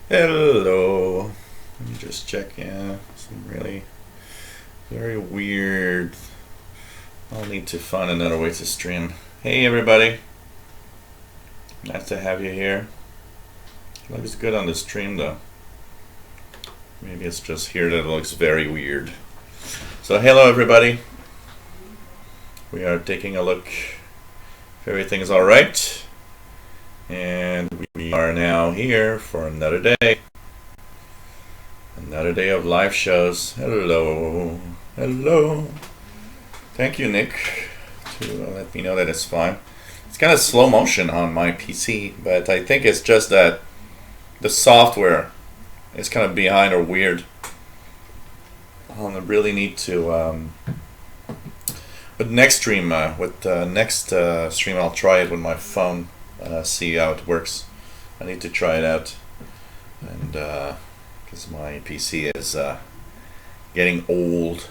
Hello. Let me just check. Yeah, some really very weird. I'll need to find another way to stream. Hey, everybody. Nice to have you here. Looks good on the stream, though. Maybe it's just here that it looks very weird. So, hello, everybody. We are taking a look if everything's all right. And we are now here for another day. Another day of live shows. Hello. Hello. Thank you, Nick, to let me know that it's fine. It's kind of slow motion on my PC, but I think it's just that the software is kind of behind or weird. I really need to... With next stream, next stream, I'll try it with my phone. See how it works. I need to try it out, and because my PC is getting old.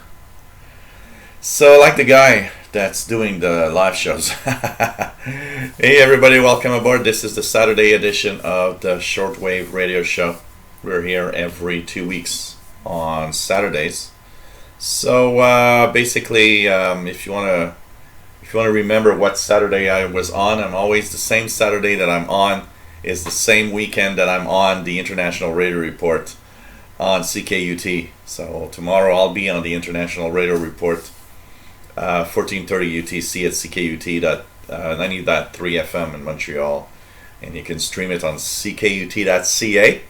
So, like the guy that's doing the live shows. Hey, everybody! Welcome aboard. This is the Saturday edition of the Shortwave Radio Show. We're here every 2 weeks on Saturdays. So basically, if you want to remember what Saturday I was on, I'm always the same Saturday that I'm on is the same weekend that I'm on the International Radio Report on CKUT. So tomorrow I'll be on the International Radio Report, 1430 UTC at CKUT 90.3 FM in Montreal, and you can stream it on CKUT.ca.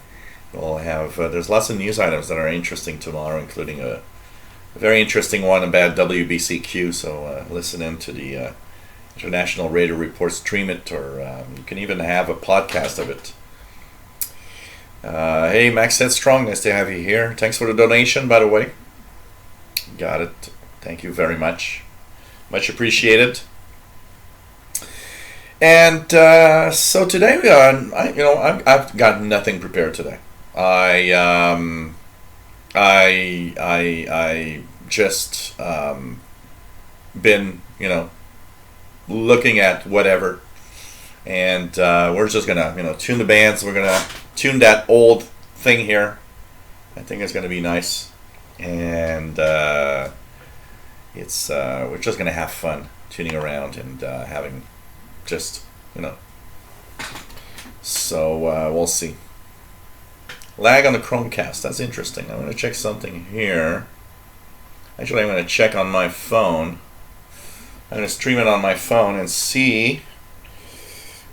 We'll have there's lots of news items that are interesting tomorrow, including a very interesting one about WBCQ, so listen in to the International Radio Report, stream it, or you can even have a podcast of it. Hey, Max Headstrong, nice to have you here. Thanks for the donation, by the way. Got it. Thank you very much. Much appreciated. And so today, I've got nothing prepared today. I just been, looking at whatever, and we're just gonna, tune the bands. We're gonna tune that old thing here. I think it's gonna be nice, and it's we're just gonna have fun tuning around and having just, So we'll see. Lag on the Chromecast. That's interesting. I'm going to check something here. Actually, I'm going to check on my phone. I'm going to stream it on my phone and see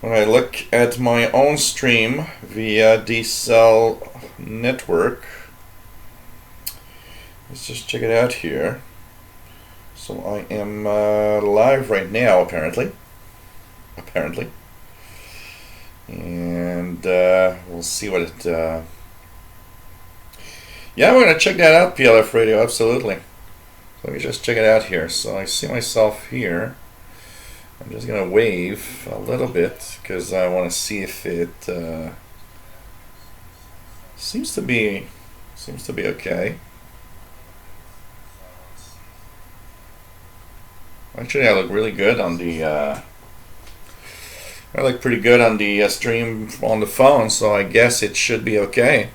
when I look at my own stream via D-Cell Network. Let's just check it out here. So I am live right now, apparently. And we'll see what it... Yeah, we're going to check that out, PLF Radio, absolutely. So let me just check it out here. So I see myself here. I'm just going to wave a little bit because I want to see if it seems to be okay. Actually, I look really good on the I look pretty good on the stream on the phone, so I guess it should be okay.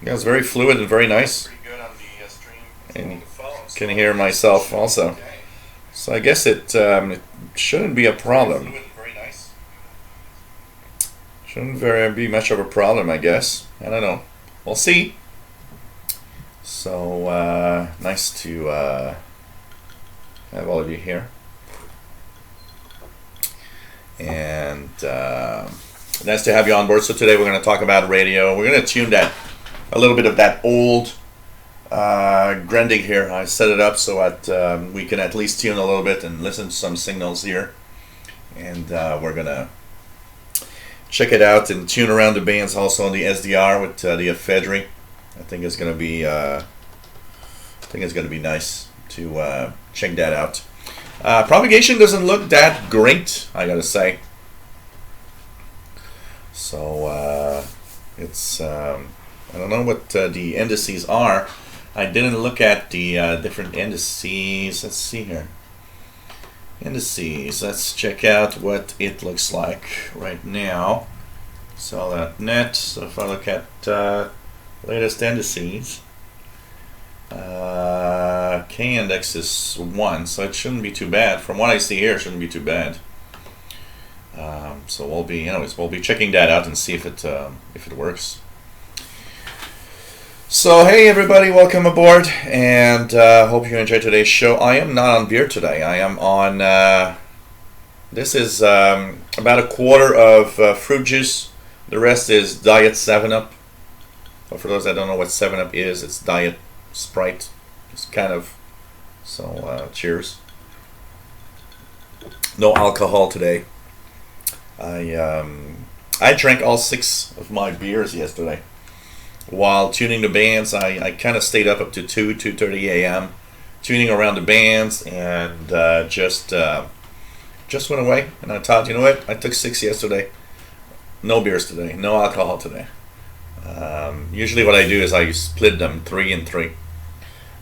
Yeah, it's very fluid and very nice. And can hear myself also. So I guess it shouldn't be a problem. Shouldn't be much of a problem, I guess. I don't know. We'll see. So nice to have all of you here. And nice to have you on board. So today we're going to talk about radio. We're going to tune a little bit of that old Grundig here. I set it up so that we can at least tune a little bit and listen to some signals here. And we're going to check it out and tune around the bands also on the SDR with the ephedry. I think it's going to be nice to check that out. Propagation doesn't look that great, I gotta say. So it's I don't know what the indices are. I didn't look at the different indices. Let's see here. Indices. Let's check out what it looks like right now. Solid.net. So if I look at latest indices, K-index is 1, so it shouldn't be too bad. From what I see here, it shouldn't be too bad. So we'll be checking that out and see if it works. So hey everybody, welcome aboard, and hope you enjoyed today's show. I am not on beer today. I am on. This is about a quarter of fruit juice. The rest is Diet 7-Up. But for those that don't know what 7-Up is, it's Diet Sprite. It's kind of. So cheers. No alcohol today. I drank all 6 of my beers yesterday. While tuning the bands, I kind of stayed up to 2:30 a.m. tuning around the bands, and just went away. And I thought, you know what? I took 6 yesterday. No beers today. No alcohol today. Usually what I do is I split them 3 and 3.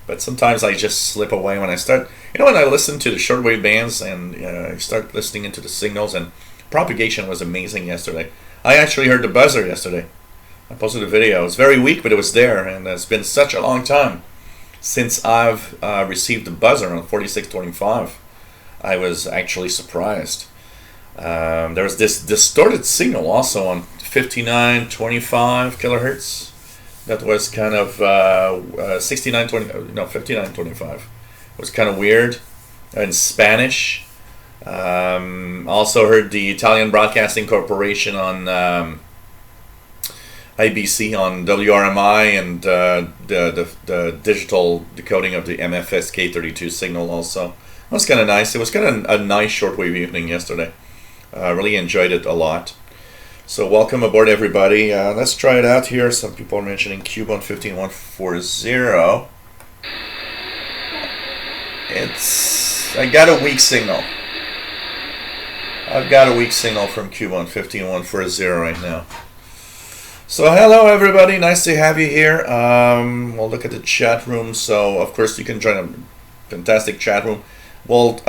But sometimes I just slip away when I start. When I listen to the shortwave bands and I start listening into the signals, and propagation was amazing yesterday. I actually heard the buzzer yesterday. I posted a video. It was very weak, but it was there, and it's been such a long time since I've received the buzzer on 4625. I was actually surprised. There was this distorted signal also on 5925 kilohertz. That was kind of 5925. It was kind of weird in Spanish. Also heard the Italian Broadcasting Corporation on IBC on WRMI, and the digital decoding of the MFSK32 signal also. It was kind of nice. It was kind of a nice shortwave evening yesterday. Really enjoyed it a lot. So welcome aboard everybody. Let's try it out here. Some people are mentioning Q1 15140. I got a weak signal. I've got a weak signal from Q1 15140 right now. So hello everybody, nice to have you here. We'll look at the chat room. So of course you can join a fantastic chat room. We'll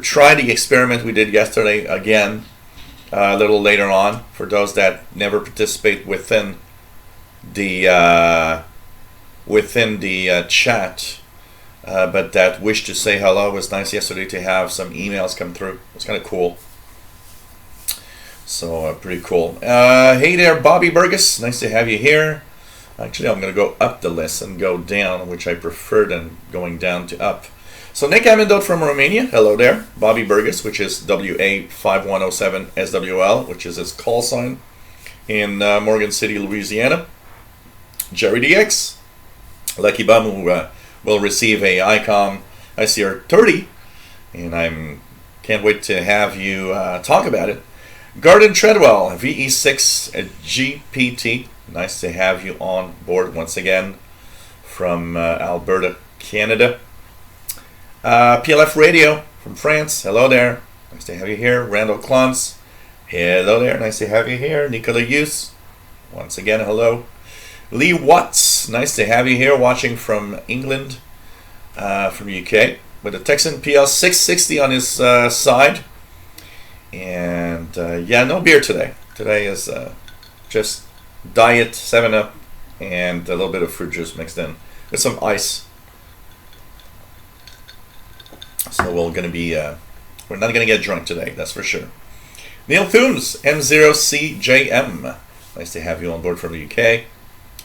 try the experiment we did yesterday again a little later on for those that never participate within the chat, but that wish to say hello. It was nice yesterday to have some emails come through. It was kind of cool. So pretty cool. Hey there, Bobby Burgess. Nice to have you here. Actually, I'm going to go up the list and go down, which I prefer than going down to up. So Nick Amendot from Romania. Hello there. Bobby Burgess, which is WA5107SWL, which is his call sign in Morgan City, Louisiana. Jerry DX. Lucky Bum, who will receive a ICOM ICR 30. And I can't wait to have you talk about it. Garden Treadwell, VE6 GPT. Nice to have you on board once again from Alberta, Canada. PLF Radio from France. Hello there. Nice to have you here. Randall Klantz. Hello there. Nice to have you here. Nicola Hughes. Once again, hello. Lee Watts. Nice to have you here watching from England, from UK. With the Texan PL 660 on his side. And no beer today. Today is just Diet 7-Up and a little bit of fruit juice mixed in with some ice. So we're not gonna get drunk today, that's for sure. Neil Thunes, M0CJM. Nice to have you on board from the UK.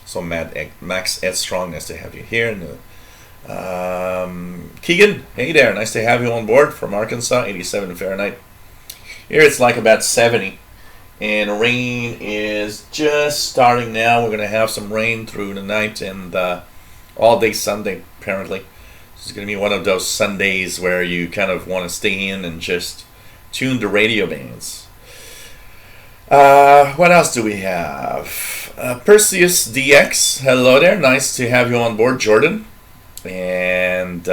So Max Edstrong, nice to have you here. Keegan, hey there, nice to have you on board from Arkansas, 87 Fahrenheit. Here it's like about 70, and rain is just starting now. We're going to have some rain through the night and all day Sunday, apparently. It's going to be one of those Sundays where you kind of want to stay in and just tune the radio bands. What else do we have? Perseus DX, hello there. Nice to have you on board, Jordan. And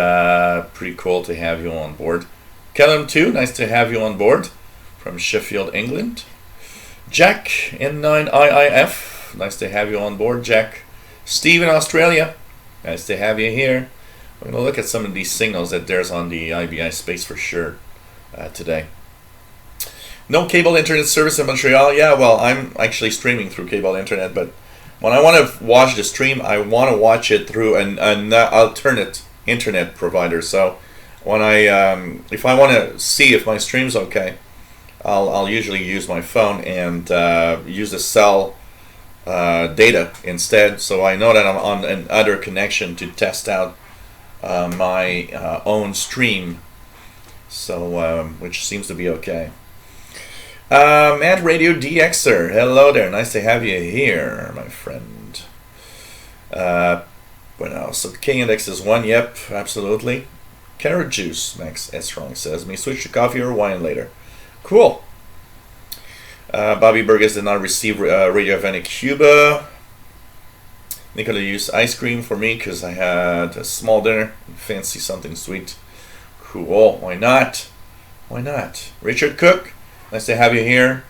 pretty cool to have you on board. Callum 2, nice to have you on board. From Sheffield, England. Jack N9IIF. Nice to have you on board, Jack. Steve in Australia. Nice to have you here. We're going to look at some of these signals that there's on the IBI space for sure today. No cable internet service in Montreal. Yeah, well, I'm actually streaming through cable internet, but when I want to watch the stream, I want to watch it through an alternate internet provider. So when if I want to see if my stream's okay, I'll usually use my phone and use the cell data instead. So I know that I'm on another connection to test out my own stream. So which seems to be okay. Mad Radio DXer, hello there. Nice to have you here, my friend. What else? So K index is 1. Yep, absolutely. Carrot juice, Max S. Strong says. May switch to coffee or wine later. Cool. Bobby Burgess did not receive Radio Havana Cuba. Nicola used ice cream for me because I had a small dinner. Fancy something sweet. Cool. Why not? Why not? Richard Cook. Nice to have you here.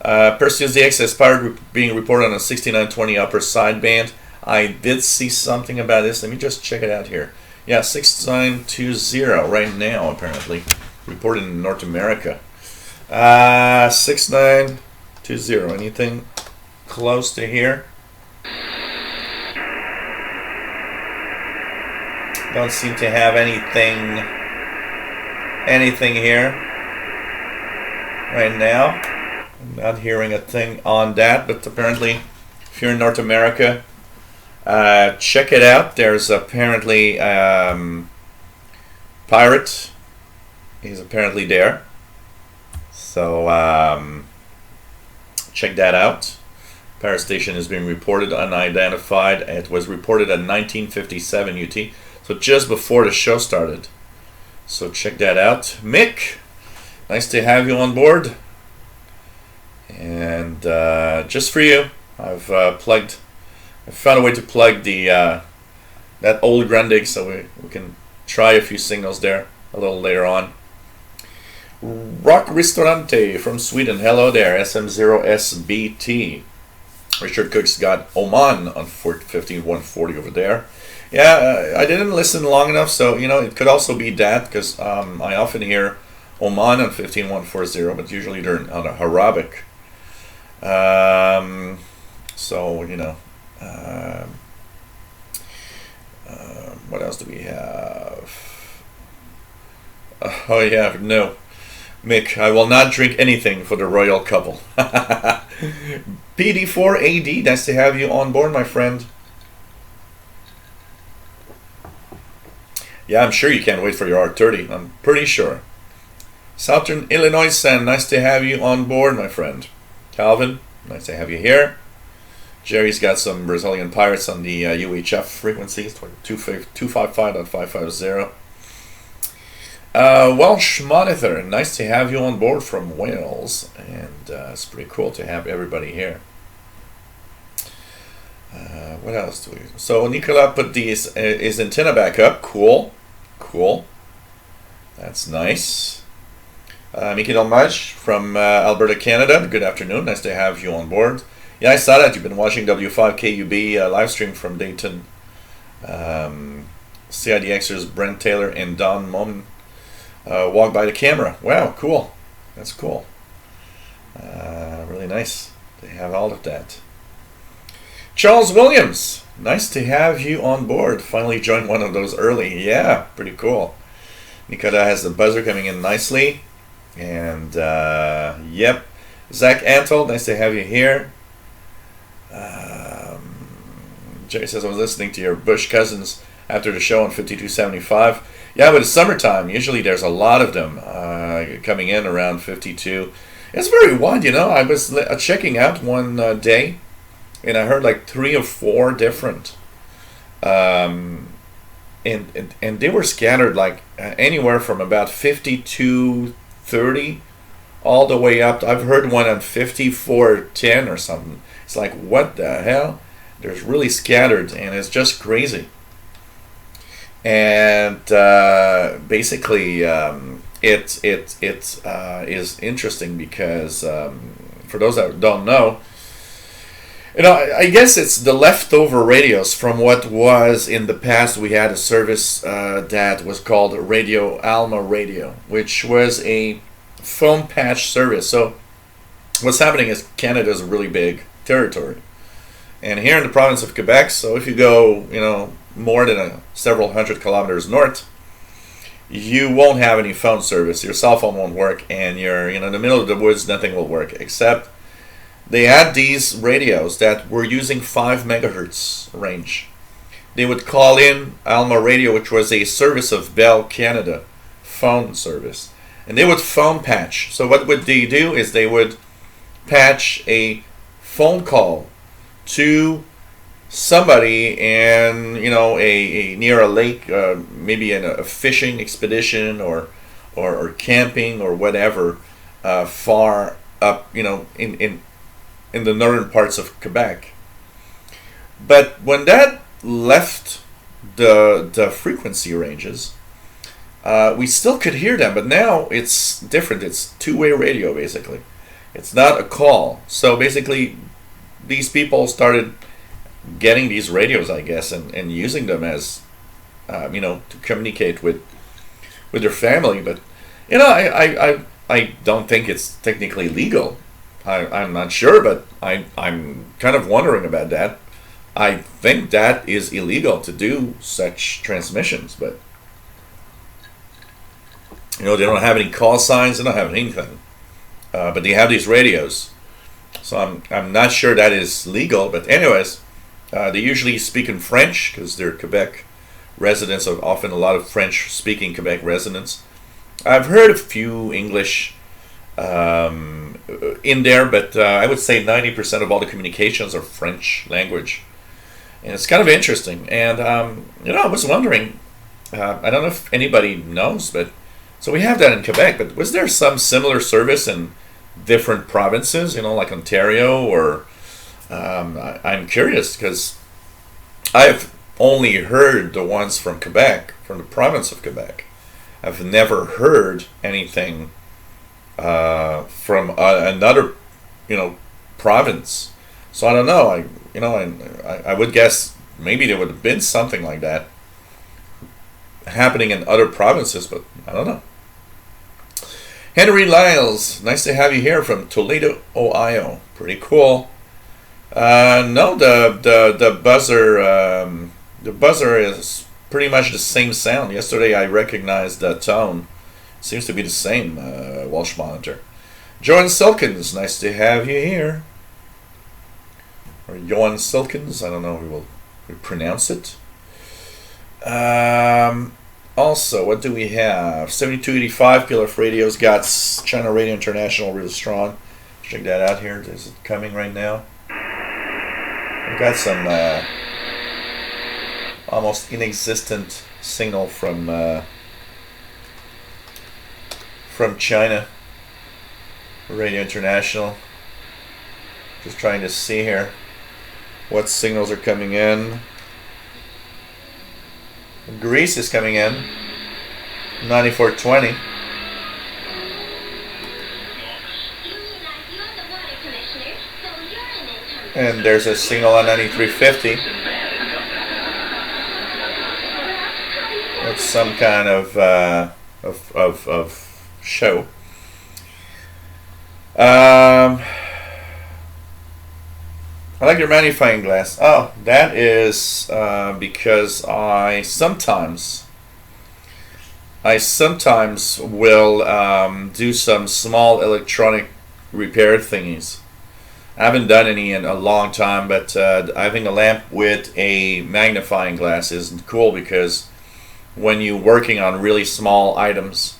Perseus DX aspired being reported on a 6920 upper sideband. I did see something about this. Let me just check it out here. Yeah, 6920 right now, apparently. Reported in North America. 6920. Anything close to here? Don't seem to have anything here. Right now, I'm not hearing a thing on that, but apparently, if you're in North America, check it out. There's apparently Pirate. He's apparently there, so check that out. Pirate Station is being reported unidentified. It was reported at 1957 UT, so just before the show started. So check that out, Mick. Nice to have you on board. And just for you, I've found a way to plug the that old Grundig, so we can try a few signals there a little later on. Rock Ristorante from Sweden, hello there, SM0SBT. Richard Cook's got Oman on 15140 over there. Yeah, I didn't listen long enough, so it could also be that, because I often hear Oman on 15140, but usually they're on a Arabic. What else do we have? Oh yeah, no. Mick, I will not drink anything for the royal couple. PD4AD, nice to have you on board, my friend. Yeah, I'm sure you can't wait for your R30. I'm pretty sure. Southern Illinois San, nice to have you on board, my friend. Calvin, nice to have you here. Jerry's got some Brazilian Pirates on the UHF frequencies, 255.550. Welsh Monitor, nice to have you on board from Wales, and it's pretty cool to have everybody here. What else do we? So Nicola put his antenna back up. Cool. That's nice. Mickey Delmage from Alberta, Canada. Good afternoon. Nice to have you on board. Yeah, I saw that you've been watching W5KUB live stream from Dayton. CIDXers Brent Taylor and Don Moman walk by the camera. Wow, cool. That's cool. Really nice to have all of that. Charles Williams, nice to have you on board. Finally joined one of those early. Yeah, pretty cool. Nikita has the buzzer coming in nicely. And, yep. Zach Antle, nice to have you here. Jerry says, I was listening to your Bush Cousins after the show on 5275. Yeah, but it's summertime. Usually there's a lot of them coming in around 52. It's very wide, I was checking out one day, and I heard like 3 or 4 different. And they were scattered like anywhere from about 50 to 30 all the way up. I've heard one on 5410 or something. It's like, what the hell? There's really scattered, and it's just crazy. And basically, it is interesting because for those that don't know, I guess it's the leftover radios from what was in the past. We had a service that was called Radio Alma Radio, which was a phone patch service. So what's happening is Canada is a really big territory, and here in the province of Quebec, so if you go, more than several hundred kilometers north, you won't have any phone service. Your cell phone won't work, and you're in the middle of the woods. Nothing will work except they had these radios that were using 5 megahertz range. They would call in Alma Radio, which was a service of Bell Canada phone service, and they would phone patch. So what would they do is they would patch a phone call to somebody in a near a lake, maybe in a fishing expedition or camping or whatever, far up in the northern parts of Quebec. But when that left the frequency ranges, we still could hear them, but now it's different. It's two-way radio, basically. It's not a call. So basically, these people started getting these radios, I guess, and using them as, to communicate with their family. But, I don't think it's technically legal. I'm not sure, but I'm kind of wondering about that. I think that is illegal to do such transmissions, but they don't have any call signs, they don't have anything, but they have these radios. So I'm not sure that is legal, but anyways, they usually speak in French because they're Quebec residents, are often a lot of French-speaking Quebec residents. I've heard a few English in there, but I would say 90% of all the communications are French language. And it's kind of interesting. And, I was wondering, I don't know if anybody knows, but so we have that in Quebec, but was there some similar service in different provinces, like Ontario or, I'm curious because I've only heard the ones from Quebec, from the province of Quebec. I've never heard anything from another, province. So I don't know. I would guess maybe there would have been something like that happening in other provinces, but I don't know. Henry Lyles, nice to have you here from Toledo, Ohio. Pretty cool. No, the buzzer is pretty much the same sound. Yesterday I recognized the tone. Seems to be the same. Walsh Monitor. Johan Silkins, nice to have you here. Or Johan Silkins, I don't know how we pronounce it. Also, what do we have? 7285 PLF Radio's got China Radio International really strong. Check that out here. Is it coming right now? We've got some almost inexistent signal from China Radio International. Just trying to see here what signals are coming in. Greece is coming in, 9420. And there's a signal on 9350. It's some kind of show. I like your magnifying glass. Oh, that is because I sometimes will do some small electronic repair thingies. I haven't done any in a long time, but having a lamp with a magnifying glass is cool because when you're working on really small items,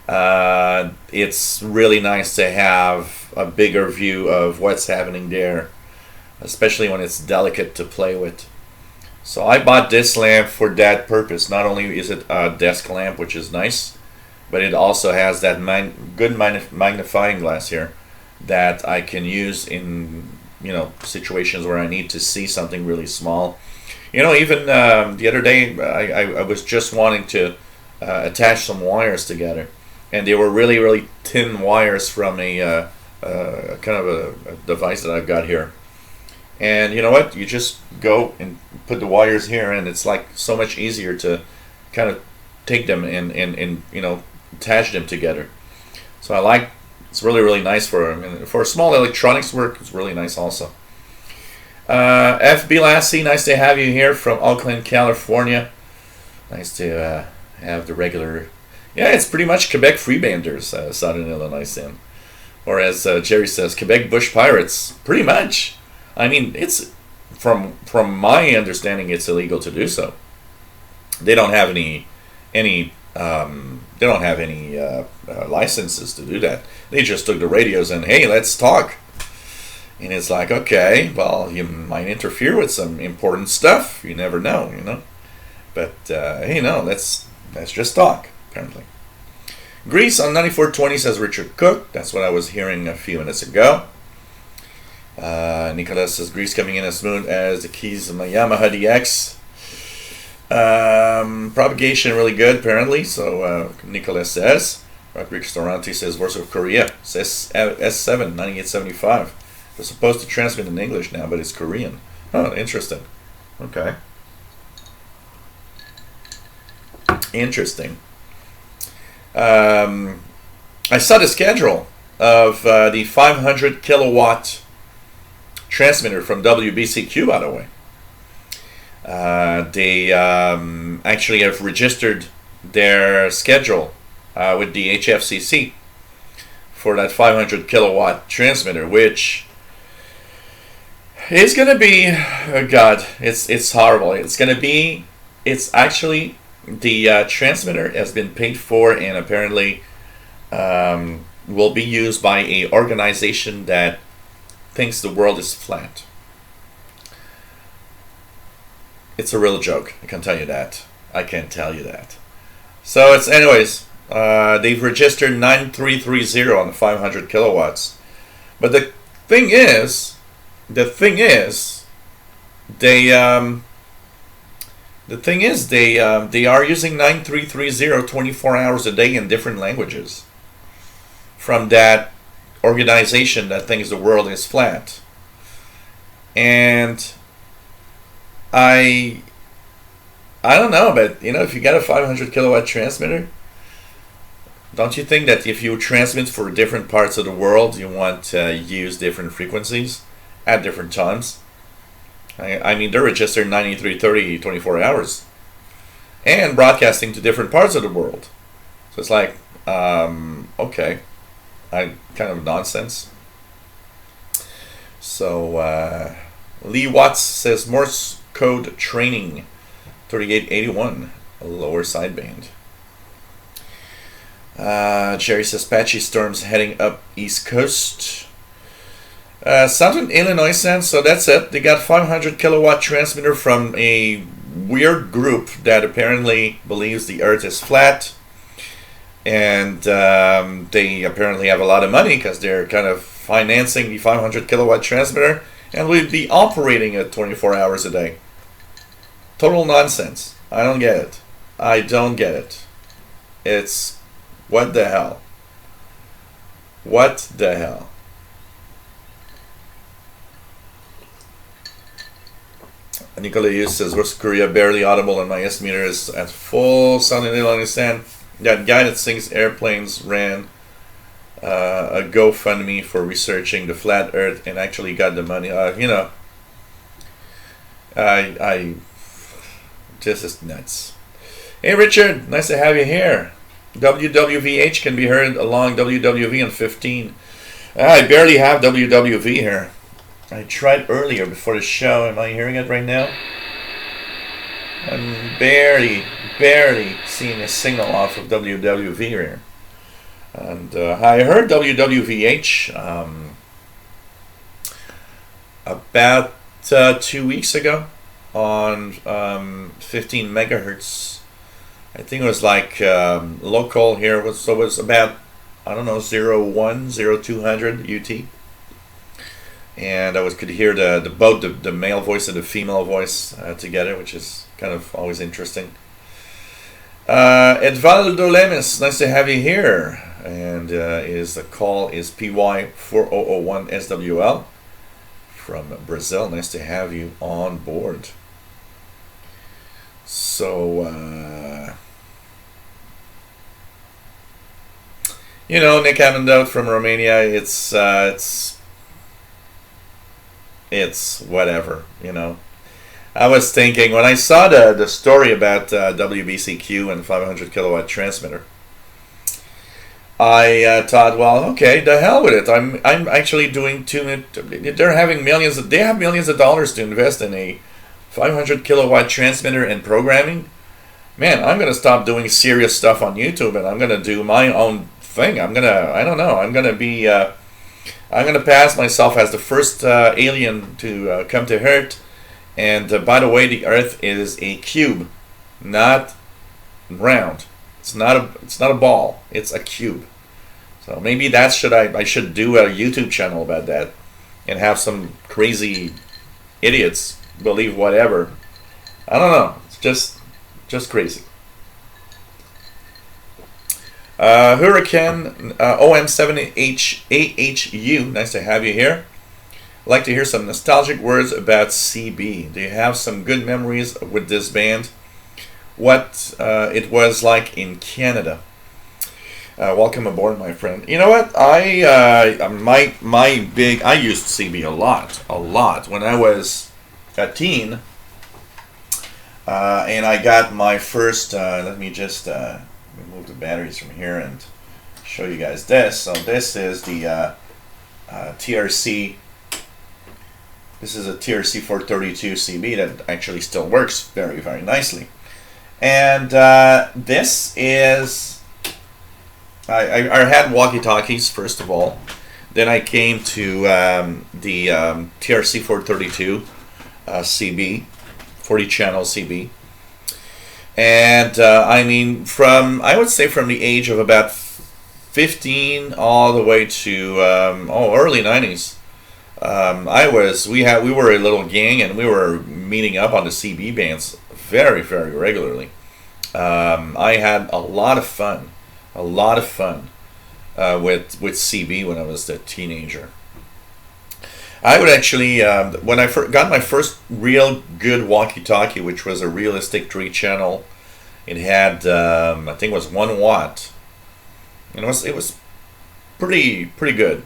it's really nice to have a bigger view of what's happening there, especially when it's delicate to play with. So I bought this lamp for that purpose. Not only is it a desk lamp, which is nice, but it also has that good magnifying glass here that I can use in situations where I need to see something really small. Even the other day I was just wanting to attach some wires together, and they were really, really thin wires from a kind of a device that I've got here. And you know what? You just go and put the wires here, and it's like so much easier to kind of take them and attach them together. So I like. It's really really nice for for small electronics work. It's really nice also. FB Lassie, nice to have you here from Oakland, California. Nice to have the regular. Yeah, it's pretty much Quebec Freebanders, Southern Illinois in. Or as Jerry says, Quebec Bush Pirates. Pretty much. I mean, it's from my understanding, it's illegal to do so. They don't have any licenses to do that. They just took the radios and hey, let's talk. And it's like, okay, well, you might interfere with some important stuff. You never know, you know. But hey, no, let's just talk. Apparently, Greece on 9420 says Richard Cook. That's what I was hearing a few minutes ago. Nicholas says Greece coming in as smooth as the keys of my Yamaha DX. Propagation really good apparently. So Nicholas says. Rodrigo Storante says Voice of Korea. Says S7 9875. They're supposed to transmit in English now, but it's Korean. Oh, interesting. Okay. Interesting. I saw the schedule of the 500 kilowatt transmitter from WBCQ, by the way. They actually have registered their schedule with the HFCC for that 500 kilowatt transmitter, which is going to be, oh God, it's horrible. It's actually, the transmitter has been paid for and apparently will be used by a organization that thinks the world is flat. It's a real joke. I can tell you that. I can tell you that. So it's anyways. They've registered 9330 on the 500 kilowatts. But the thing is, they are using 9330 24 hours a day in different languages from that organization that thinks the world is flat. And I don't know, but you know, if you got a 500 kilowatt transmitter, don't you think that if you transmit for different parts of the world, you want to use different frequencies at different times? I mean, they're registered 9330 24 hours and broadcasting to different parts of the world. So it's like, okay, kind of nonsense. So Lee Watts says Morse code training 3881, a lower sideband. Jerry says patchy storms heading up East Coast. Southern Illinois sense, so that's it. They got 500 kilowatt transmitter from a weird group that apparently believes the earth is flat. And they apparently have a lot of money because they're kind of financing the 500 kilowatt transmitter and will be operating it 24 hours a day. Total nonsense. I don't get it. I don't get it. It's what the hell? What the hell? Nicola Hughes says, West Korea barely audible and my S meter is at full sound and they'll understand. That guy that sings airplanes ran a GoFundMe for researching the flat earth and actually got the money. You know, I this is nuts. Hey Richard, nice to have you here. WWVH can be heard along WWV on 15. I barely have WWV here. I tried earlier before the show. Am I hearing it right now? I'm barely seeing a signal off of WWV here. And I heard WWVH about 2 weeks ago on 15 megahertz. I think it was like local here. So it was about, I don't know, 01, 0200 UT. And I could hear both the male voice and the female voice together, which is kind of always interesting. Edvaldo Lemes, nice to have you here. And the call is PY4001 SWL from Brazil. Nice to have you on board. So Nick Havendout from Romania. It's whatever. I was thinking when I saw the story about WBCQ and 500 kilowatt transmitter. I thought, well, okay, the hell with it. I'm actually doing they're having millions. They have millions of dollars to invest in a 500 kilowatt transmitter and programming. Man, I'm gonna stop doing serious stuff on YouTube and I'm gonna do my own thing. I don't know. I'm gonna pass myself as the first alien to come to Earth. And by the way, the Earth is a cube, not round. It's not a ball. It's a cube. So maybe I should do a YouTube channel about that, and have some crazy idiots believe whatever. I don't know. It's just crazy. Hurricane OM7AHU. Nice to have you here. I'd like to hear some nostalgic words about CB. Do you have some good memories with this band? What it was like in Canada? Welcome aboard, my friend. You know what? I used CB a lot when I was a teen, and I got my first. Let me just remove the batteries from here and show you guys this. So this is the TRC. This is a TRC 432 CB that actually still works very, very nicely. And this is, I had walkie-talkies first of all. Then I came to the TRC 432 CB, 40 channel CB. And I would say from the age of about 15 all the way to early 90s. We were a little gang and we were meeting up on the CB bands very, very regularly. I had a lot of fun with CB when I was a teenager. I would actually, when I got my first real good walkie-talkie, which was a realistic 3-channel, it had, I think it was 1 watt. And it was pretty good,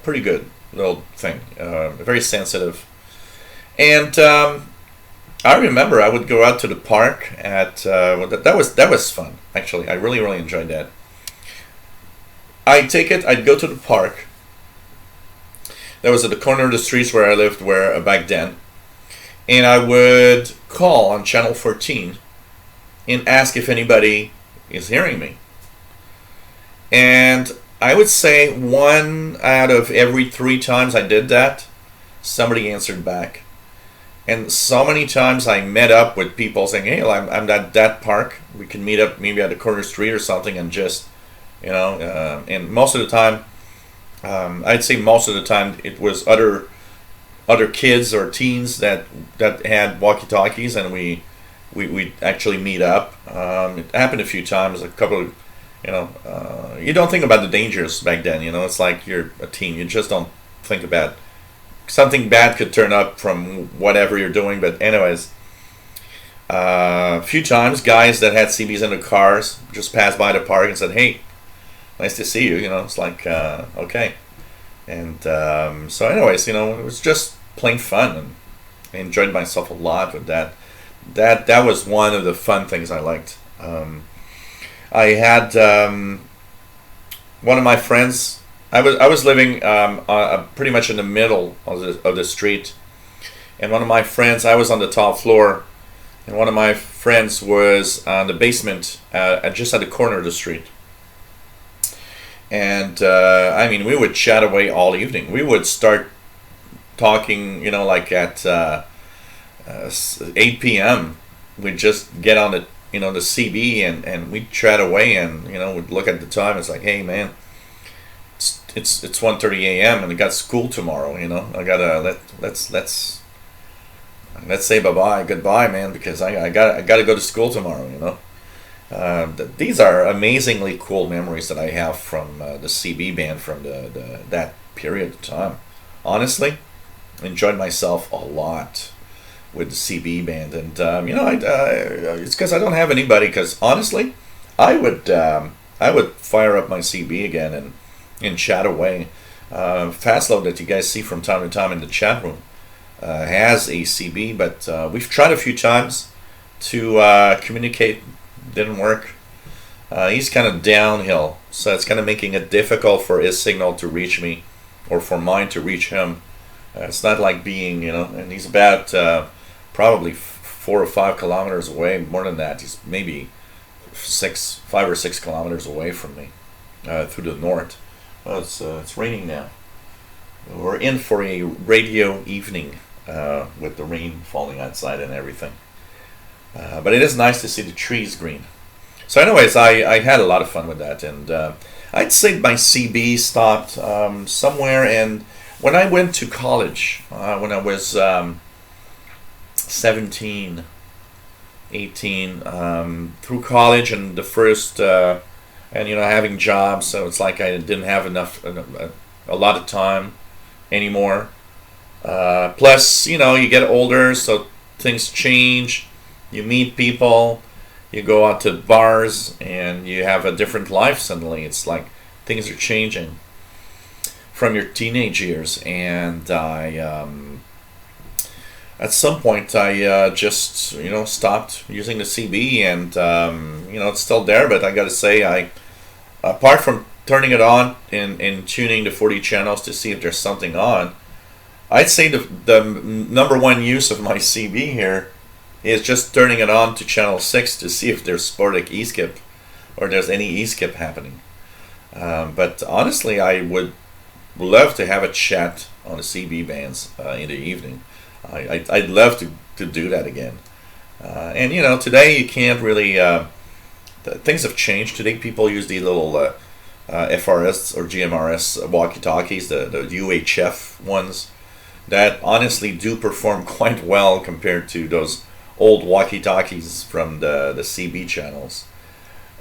pretty good little thing, very sensitive. And I remember I would go out to the park at that was fun actually. I really enjoyed that. I'd go to the park. That was at the corner of the streets where I lived back then, and I would call on channel 14 and ask if anybody is hearing me. And I would say 1 out of every 3 times I did that, somebody answered back. And so many times I met up with people saying, hey, I'm at that park. We can meet up maybe at the corner street or something and just, and most of the time, I'd say most of the time it was other kids or teens that had walkie-talkies, and we actually meet up. It happened a few times, a couple of, you don't think about the dangers back then, it's like you're a teen. You just don't think about something bad could turn up from whatever you're doing. But anyways, a few times guys that had CBs in the cars just passed by the park and said, hey, nice to see you. It's like, okay. And so anyways, it was just plain fun, and I enjoyed myself a lot with that. That was one of the fun things I liked. I had one of my friends. I was living pretty much in the middle of the street, and one of my friends. I was on the top floor, and one of my friends was on the basement, just at the corner of the street. And we would chat away all evening. We would start talking, like at 8 p.m. We'd just get on the CB and we'd chat away, and we'd look at the time. It's like, hey man, it's 1:30 a.m. and I got school tomorrow. I gotta let's say goodbye, man, because I gotta go to school tomorrow. These are amazingly cool memories that I have from the CB band from that period of time. Honestly, enjoyed myself a lot with the CB band, and it's because I don't have anybody. Because honestly, I would I would fire up my CB again and chat away. Fastload that you guys see from time to time in the chat room has a CB, but we've tried a few times to communicate. Didn't work. He's kind of downhill, so it's kind of making it difficult for his signal to reach me, or for mine to reach him. It's not like being, and he's about probably 4 or 5 kilometers away. More than that, he's maybe 5 or 6 kilometers away from me through the north. Well, it's raining now. We're in for a radio evening with the rain falling outside and everything. But it is nice to see the trees green. So anyways, I had a lot of fun with that. And I'd say my CB stopped somewhere. And when I went to college, when I was 17, 18, through college and the first, and having jobs, so it's like I didn't have a lot of time anymore. Plus, you get older, so things change. You meet people, you go out to bars, and you have a different life suddenly. It's like things are changing from your teenage years, and at some point I just stopped using the CB, and it's still there, but I gotta say, apart from turning it on and tuning the 40 channels to see if there's something on, I'd say the number one use of my CB here is just turning it on to channel 6 to see if there's sporadic E-skip or there's any E-skip happening. But honestly, I would love to have a chat on the CB bands in the evening. I'd love to do that again. And today you can't really, things have changed. Today people use the little FRS or GMRS walkie-talkies, the UHF ones, that honestly do perform quite well compared to those old walkie-talkies from the CB channels.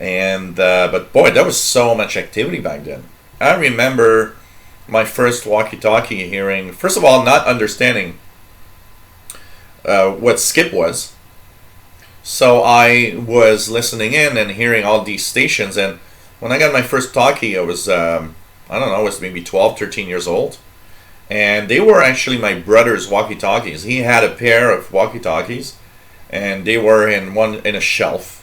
And but boy, there was so much activity back then. I remember my first walkie-talkie hearing, first of all, not understanding what skip was. So I was listening in and hearing all these stations, and when I got my first talkie, I was I was maybe 12, 13 years old. And they were actually my brother's walkie-talkies. He had a pair of walkie-talkies, and they were in a shelf.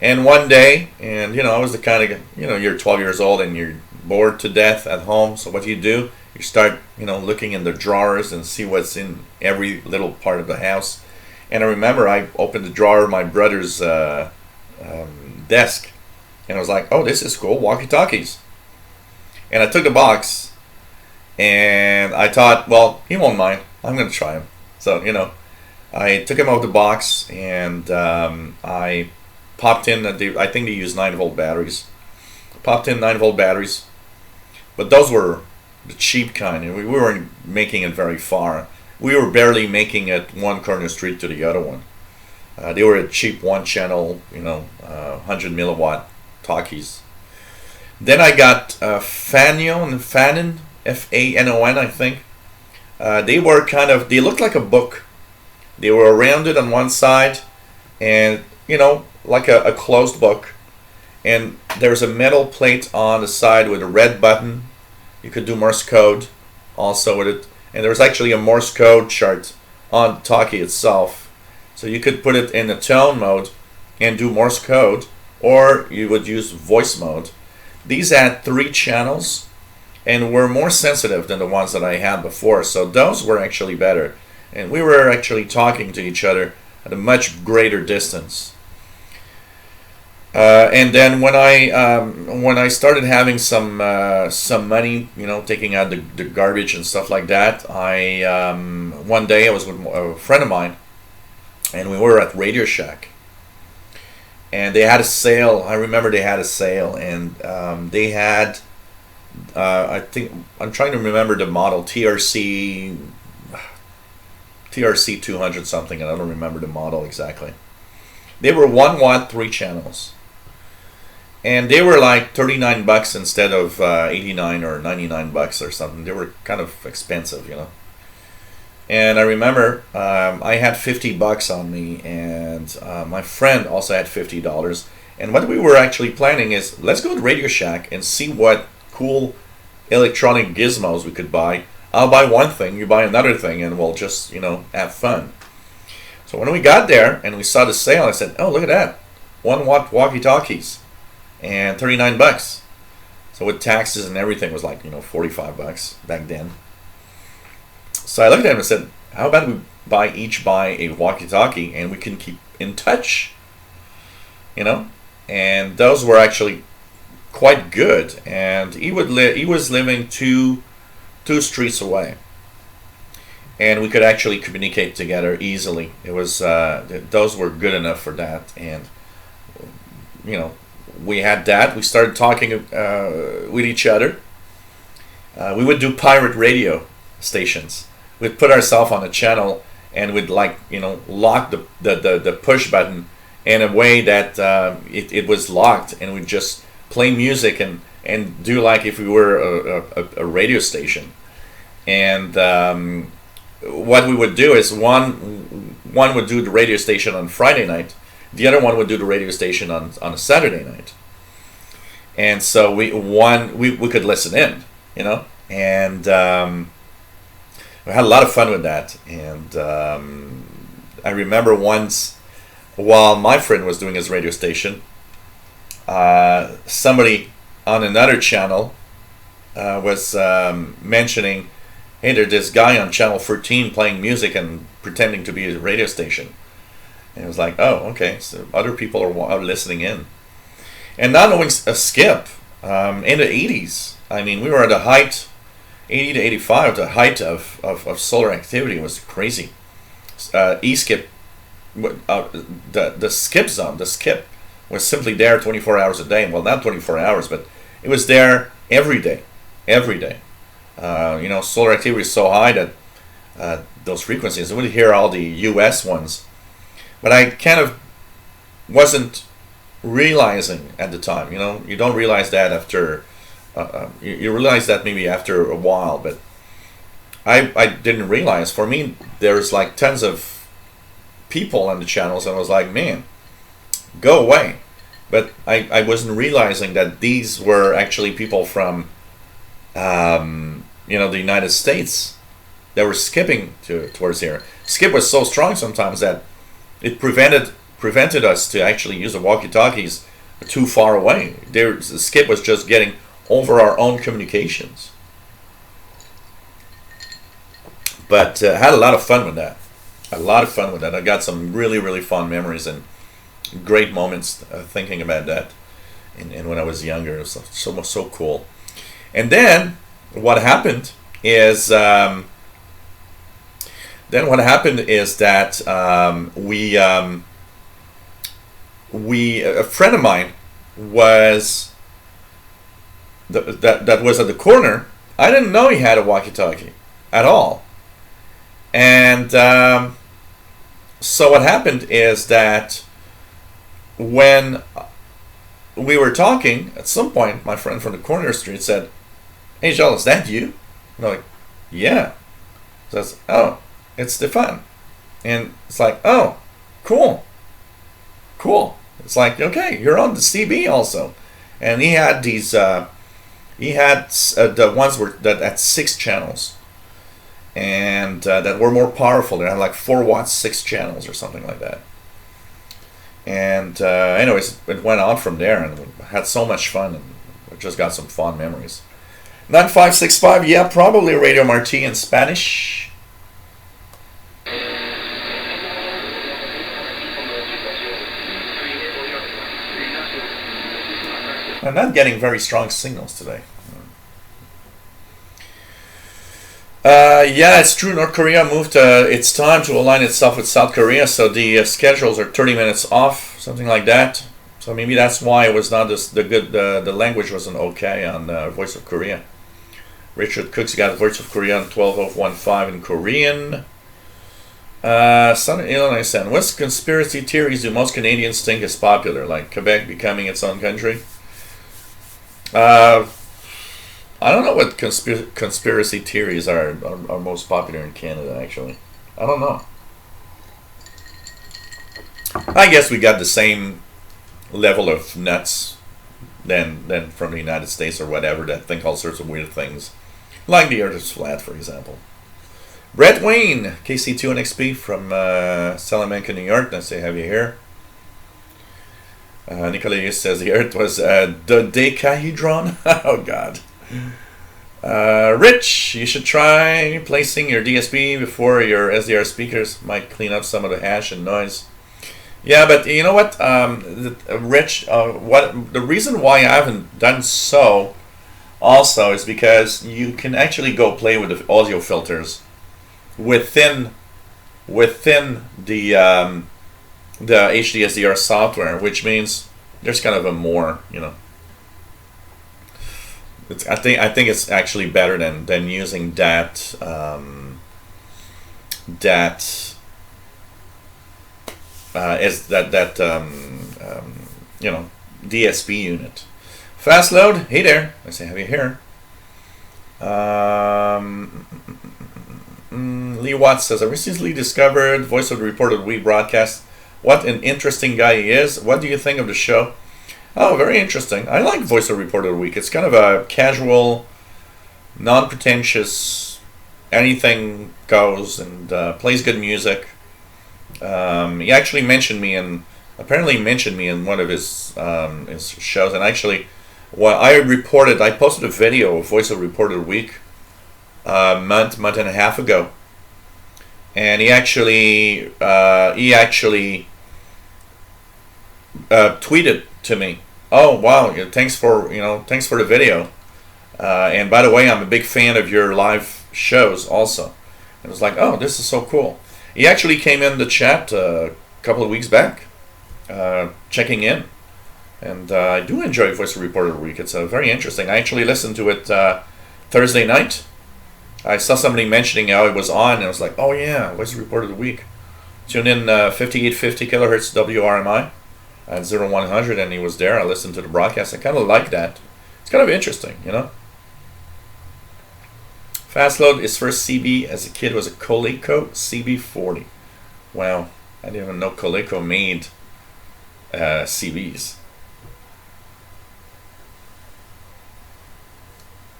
And one day, and I was the kind of, you're 12 years old and you're bored to death at home. So what do? You start, looking in the drawers and see what's in every little part of the house. And I remember I opened the drawer of my brother's desk, and I was like, oh, this is cool, walkie-talkies. And I took the box, and I thought, well, he won't mind. I'm going to try him. So, I took him out of the box, and I popped in, I think they use 9-volt batteries. Popped in 9-volt batteries. But those were the cheap kind, and we weren't making it very far. We were barely making it one corner street to the other one. They were a cheap one-channel, 100 milliwatt talkies. Then I got Fanon, Fanon, I think. They were they looked like a book. They were rounded on one side, and like a closed book. And there's a metal plate on the side with a red button. You could do Morse code also with it. And there's actually a Morse code chart on the talkie itself. So you could put it in a tone mode and do Morse code, or you would use voice mode. These had 3 channels and were more sensitive than the ones that I had before. So those were actually better. And we were actually talking to each other at a much greater distance. And then when I started having some money, taking out the garbage and stuff like that, one day I was with a friend of mine, and we were at Radio Shack, and they had a sale. I remember they had a sale, and they had, I think, I'm trying to remember the model, TRC 200 something, and I don't remember the model exactly. They were 1 watt, 3 channels. And they were like $39 instead of 89 or $99 or something. They were kind of expensive, And I remember I had $50 on me, and my friend also had $50, And what we were actually planning is, let's go to Radio Shack and see what cool electronic gizmos we could buy. I'll buy one thing, you buy another thing, and we'll just, have fun. So when we got there and we saw the sale, I said, oh, look at that. 1 watt walkie-talkies and $39. So with taxes and everything, it was like, $45 back then. So I looked at him and said, how about we each buy a walkie-talkie and we can keep in touch, And those were actually quite good. And he was living two streets away, and we could actually communicate together easily. It was those were good enough for that, and we had that. We started talking with each other. We would do pirate radio stations. We'd put ourselves on a channel and we'd lock the push button in a way that it was locked, and we'd just play music and do like if we were a radio station. And what we would do is one would do the radio station on Friday night, the other one would do the radio station on a Saturday night. And so we could listen in, and we had a lot of fun with that. And I remember once, while my friend was doing his radio station, somebody on another channel was mentioning, hey, there's this guy on channel 13 playing music and pretending to be a radio station. And it was like, oh, okay, so other people are listening in. And not knowing a skip, in the 80s, I mean, we were at the height, 80 to 85, the height of solar activity. Was crazy. E-skip, the skip zone, the skip was simply there 24 hours a day. Well, not 24 hours, but it was there every day. Solar activity is so high that those frequencies, I would hear all the US ones, but I kind of wasn't realizing at the time. You don't realize that after, you realize that maybe after a while, but I didn't realize. For me, there's like tons of people on the channels, and I was like, man, go away. But I wasn't realizing that these were actually people from the United States that were skipping towards here. Skip was so strong sometimes that it prevented us to actually use the walkie-talkies too far away. The skip was just getting over our own communications. But I had a lot of fun with that. I got some really, really fond memories and great moments thinking about that. And when I was younger, it was so cool. And then what happened is that a friend of mine was that was at the corner. I didn't know he had a walkie-talkie at all. And so what happened is that when we were talking, at some point, my friend from the corner street said, "Hey, Joel, is that you?" And I'm like, "Yeah." So I said, "Oh, it's Stefan." And it's like, "Oh, cool. It's like, okay, you're on the CB also." And he had these, the ones that had 6 channels, and that were more powerful. They had like 4 watts, 6 channels or something like that. And anyways, it went on from there, and we had so much fun, and we just got some fond memories. 9565, yeah, probably Radio Marti in Spanish. I'm not getting very strong signals today. Yeah, it's true. North Korea moved its time to align itself with South Korea, so the schedules are 30 minutes off, something like that. So maybe that's why it was not the language wasn't okay on Voice of Korea. Richard Cook's got Voice of Korea on 12015 in Korean. Southern Illinois said, "What conspiracy theories do most Canadians think is popular, like Quebec becoming its own country?" I don't know what conspiracy theories are most popular in Canada, actually. I don't know. I guess we got the same level of nuts than from the United States or whatever, that think all sorts of weird things, like the Earth is flat, for example. Brett Wayne, KC2NXP from Salamanca, New York. Nice to have you here. Nicolas says the Earth was a dodecahedron. Oh God. Rich, you should try placing your DSP before your SDR speakers. Might clean up some of the hash and noise. Yeah, but you know what, Rich? What the reason why I haven't done so also is because you can actually go play with the audio filters within the HDSDR software, which means there's kind of a more, you know. I think it's actually better than using that you know, DSP unit. Fast load. Hey there. I say have you here. Lee Watts says, I recently discovered Voice of the Reported Week broadcast. What an interesting guy he is. What do you think of the show? Oh, very interesting. I like Voice of the Reported Week. It's kind of a casual, non-pretentious, anything goes, and plays good music. He actually mentioned me in one of his shows, and actually, I posted a video of Voice of the Reported Week month and a half ago, and he actually tweeted to me, "Oh wow, thanks for the video, and by the way, I'm a big fan of your live shows also." It was like, "Oh, this is so cool." He actually came in the chat a couple of weeks back, checking in, and I do enjoy Voice of Reporter Week. It's very interesting. I actually listened to it Thursday night. I saw somebody mentioning how it was on, and I was like, "Oh yeah, Voice of Reporter Week." Tune in 5850 kilohertz WRMI at 0100, and he was there. I listened to the broadcast. I kind of like that. It's kind of interesting, you know. Fastload, his first CB as a kid was a Coleco CB40. Wow, I didn't even know Coleco made CBs.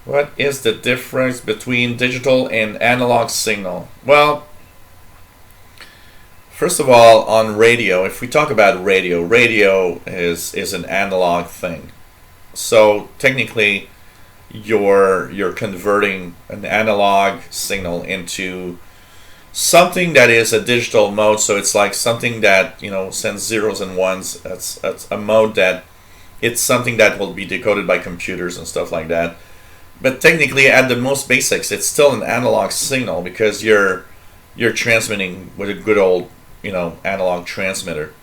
What is the difference between digital and analog signal? Well, first of all, on radio, if we talk about radio is an analog thing. So technically, you're converting an analog signal into something that is a digital mode. So it's like something that, you know, sends zeros and ones. That's a mode that it's something that will be decoded by computers and stuff like that. But technically, at the most basics, it's still an analog signal because you're transmitting with a good old, you know, analog transmitter.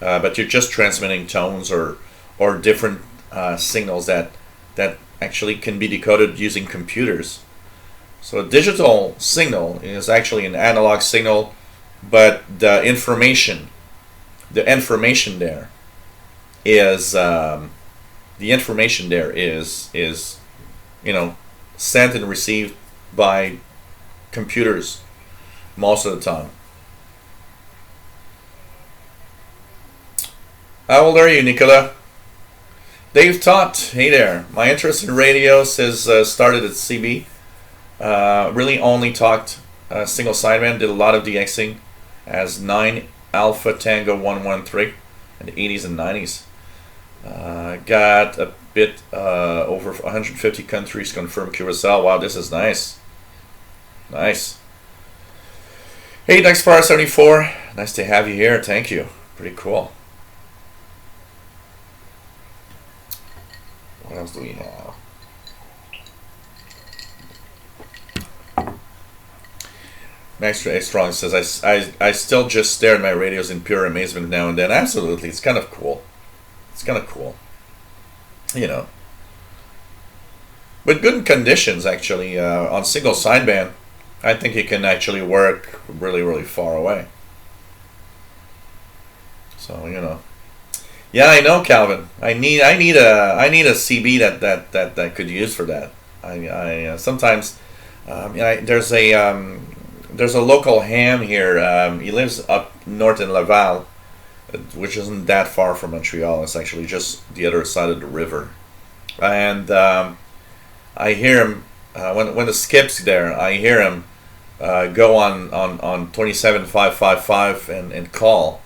But you're just transmitting tones or different signals that actually can be decoded using computers. So a digital signal is actually an analog signal, but the information there is you know, sent and received by computers most of the time. How old are you, Nicola? Dave Tott, hey there. My interest in radio says started at CB. Really only talked single sideband, did a lot of DXing as 9 Alpha Tango 113 in the 80s and 90s. Got a bit over 150 countries confirmed QSL. Wow, this is nice. Nice. Hey, Dexfire74, nice to have you here. Thank you. Pretty cool. What else do we have? Max A. Strong says, I still just stare at my radios in pure amazement now and then. Absolutely, it's kind of cool. It's kind of cool. You know. With good conditions, actually, on single sideband, I think it can actually work really, really far away. So, you know. Yeah, I know, Calvin. I need a CB that could use for that. I sometimes there's a local ham here. He lives up north in Laval, which isn't that far from Montreal. It's actually just the other side of the river. And I hear him when the skip's there. I hear him go on 27555 and call.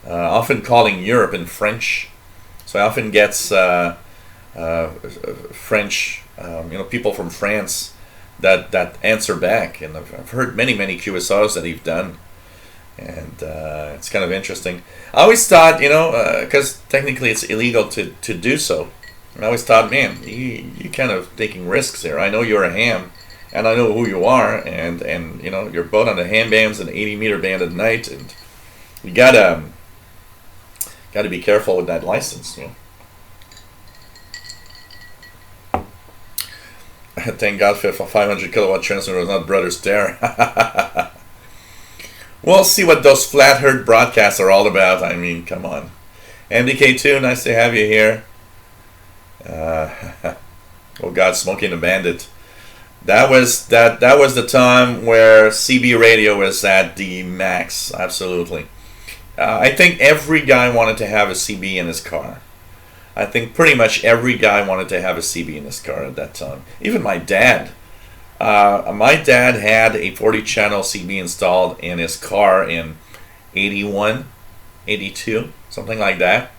Often calling Europe in French, so I often gets French, people from France that answer back, and I've heard many QSOs that he's done, and it's kind of interesting. I always thought, because technically it's illegal to do so. I always thought, man, you kind of taking risks here. I know you're a ham, and I know who you are, and you're both on the ham bands and 80-meter band at night, and you gotta be careful with that license. Thank God for 500 kilowatt transmitter was not Brothers there. We'll see what those flat earth broadcasts are all about. I mean, come on. MDK2, nice to have you here. Oh God, Smoking the Bandit. That was the time where CB radio was at the max. Absolutely. I think every guy wanted to have a CB in his car. I think pretty much every guy wanted to have a CB in his car at that time. Even my dad. My dad had a 40-channel CB installed in his car in 81, 82, something like that.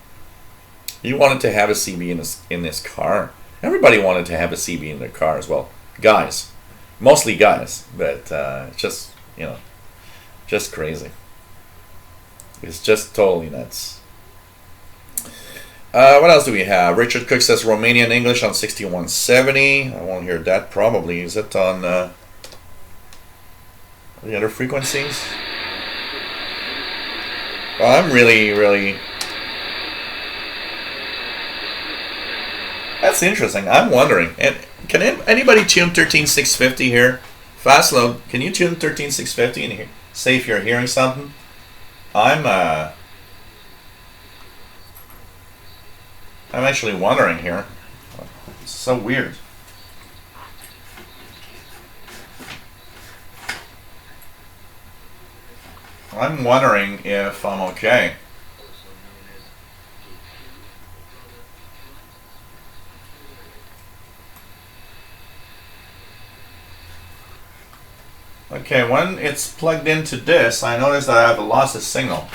He wanted to have a CB in his car. Everybody wanted to have a CB in their car as well. Guys. Mostly guys. But just crazy. It's just totally nuts. What else do we have? Richard Cook says Romanian English on 6170. I won't hear that probably. Is it on the other frequencies? Well, I'm really... That's interesting. I'm wondering. And can anybody tune 13650 here? Fastload, can you tune 13650 and hear, say if you're hearing something? I'm actually wondering here. It's so weird. I'm wondering if I'm okay. Okay, when it's plugged into this, I notice that I have a loss of signal.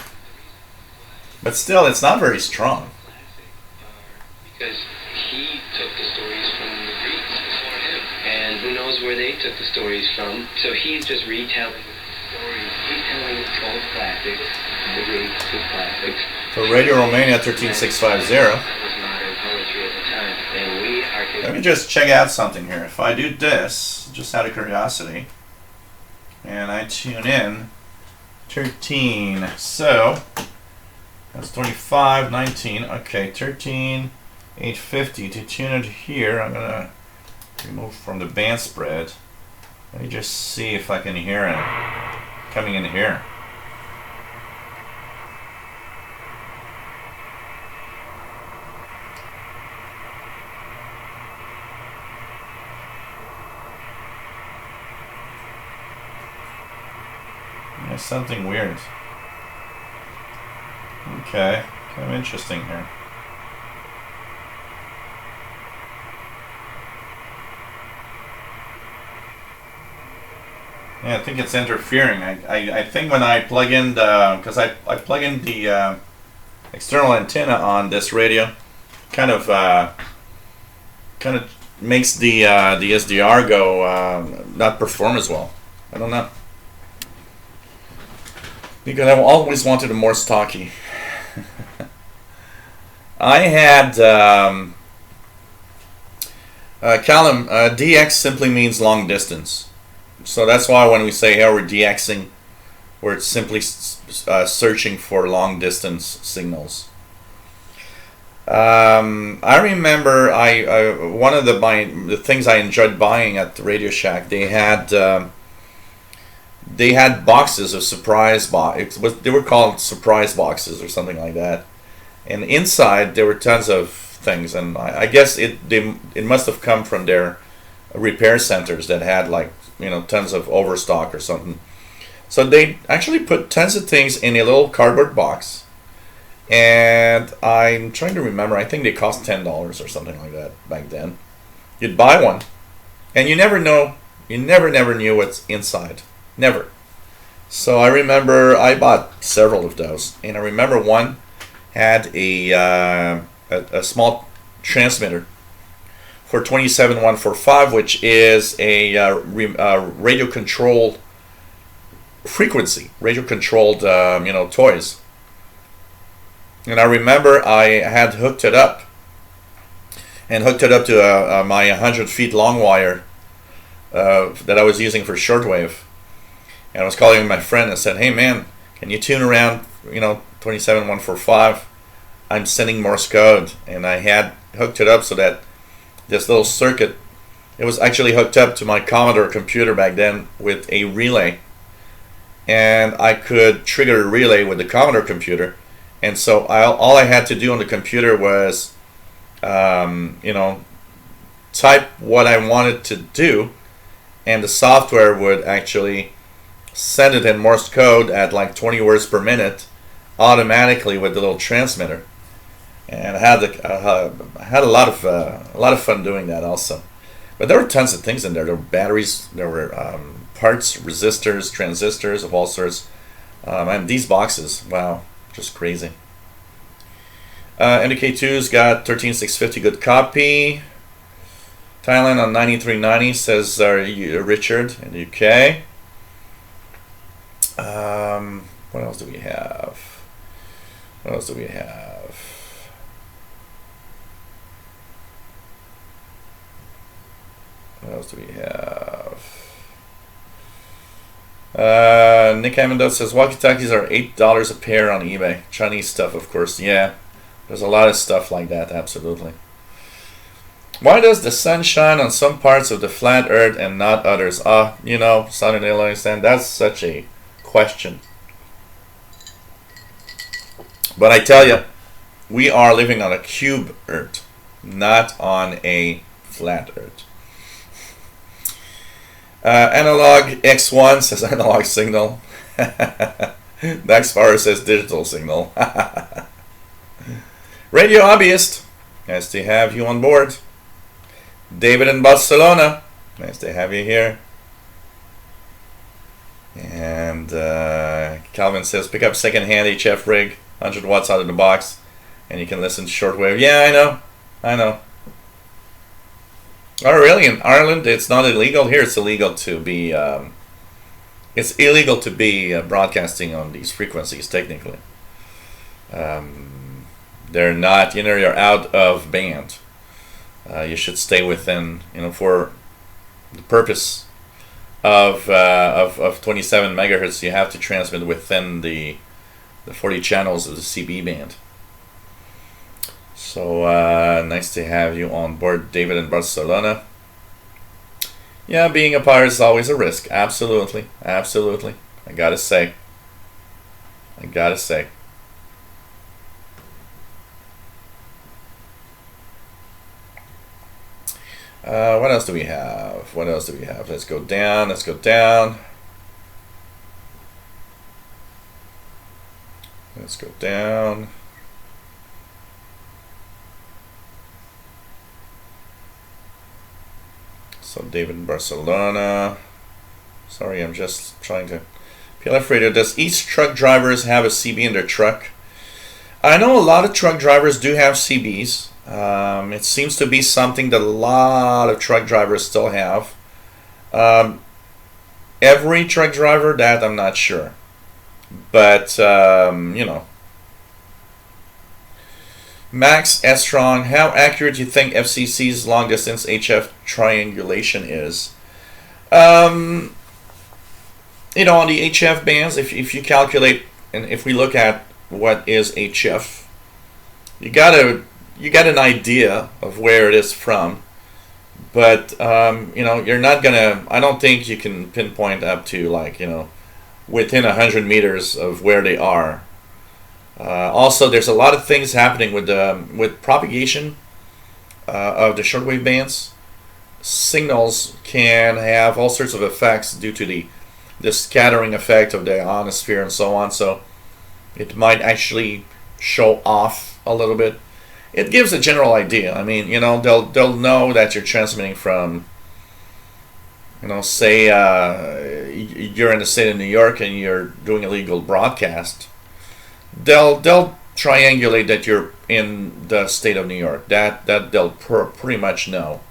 But still, it's not very strong. Because he took the stories from the Greeks before him, and who knows where they took the stories from. So he's just retelling stories, retelling old classics, the Greeks, the classics. So Radio Romania 13650. That was modern poetry at the time, and we are... Let me just check out something here. If I do this, just out of curiosity, and I tune in 13, so that's 25, 19, okay, 13, 850. To tune it here, I'm gonna remove from the band spread. Let me just see if I can hear it coming in here. There's something weird. Okay, kind of interesting here. Yeah, I think it's interfering. I think when I plug in the, because I plug in the external antenna on this radio, kind of makes the SDR go not perform as well. I don't know. Because I've always wanted a more stocky. I had Callum, DX simply means long distance. So that's why when we say here we're DXing, we're simply searching for long distance signals. I remember one of the things I enjoyed buying at the Radio Shack, they had boxes of surprise they were called surprise boxes or something like that, and inside there were tons of things, and I guess it must have come from their repair centers that had tons of overstock or something. So they actually put tons of things in a little cardboard box, And I'm trying to remember, I think they cost $10 or something like that back then. You'd buy one, and you never never knew what's inside. Never. So I remember I bought several of those, and I remember one had a small transmitter for 27145, which is a radio controlled frequency, radio controlled toys. And I remember I had hooked it up to my 100 feet long wire that I was using for shortwave. And I was calling my friend and said, "Hey man, can you tune around 27145? I'm sending Morse code." And I had hooked it up so that this little circuit, it was actually hooked up to my Commodore computer back then with a relay. And I could trigger a relay with the Commodore computer. And so all I had to do on the computer was, type what I wanted to do, and the software would actually send it in Morse code at like 20 words per minute automatically with the little transmitter. And I had a lot of fun doing that also. But there were tons of things in there. There were batteries, there were parts, resistors, transistors of all sorts, and these boxes, wow. Just crazy. NDK2's got 13650 good copy. Thailand on 9390 says Richard in the UK. What else do we have? What else do we have? What else do we have? Nick Amendo says walkie-talkies are $8 a pair on eBay. Chinese stuff, of course. Yeah, there's a lot of stuff like that. Absolutely. Why does the sun shine on some parts of the flat Earth and not others? Southern Illinois, and that's such a question. But I tell you, we are living on a cube Earth, not on a flat Earth. Analog X1 says analog signal. Dax Farrer says digital signal. Radio Hobbyist, nice to have you on board. David in Barcelona, nice to have you here. And Calvin says pick up second-hand HF rig, 100 watts out of the box, and you can listen to shortwave. Yeah, I know. Oh, really? In Ireland, it's not illegal. Here, it's illegal to be. It's illegal to be broadcasting on these frequencies. Technically, they're not. You're out of band. You should stay within. For the purpose of 27 megahertz, you have to transmit within the 40 channels of the CB band. So nice to have you on board, David in Barcelona. Yeah, being a pirate is always a risk. Absolutely. I gotta say. What else do we have? Let's go down. So David in Barcelona. Sorry, I'm just trying to. PLF Radio, does each truck drivers have a CB in their truck? I know a lot of truck drivers do have CBs. It seems to be something that a lot of truck drivers still have. Every truck driver, that I'm not sure. But, Max S. Strong, how accurate do you think FCC's long distance HF triangulation is? On the HF bands, if you calculate, and if we look at what is HF, you got an idea of where it is from, but you're not gonna. I don't think you can pinpoint up to within 100 meters of where they are. Also, there's a lot of things happening with propagation of the shortwave bands. Signals can have all sorts of effects due to the scattering effect of the ionosphere and so on. So it might actually show off a little bit. It gives a general idea. I mean, they'll know that you're transmitting from, say you're in the state of New York and you're doing a legal broadcast. They'll triangulate that you're in the state of New York. That they'll pretty much know,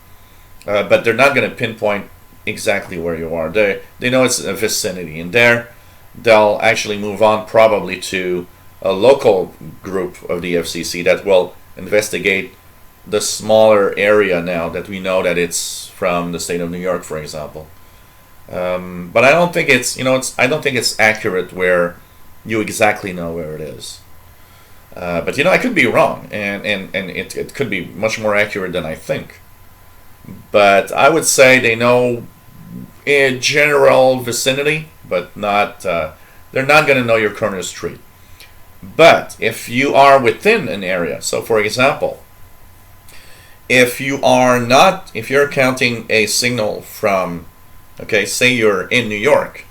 but they're not going to pinpoint exactly where you are. They know it's a vicinity, and there they'll actually move on probably to a local group of the FCC that will investigate the smaller area now that we know that it's from the state of New York, for example. But I don't think I don't think it's accurate where you exactly know where it is. But I could be wrong, and it could be much more accurate than I think. But I would say they know a general vicinity, but not. They're not going to know your corner street. But if you are within an area, so for example, if you're counting a signal from, say you're in New York,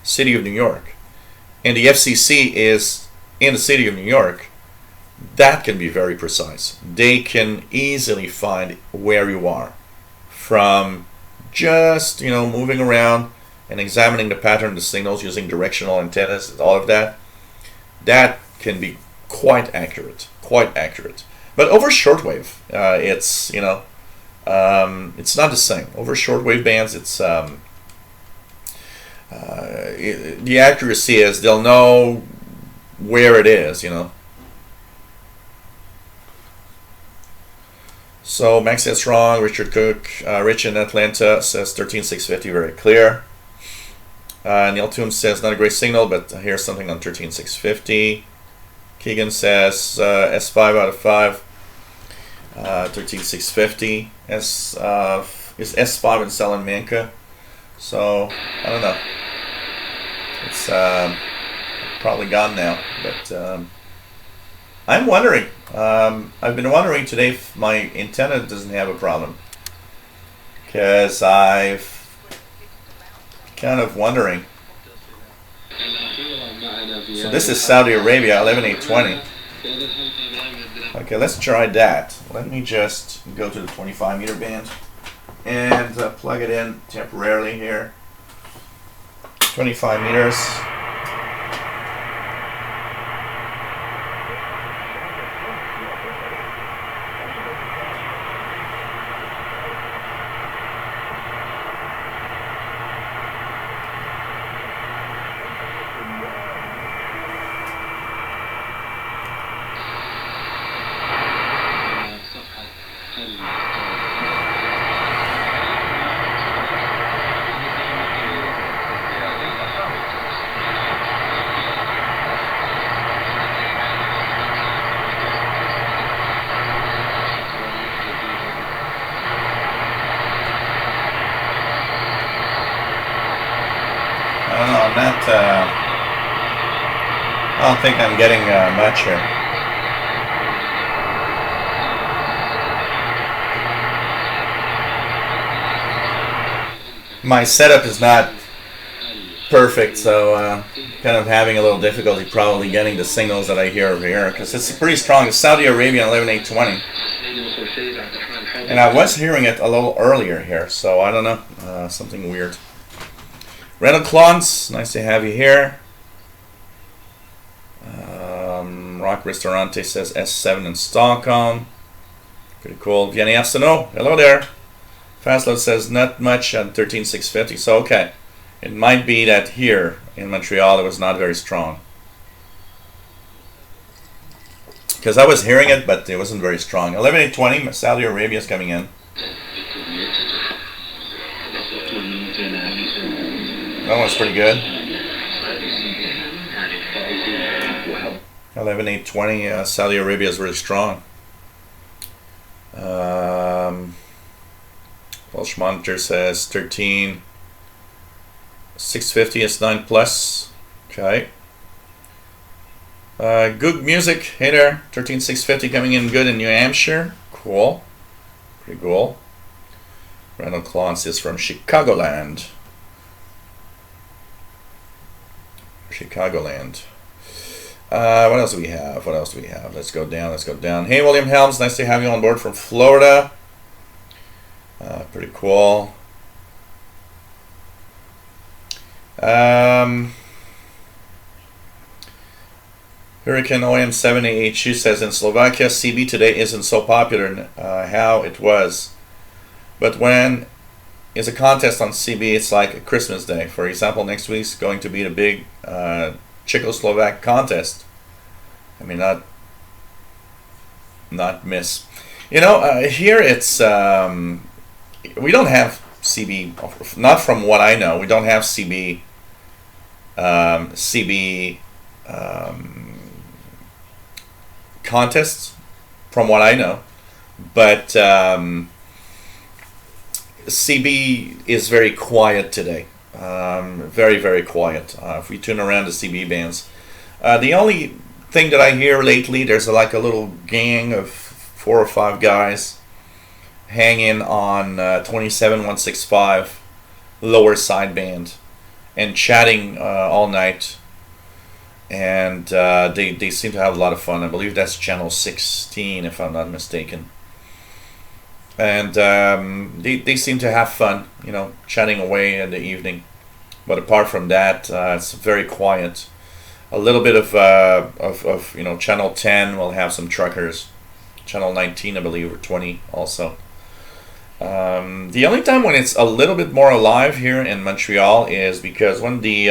city of New York, and the FCC is in the city of New York, that can be very precise. They can easily find where you are from just, moving around and examining the pattern of the signals using directional antennas, all of that. That can be quite accurate. But over shortwave, it's not the same. Over shortwave bands, it's the accuracy is they'll know where it is. So Max says wrong. Richard Cook, Rich in Atlanta says 13650, very clear. Neil Toombs says not a great signal, but here's something on 13650. Keegan says S5 out of 5. 13650. Is S5 in Salamanca? So I don't know. It's probably gone now, but I'm wondering. I've been wondering today if my antenna doesn't have a problem, because I've kind of wondering. So this is Saudi Arabia, 11820. Okay, let's try that. Let me just go to the 25 meter band and plug it in temporarily here. 25 meters. I don't think I'm getting much here. My setup is not perfect, so kind of having a little difficulty probably getting the signals that I hear over here, because it's pretty strong. It's Saudi Arabia 11820. And I was hearing it a little earlier here, so I don't know. Something weird. Randall Clons, nice to have you here. Rock Restaurante says S7 in Stockholm. Pretty cool. Vianney Arsenault, hello there. Fastload says not much at 13650. So okay, it might be that here in Montreal it was not very strong, because I was hearing it, but it wasn't very strong. 11820, Saudi Arabia is coming in. That one's pretty good. 11820, Saudi Arabia is really strong. Welsh Monitor says 13650 is 9 plus. Okay. Good music, hey there. 13650 coming in good in New Hampshire. Cool. Pretty cool. Randall Clons is from Chicagoland. What else do we have? What else do we have? Let's go down. Let's go down. Hey, William Helms. Nice to have you on board from Florida. Pretty cool. Hurricane OM7AHU says in Slovakia, CB today isn't so popular how it was. But when is a contest on CB, it's like a Christmas day. For example, next week's going to be the big Czechoslovak contest. I mean, not miss. You know, here it's we don't have CB. Not from what I know, we don't have CB. CB contests, from what I know, but CB is very quiet today. Very, very quiet. If we turn around the CB bands, the only thing that I hear lately, there's like a little gang of 4 or 5 guys hanging on 27165 lower sideband and chatting all night, and they seem to have a lot of fun. I believe that's channel 16, if I'm not mistaken. And they seem to have fun, you know, chatting away in the evening. But apart from that, it's very quiet. A little bit of you know, channel 10 will have some truckers. Channel 19, I believe, or 20 also. The only time when it's a little bit more alive here in Montreal is because when they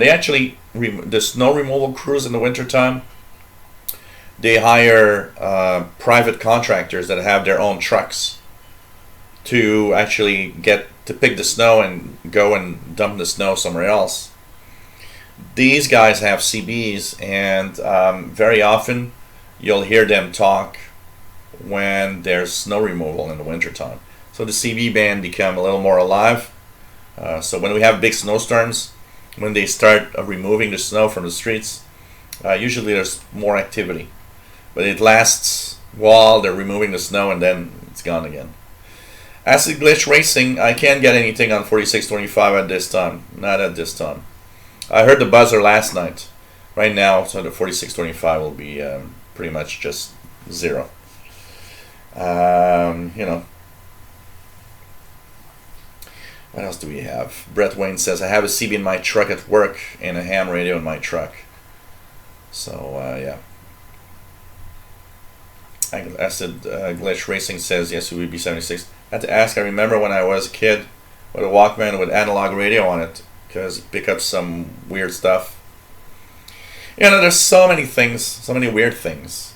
actually the snow removal crews in the wintertime, they hire private contractors that have their own trucks to actually get to pick the snow and go and dump the snow somewhere else. These guys have CBs, and very often you'll hear them talk when there's snow removal in the wintertime. So the CB band become a little more alive. So when we have big snowstorms, when they start removing the snow from the streets, usually there's more activity. But it lasts while they're removing the snow, and then it's gone again. Acid Glitch Racing, I can't get anything on 4625 at this time. Not at this time. I heard the buzzer last night. Right now, so the 4625 will be pretty much just 0. You know. What else do we have? Brett Wayne says, I have a CB in my truck at work and a ham radio in my truck. So, yeah. Acid Glitch Racing says, yes, we would be 76. I had to ask, I remember when I was a kid with a Walkman with analog radio on it, because it picked up some weird stuff. You know, there's so many things, so many weird things.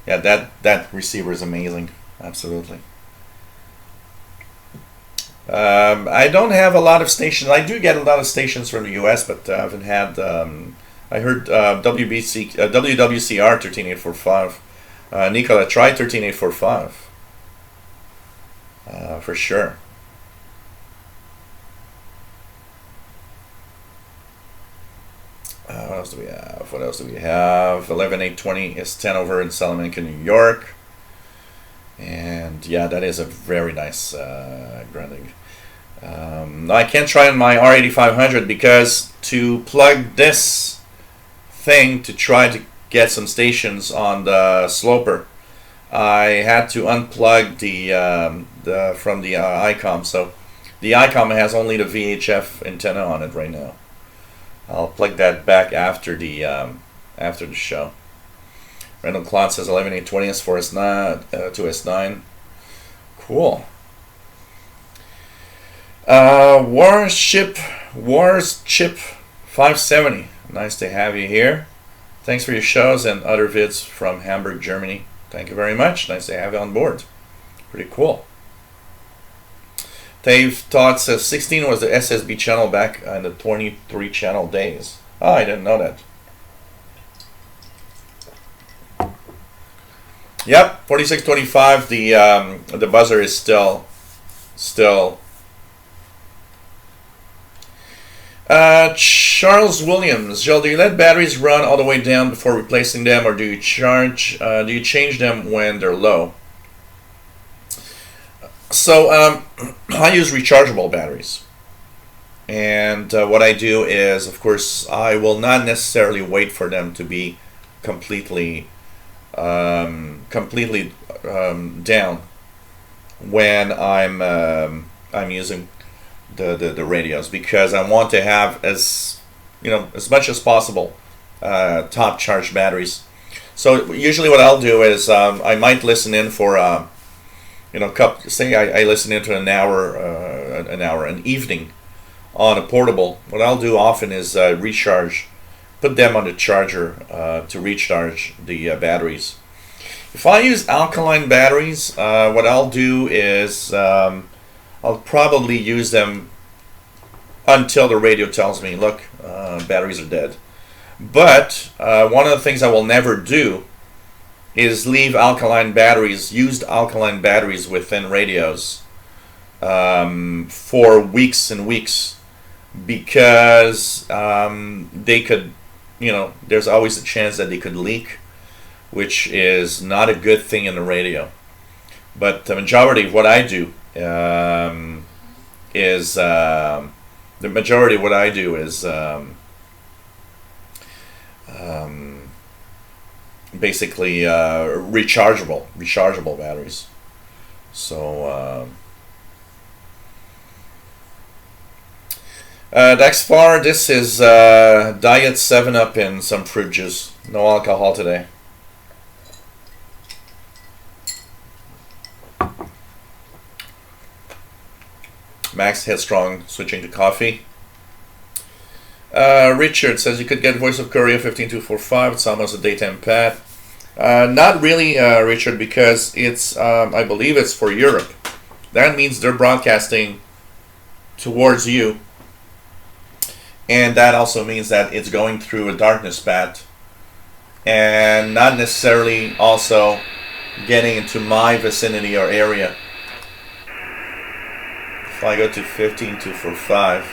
Yeah, that receiver is amazing. Absolutely. I don't have a lot of stations. I do get a lot of stations from the US, but I haven't had... I heard WWCR 13845. Nicola, try 13845. For sure. What else do we have? What else do we have? 11820 is 10 over in Salamanca, New York. And yeah, that is a very nice grounding. I can't try on my R8500 because to plug this thing to try to get some stations on the sloper, I had to unplug the from the ICOM. So the ICOM has only the VHF antenna on it right now. I'll plug that back after the show. Randall Claude says 11820 is for S9 to S9. Cool. Wars Chip 570. Nice to have you here. Thanks for your shows and other vids from Hamburg, Germany. Thank you very much. Nice to have you on board. Pretty cool. Dave Todd says 16 was the SSB channel back in the 23 channel days. Oh, I didn't know that. Yep, 4625. The buzzer is still. Charles Williams, Joel, do you let batteries run all the way down before replacing them, or do you change them when they're low? So I use rechargeable batteries. And what I do is, of course, I will not necessarily wait for them to be completely down when I'm using the radios, because I want to have as much as possible top charged batteries. So usually what I'll do is I might listen in for say I listen into an an evening on a portable. What I'll do often is recharge, put them on the charger to recharge the batteries. If I use alkaline batteries, what I'll do is I'll probably use them until the radio tells me, look, batteries are dead. But one of the things I will never do is leave used alkaline batteries within radios for weeks and weeks, because they could, there's always a chance that they could leak, which is not a good thing in the radio. But the majority of what I do is basically rechargeable batteries. So next far, this is Diet 7-Up and some fruit juice. No alcohol today. Max Headstrong switching to coffee. Richard says you could get Voice of Korea 15245. It's almost a daytime pad. Not really, Richard, because it's I believe it's for Europe. That means they're broadcasting towards you, and that also means that it's going through a darkness pad, and not necessarily also getting into my vicinity or area. If I go to 15245,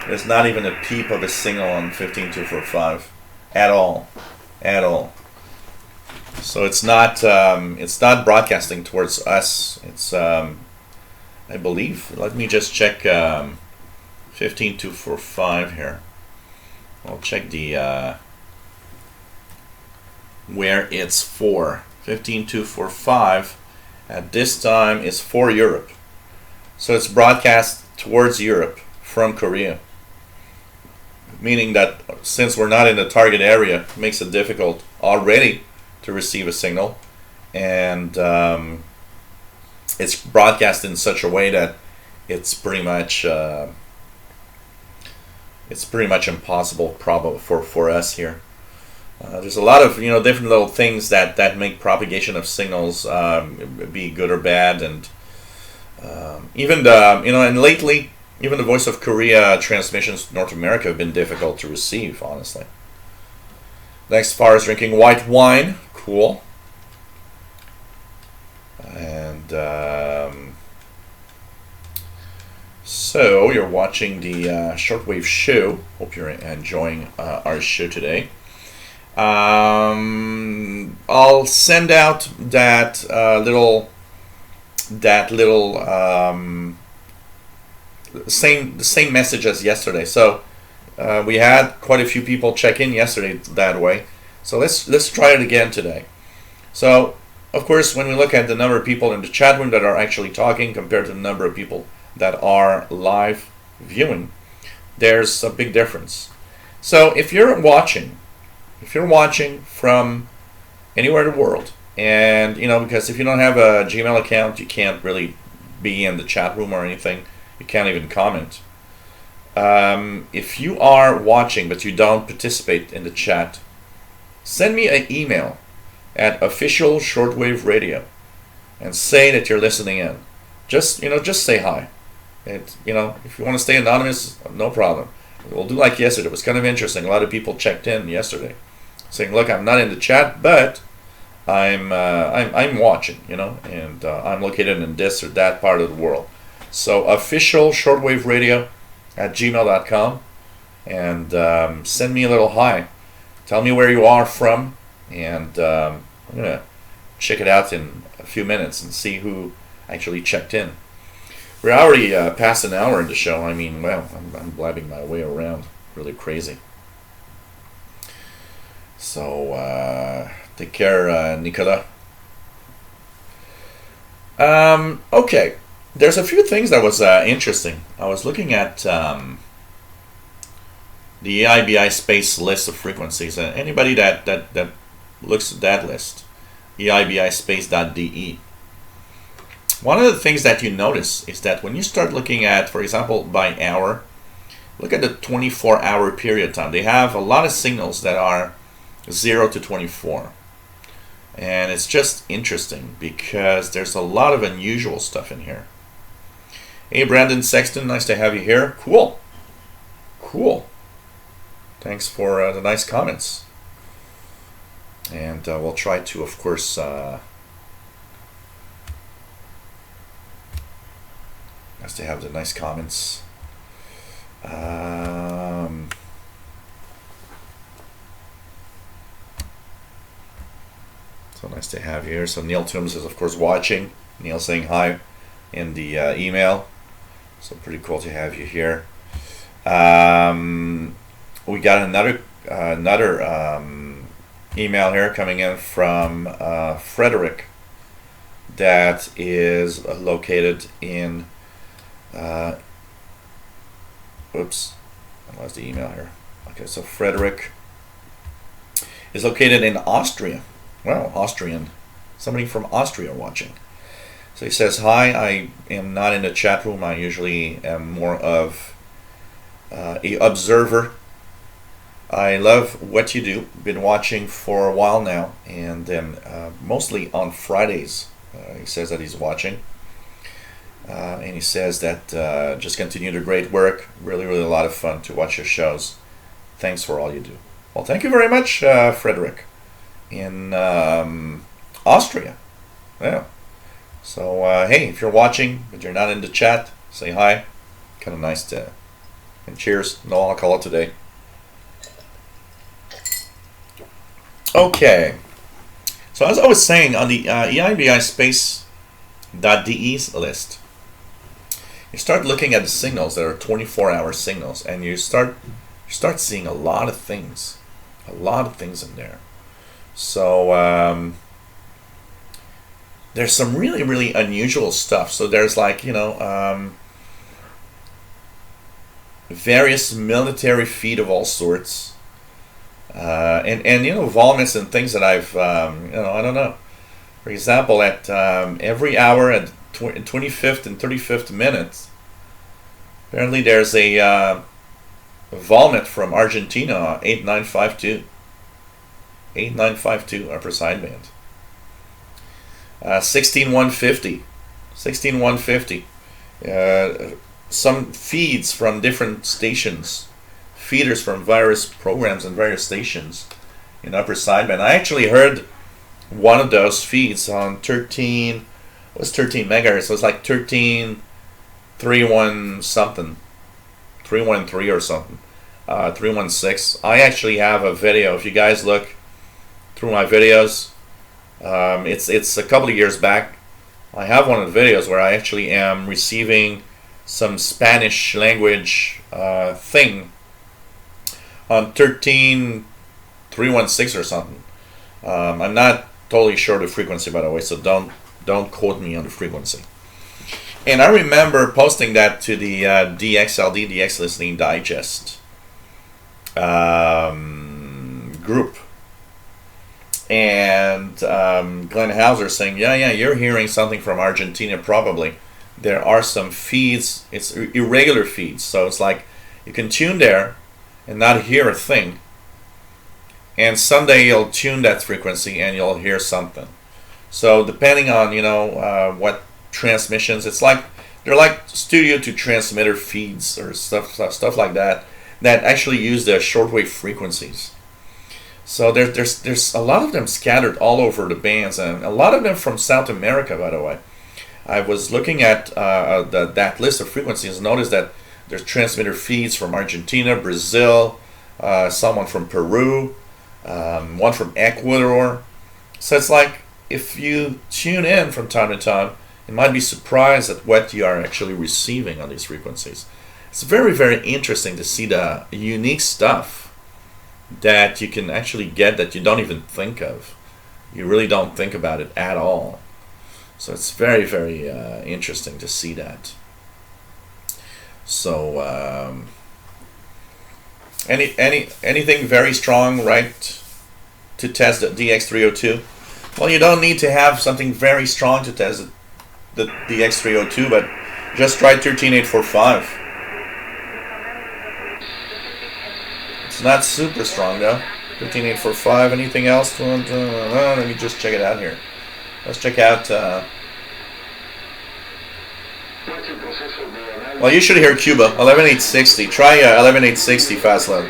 there's not even a peep of a signal on 15245 at all. So it's not broadcasting towards us. It's I believe. Let me just check 15245 here. I'll check the where it's for. 15245 at this time is for Europe. So it's broadcast towards Europe from Korea. Meaning that since we're not in the target area, it makes it difficult already to receive a signal. And it's broadcast in such a way that it's pretty much impossible probably for us here. There's a lot of different little things that make propagation of signals be good or bad, and even and lately even the Voice of Korea transmissions to North America have been difficult to receive, honestly. Next far is drinking white wine. Cool. And so you're watching the Shortwave show. Hope you're enjoying our show today. I'll send out that little the same message as yesterday. So we had quite a few people check in yesterday that way. So let's try it again today. So of course, when we look at the number of people in the chat room that are actually talking compared to the number of people that are live viewing, there's a big difference. So if you're watching from anywhere in the world, and because if you don't have a Gmail account, you can't really be in the chat room or anything. You can't even comment. If you are watching but you don't participate in the chat, send me an email at official Shortwave Radio and say that you're listening in. Just say hi. If you want to stay anonymous, no problem. We'll do like yesterday. It was kind of interesting. A lot of people checked in yesterday, saying, "Look, I'm not in the chat, but I'm watching, and I'm located in this or that part of the world." So official Shortwave Radio at gmail.com, and send me a little hi. Tell me where you are from, and I'm going to check it out in a few minutes and see who actually checked in. We're already past an hour in the show. I mean, well, I'm blabbing my way around. Really crazy. So, take care, Nicola. Okay. There's a few things that was interesting. I was looking at the EIBI space list of frequencies. Anybody that looks at that list, EIBISpace.de. One of the things that you notice is that when you start looking at, for example, by hour, look at the 24-hour period time. They have a lot of signals that are 0 to 24. And it's just interesting because there's a lot of unusual stuff in here. Hey, Brandon Sexton, nice to have you here. Cool. Thanks for the nice comments. And we'll try to, of course, nice to have the nice comments. So nice to have you here. So Neil Toombs is, of course, watching. Neil saying hi in the email. So pretty cool to have you here. We got another email here coming in from Frederick that is located in oops, I lost the email here. Okay, so Frederick is located in Austria. Well, Austrian. Somebody from Austria watching. So he says, hi, I am not in the chat room. I usually am more of a observer. I love what you do. Been watching for a while now, and then mostly on Fridays. He says that he's watching. And he says that just continue the great work. Really, really a lot of fun to watch your shows. Thanks for all you do. Well, thank you very much, Frederick, in Austria. Yeah. So, hey, if you're watching, but you're not in the chat, say hi. Kind of nice to... And cheers. No alcohol today. Okay. So, as I was saying, on the EIBISpace.de's list, you start looking at the signals that are 24-hour signals, and you start seeing a lot of things. A lot of things in there. So, there's some really, really unusual stuff. So there's like, various military feet of all sorts. And vomits and things that I've, I don't know. For example, at every hour at 25th and 35th minutes, apparently there's a vomit from Argentina, 8952. 8952, upper sideband. 16150. Some feeds from different stations. Feeders from various programs and various stations in upper sideband. I actually heard one of those feeds on 13 megahertz. So it's like 13.31 something. 313 or something. 316. I actually have a video. If you guys look through my videos, it's a couple of years back. I have one of the videos where I actually am receiving some Spanish language thing on 13.316 or something. I'm not totally sure the frequency, by the way, so don't quote me on the frequency. And I remember posting that to the DXLD, DX Listening Digest group. And Glenn Hauser saying, yeah, you're hearing something from Argentina probably. There are some feeds, it's irregular feeds. So it's like you can tune there and not hear a thing. And someday you'll tune that frequency and you'll hear something. So depending on, what transmissions, it's like, they're like studio to transmitter feeds or stuff like that actually use the shortwave frequencies. So there's a lot of them scattered all over the bands, and a lot of them from South America, by the way. I was looking at that list of frequencies and noticed that there's transmitter feeds from Argentina, Brazil, someone from Peru, one from Ecuador. So it's like if you tune in from time to time, You might be surprised at what you are actually receiving on these frequencies. It's very, very interesting to see the unique stuff that you can actually get that you don't even think of. You really don't think about it at all. So it's very, very interesting to see that. So anything very strong, right, to test the DX302? Well, you don't need to have something very strong to test the DX302, but just try 13845. It's not super strong though. 13845. Anything else? Let me just check it out here. Let's check out. Well, you should hear Cuba 11860. Try 11860 fast load.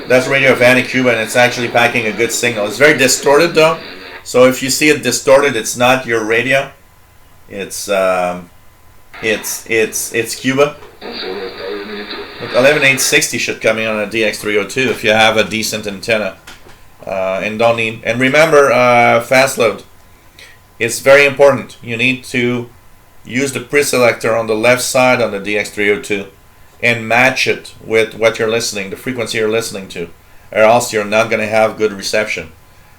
That's radio of Anti-Cuba, and it's actually packing a good signal. It's very distorted though, so if you see it distorted, it's not your radio. It's Cuba. But 11860 should come in on a DX302 if you have a decent antenna, and don't need. And remember, fast load. It's very important. You need to use the preselector on the left side on the DX302 and match it with what you're listening, the frequency you're listening to, or else you're not going to have good reception.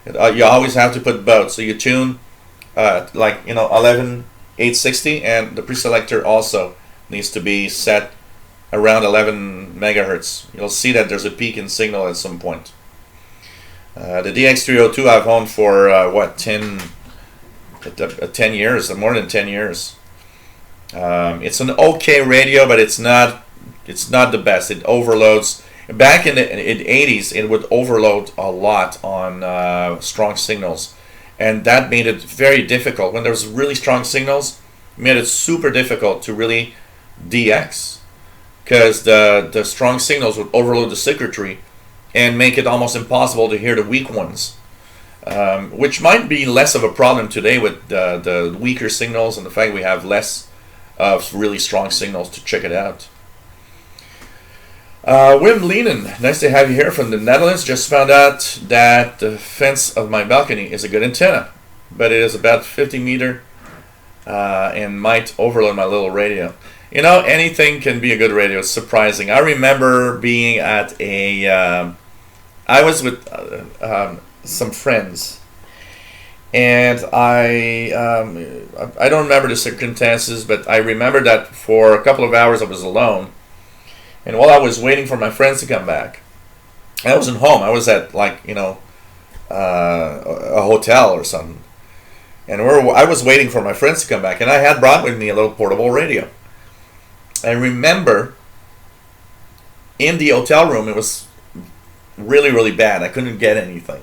You always have to put both. So you tune 11860, and the preselector also needs to be set around 11 megahertz. You'll see that there's a peak in signal at some point. The DX302 I've owned for 10 years, more than 10 years. It's an okay radio, but it's not the best. It overloads. Back in the 80s, it would overload a lot on strong signals, and that made it very difficult. When there was really strong signals, it made it super difficult to really DX, because the strong signals would overload the circuitry and make it almost impossible to hear the weak ones, which might be less of a problem today with the weaker signals and the fact we have less of really strong signals to check it out. Wim Leenen, nice to have you here from the Netherlands. Just found out that the fence of my balcony is a good antenna, but it is about 50 meter and might overload my little radio. You know, anything can be a good radio. It's surprising. I remember being at I was with some friends, and I don't remember the circumstances, but I remember that for a couple of hours I was alone. And while I was waiting for my friends to come back, I wasn't home. I was at a hotel or something. And I was waiting for my friends to come back, and I had brought with me a little portable radio. I remember in the hotel room, it was really, really bad. I couldn't get anything.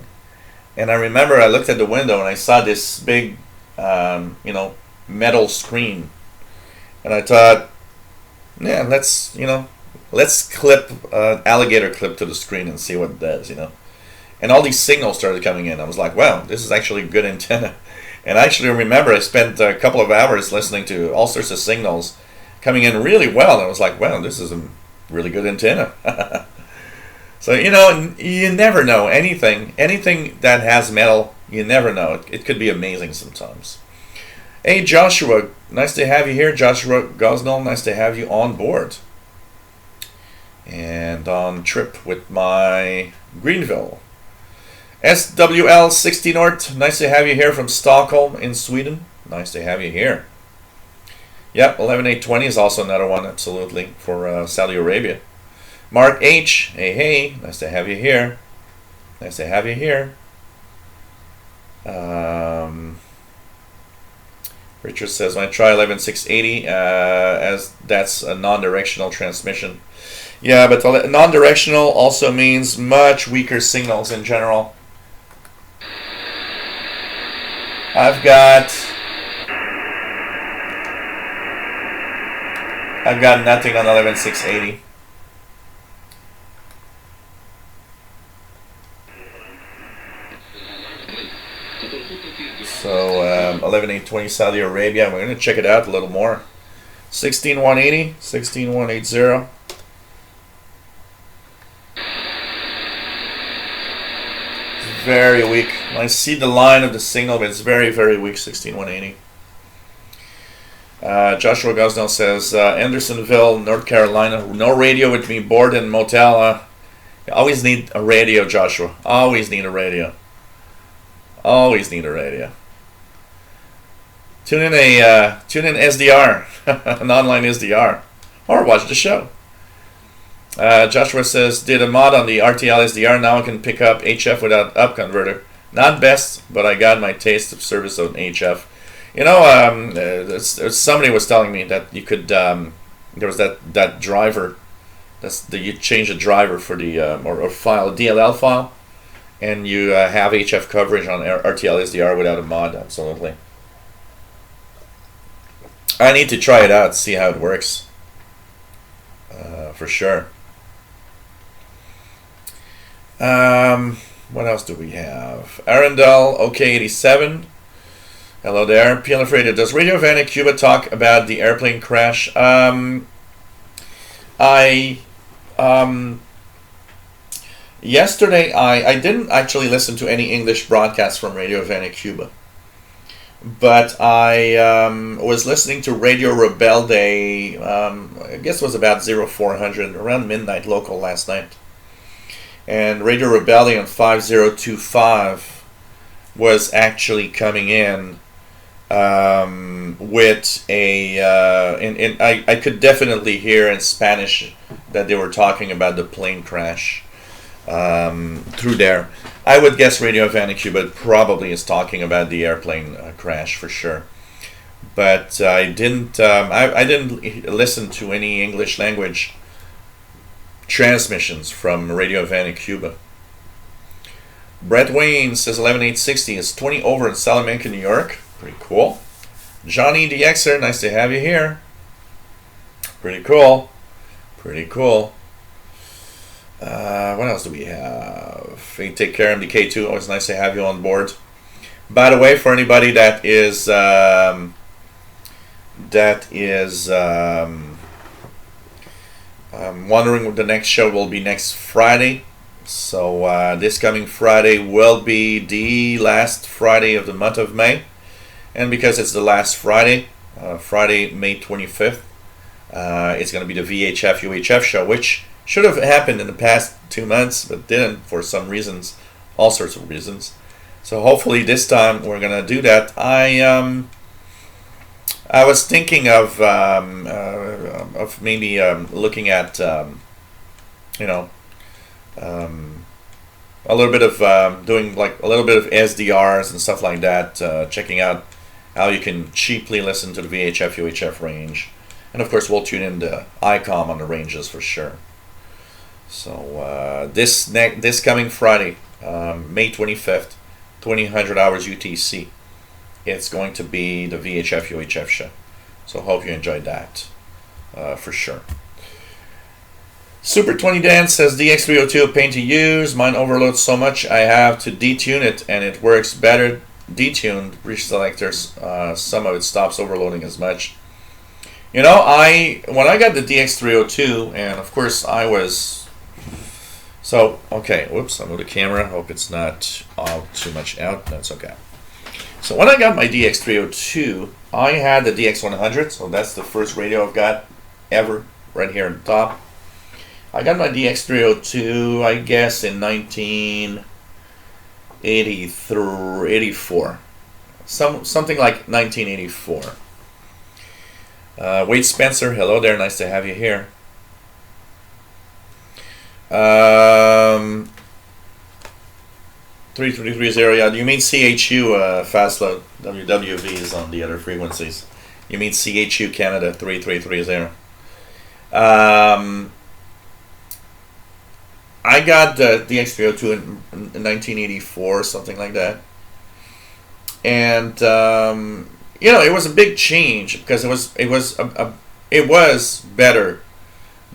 And I remember I looked at the window and I saw this big, metal screen. And I thought, yeah, let's clip alligator clip to the screen and see what it does, And all these signals started coming in. I was like, wow, this is actually a good antenna. And I actually remember I spent a couple of hours listening to all sorts of signals coming in really well. And I was like, wow, this is a really good antenna. So, you never know. Anything that has metal, you never know. It could be amazing sometimes. Hey, Joshua, nice to have you here. Joshua Gosnell, nice to have you on board. And on trip with my Greenville. SWL 60 North, nice to have you here from Stockholm in Sweden. Nice to have you here. Yep, 11820 is also another one, absolutely, for Saudi Arabia. Mark H, hey, nice to have you here. Nice to have you here. Richard says, when I try 11680, as that's a non-directional transmission. Yeah, but non-directional also means much weaker signals in general. I've got nothing on 11680. So 11820 Saudi Arabia. We're going to check it out a little more. 16180, 16180. Very weak. I see the line of the signal, but it's very, very weak. 16180. Joshua Gosnell says, Andersonville, North Carolina, no radio with me, bored in motel. You always need a radio, Joshua. Always need a radio. Always need a radio. Tune in SDR, an online SDR, or watch the show. Joshua says, did a mod on the RTL SDR. Now I can pick up HF without up converter. Not best, but I got my taste of service on HF. You know, somebody was telling me that you could. There was that driver. You change the driver for the or file, a DLL file, and you have HF coverage on RTL SDR without a mod. Absolutely. I need to try it out, see how it works. For sure. What else do we have? Arundel, OK87. Hello there. PLF Radio. Does Radio Havana Cuba talk about the airplane crash? Yesterday, I didn't actually listen to any English broadcasts from Radio Havana Cuba. But I was listening to Radio Rebelde, I guess it was about 0400, around midnight local last night. And Radio Rebellion 5025 was actually coming in with a... I could definitely hear in Spanish that they were talking about the plane crash through there. I would guess Radio Havana Cuba probably is talking about the airplane crash for sure. But I didn't listen to any English language transmissions from Radio Havana Cuba. Brett Wayne says 11860 is 20 over in Salamanca, New York. Pretty cool. Johnny DXer, nice to have you here. Pretty cool. Pretty cool. What else do we have? You take care, MDK2. Always nice to have you on board. By the way, for anybody that is wondering what the next show will be next Friday. So this coming Friday will be the last Friday of the month of May. And because it's the last Friday, Friday, May 25th, it's going to be the VHF UHF show, which should have happened in the past 2 months, but didn't for some reasons, all sorts of reasons. So hopefully this time we're going to do that. I was thinking of maybe looking at, a little bit of doing like a little bit of SDRs and stuff like that, checking out how you can cheaply listen to the VHF UHF range. And of course we'll tune in the ICOM on the ranges for sure. So this coming Friday, May 25th, 2000 hours UTC, it's going to be the VHF UHF show. So hope you enjoyed that for sure. Super 20 Dan says DX302 a pain to use. Mine overloads so much I have to detune it, and it works better detuned. Reach selectors, some of it stops overloading as much. You know, when I got the DX302, and of course I was... So, okay, whoops, I moved the camera. Hope it's not all too much out. That's okay. So when I got my DX302, I had the DX100, so that's the first radio I've got ever, right here on top. I got my DX302, I guess, in 1984. Something like 1984. Wade Spencer, hello there, nice to have you here. 3330, yeah, you mean CHU fast load, WWV is on the other frequencies. You mean CHU Canada 3330. I got the DX302 in 1984, something like that. And it was a big change because it was better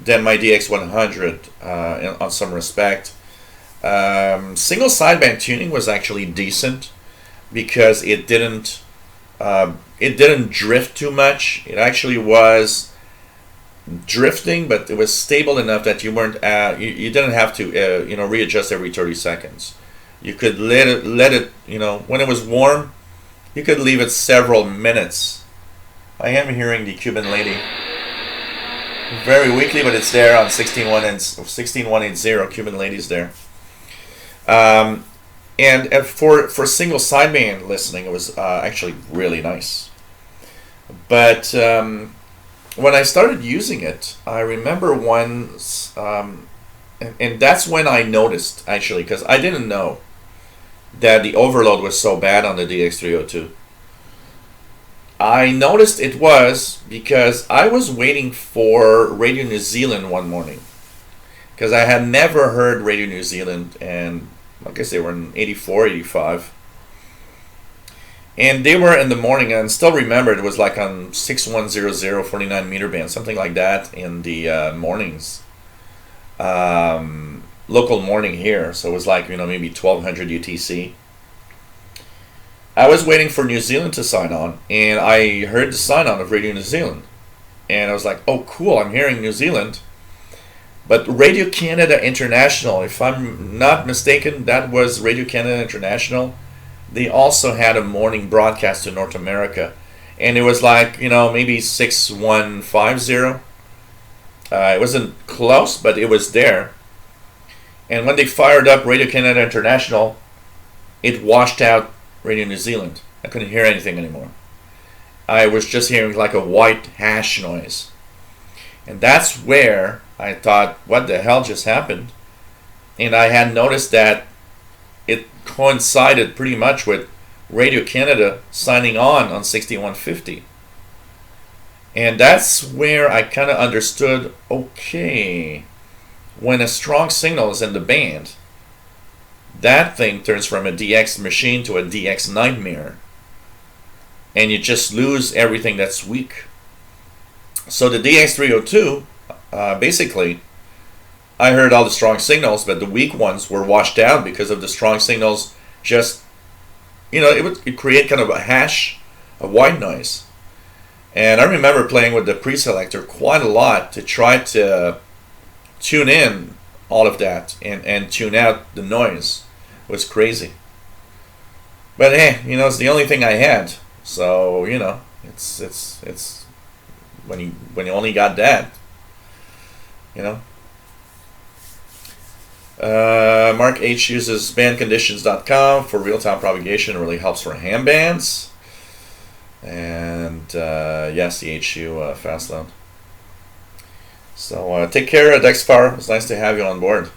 than my DX100 on some respect. Single sideband tuning was actually decent because it didn't drift too much. It actually was drifting, but it was stable enough that you weren't you didn't have to readjust every 30 seconds. You could let it when it was warm, you could leave it several minutes I am hearing the Cuban Lady very weakly, but it's there on 16180. Cuban Lady's there. And for single sideband listening, it was actually really nice. But when I started using it, I remember once, and that's when I noticed, actually, because I didn't know that the overload was so bad on the DX302. I noticed it was because I was waiting for Radio New Zealand one morning, because I had never heard Radio New Zealand, and I guess they were in 84, 85. And they were in the morning, and still remember it was like on 6100 49 meter band, something like that in the mornings. Local morning here, so it was like, maybe 1200 UTC. I was waiting for New Zealand to sign on, and I heard the sign on of Radio New Zealand. And I was like, oh cool, I'm hearing New Zealand. But Radio Canada International, if I'm not mistaken, that was Radio Canada International. They also had a morning broadcast to North America. And it was like, maybe 6150. It wasn't close, but it was there. And when they fired up Radio Canada International, it washed out Radio New Zealand. I couldn't hear anything anymore. I was just hearing like a white hash noise. And that's where I thought, what the hell just happened? And I had noticed that it coincided pretty much with Radio Canada signing on 6150. And that's where I kind of understood, okay, when a strong signal is in the band, that thing turns from a DX machine to a DX nightmare. And you just lose everything that's weak. So the DX302, basically, I heard all the strong signals, but the weak ones were washed out because of the strong signals. Just, it would create kind of a hash, a white noise. And I remember playing with the pre-selector quite a lot to try to tune in all of that and tune out the noise. It was crazy. But hey, it's the only thing I had. So, it's when you only got that, Mark H uses bandconditions.com for real-time propagation. It really helps for ham bands. And yes, the HU fast load. So take care, Dexfar. It's nice to have you on board.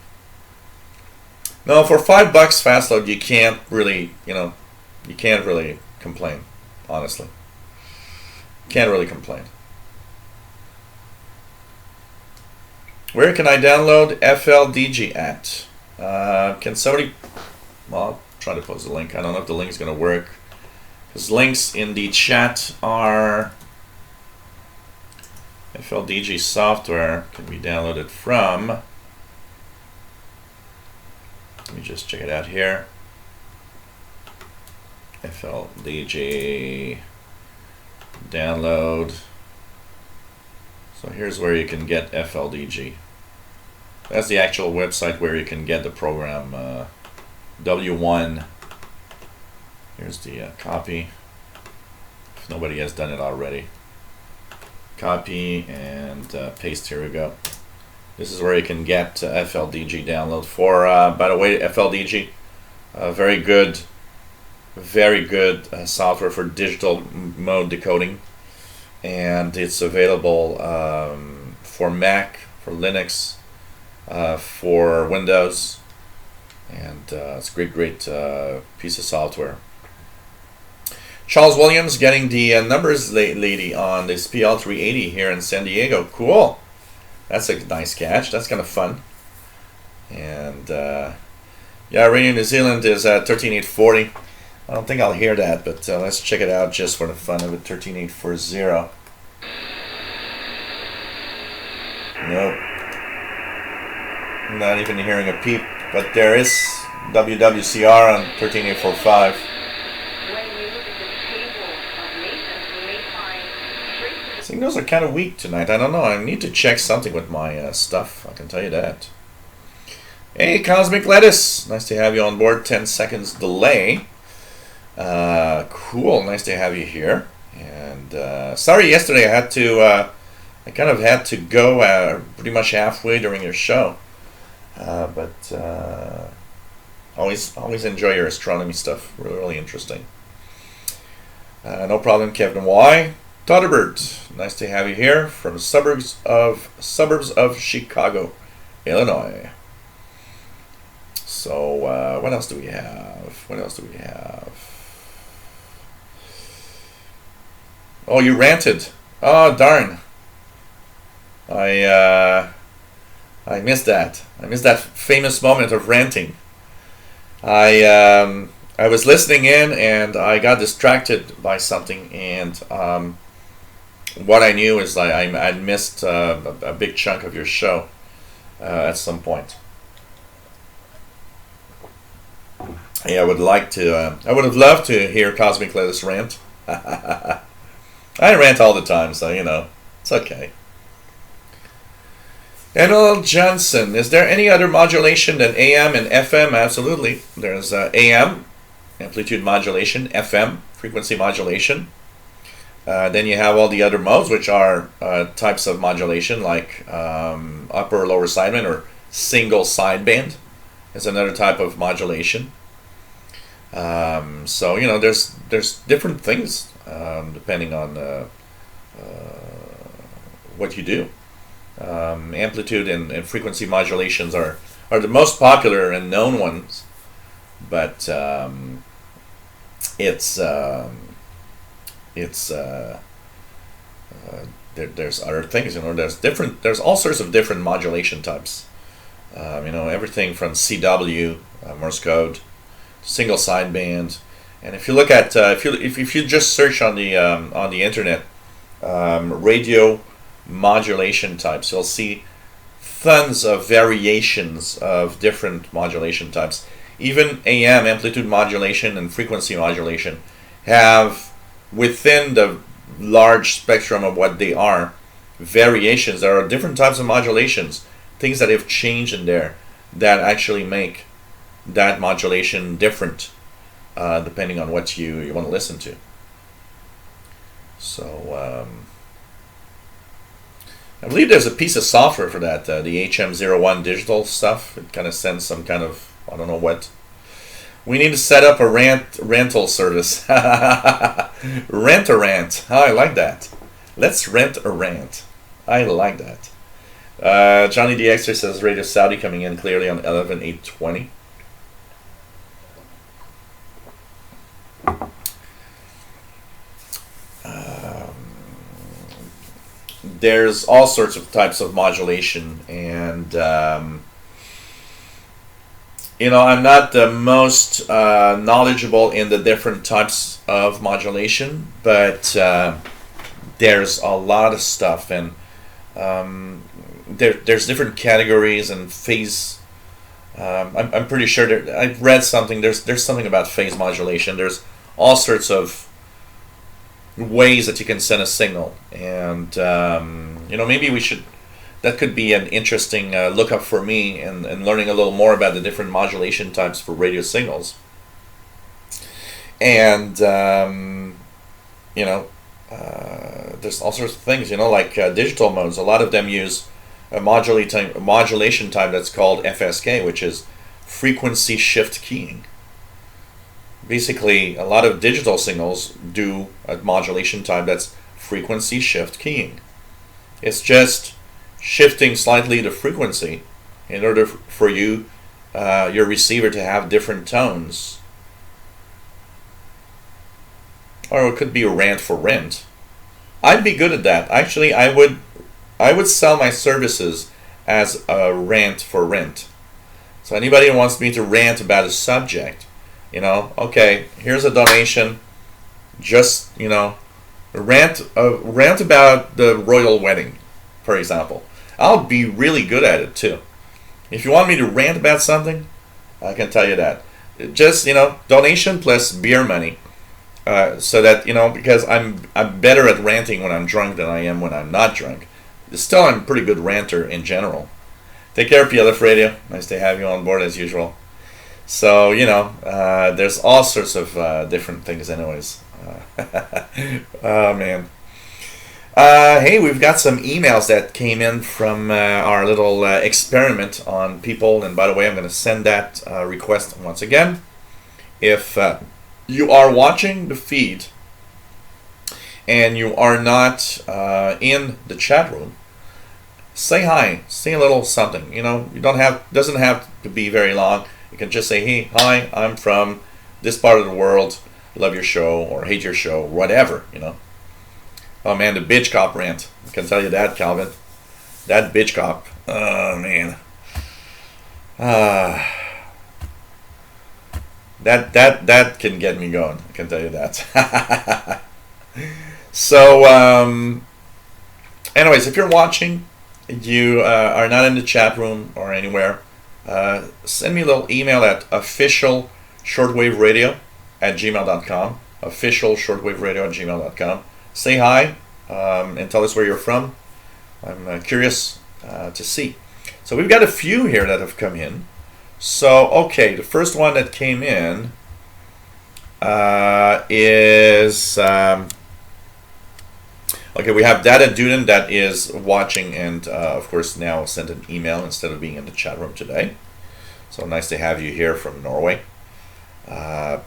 No, for $5 fast load, you can't really, complain. Honestly, can't really complain. Where can I download FLDG at? Can somebody? Well, I'll try to post a link. I don't know if the link is going to work, because links in the chat are FLDG software can be downloaded from. Let me just check it out here. FLDG download. So here's where you can get FLDG. That's the actual website where you can get the program W1. Here's the copy. If nobody has done it already. Copy and paste. Here we go. This is where you can get FLDG download for, by the way, FLDG, very good software for digital mode decoding, and it's available for Mac, for Linux, for Windows, and it's a great piece of software. Charles Williams getting the numbers lady on this PL380 here in San Diego. Cool. That's a nice catch. That's kind of fun. And yeah, Radio New Zealand is at 13840. I don't think I'll hear that, but let's check it out just for the fun of it. 13840. Nope. Not even hearing a peep, but there is WWCR on 13845. Signals are kind of weak tonight. I don't know. I need to check something with my stuff. I can tell you that. Hey, Cosmic Lettuce. Nice to have you on board. 10 seconds delay. Cool. Nice to have you here. And And sorry, yesterday I kind of had to go pretty much halfway during your show. But always enjoy your astronomy stuff. Really, really interesting. No problem, Kevin Y. Todderbert, nice to have you here from suburbs of Chicago, Illinois. So what else do we have? Oh, you ranted. Oh, darn. I missed that. I missed that famous moment of ranting. I was listening in and I got distracted by something, and what I knew is I missed a big chunk of your show at some point. Yeah, I would have loved to hear Cosmic Lettuce rant. I rant all the time, so it's okay. Enel Johnson, is there any other modulation than AM and FM? Absolutely. There's AM, amplitude modulation, FM, frequency modulation. Then you have all the other modes, which are types of modulation, like upper or lower sideband or single sideband is another type of modulation. So there's different things depending on what you do. Amplitude and frequency modulations are the most popular and known ones, but there's other things. There's all sorts of different modulation types. Everything from CW, Morse code, single sideband, and if you look at if you just search on the internet, radio modulation types, you'll see tons of variations of different modulation types. Even AM, amplitude modulation, and frequency modulation have, within the large spectrum of what they are, variations. There are different types of modulations, things that have changed in there that actually make that modulation different depending on what you want to listen to. So I believe there's a piece of software for that, the HM01 digital stuff. It kind of sends some kind of, I don't know what. We need to set up a rental service. Rent a rant. Oh, I like that. Let's rent a rant. I like that. Johnny the Extra says Radio Saudi coming in clearly on 11/8/20. There's all sorts of types of modulation, and I'm not the most knowledgeable in the different types of modulation, but there's a lot of stuff, and there's different categories and phase. I'm pretty sure I've read something. There's something about phase modulation. There's all sorts of ways that you can send a signal, and maybe we should. That could be an interesting lookup for me, and learning a little more about the different modulation types for radio signals. And there's all sorts of things, like digital modes. A lot of them use a modulation type that's called FSK, which is frequency shift keying. Basically, a lot of digital signals do a modulation type that's frequency shift keying. It's just shifting slightly the frequency in order for your receiver to have different tones. Or it could be a rant for rent. I'd be good at that. Actually, I would sell my services as a rant for rent. So anybody who wants me to rant about a subject, okay, here's a donation. Just rant about the royal wedding, for example. I'll be really good at it too. If you want me to rant about something, I can tell you that. Just donation plus beer money, so that because I'm better at ranting when I'm drunk than I am when I'm not drunk. Still, I'm a pretty good ranter in general. Take care, PLF Radio. Nice to have you on board as usual. So there's all sorts of different things, anyways. Oh man, Hey, we've got some emails that came in from our little experiment on people. And by the way, I'm going to send that request once again. If you are watching the feed and you are not in the chat room, say hi, say a little something. You know, you doesn't have to be very long. You can just say, hey, hi, I'm from this part of the world, love your show or hate your show, whatever, you know. Oh man, the bitch cop rant. I can tell you that, Calvin. That bitch cop. Oh man. That can get me going. I can tell you that. So, anyways, if you're watching, you are not in the chat room or anywhere, send me a little email at officialshortwaveradio@gmail.com. Officialshortwaveradio@gmail.com. Say hi and tell us where you're from. I'm curious to see. So we've got a few here that have come in. So, okay, the first one that came in is... okay, we have Dada Duden that is watching and, of course, now sent an email instead of being in the chat room today. So nice to have you here from Norway.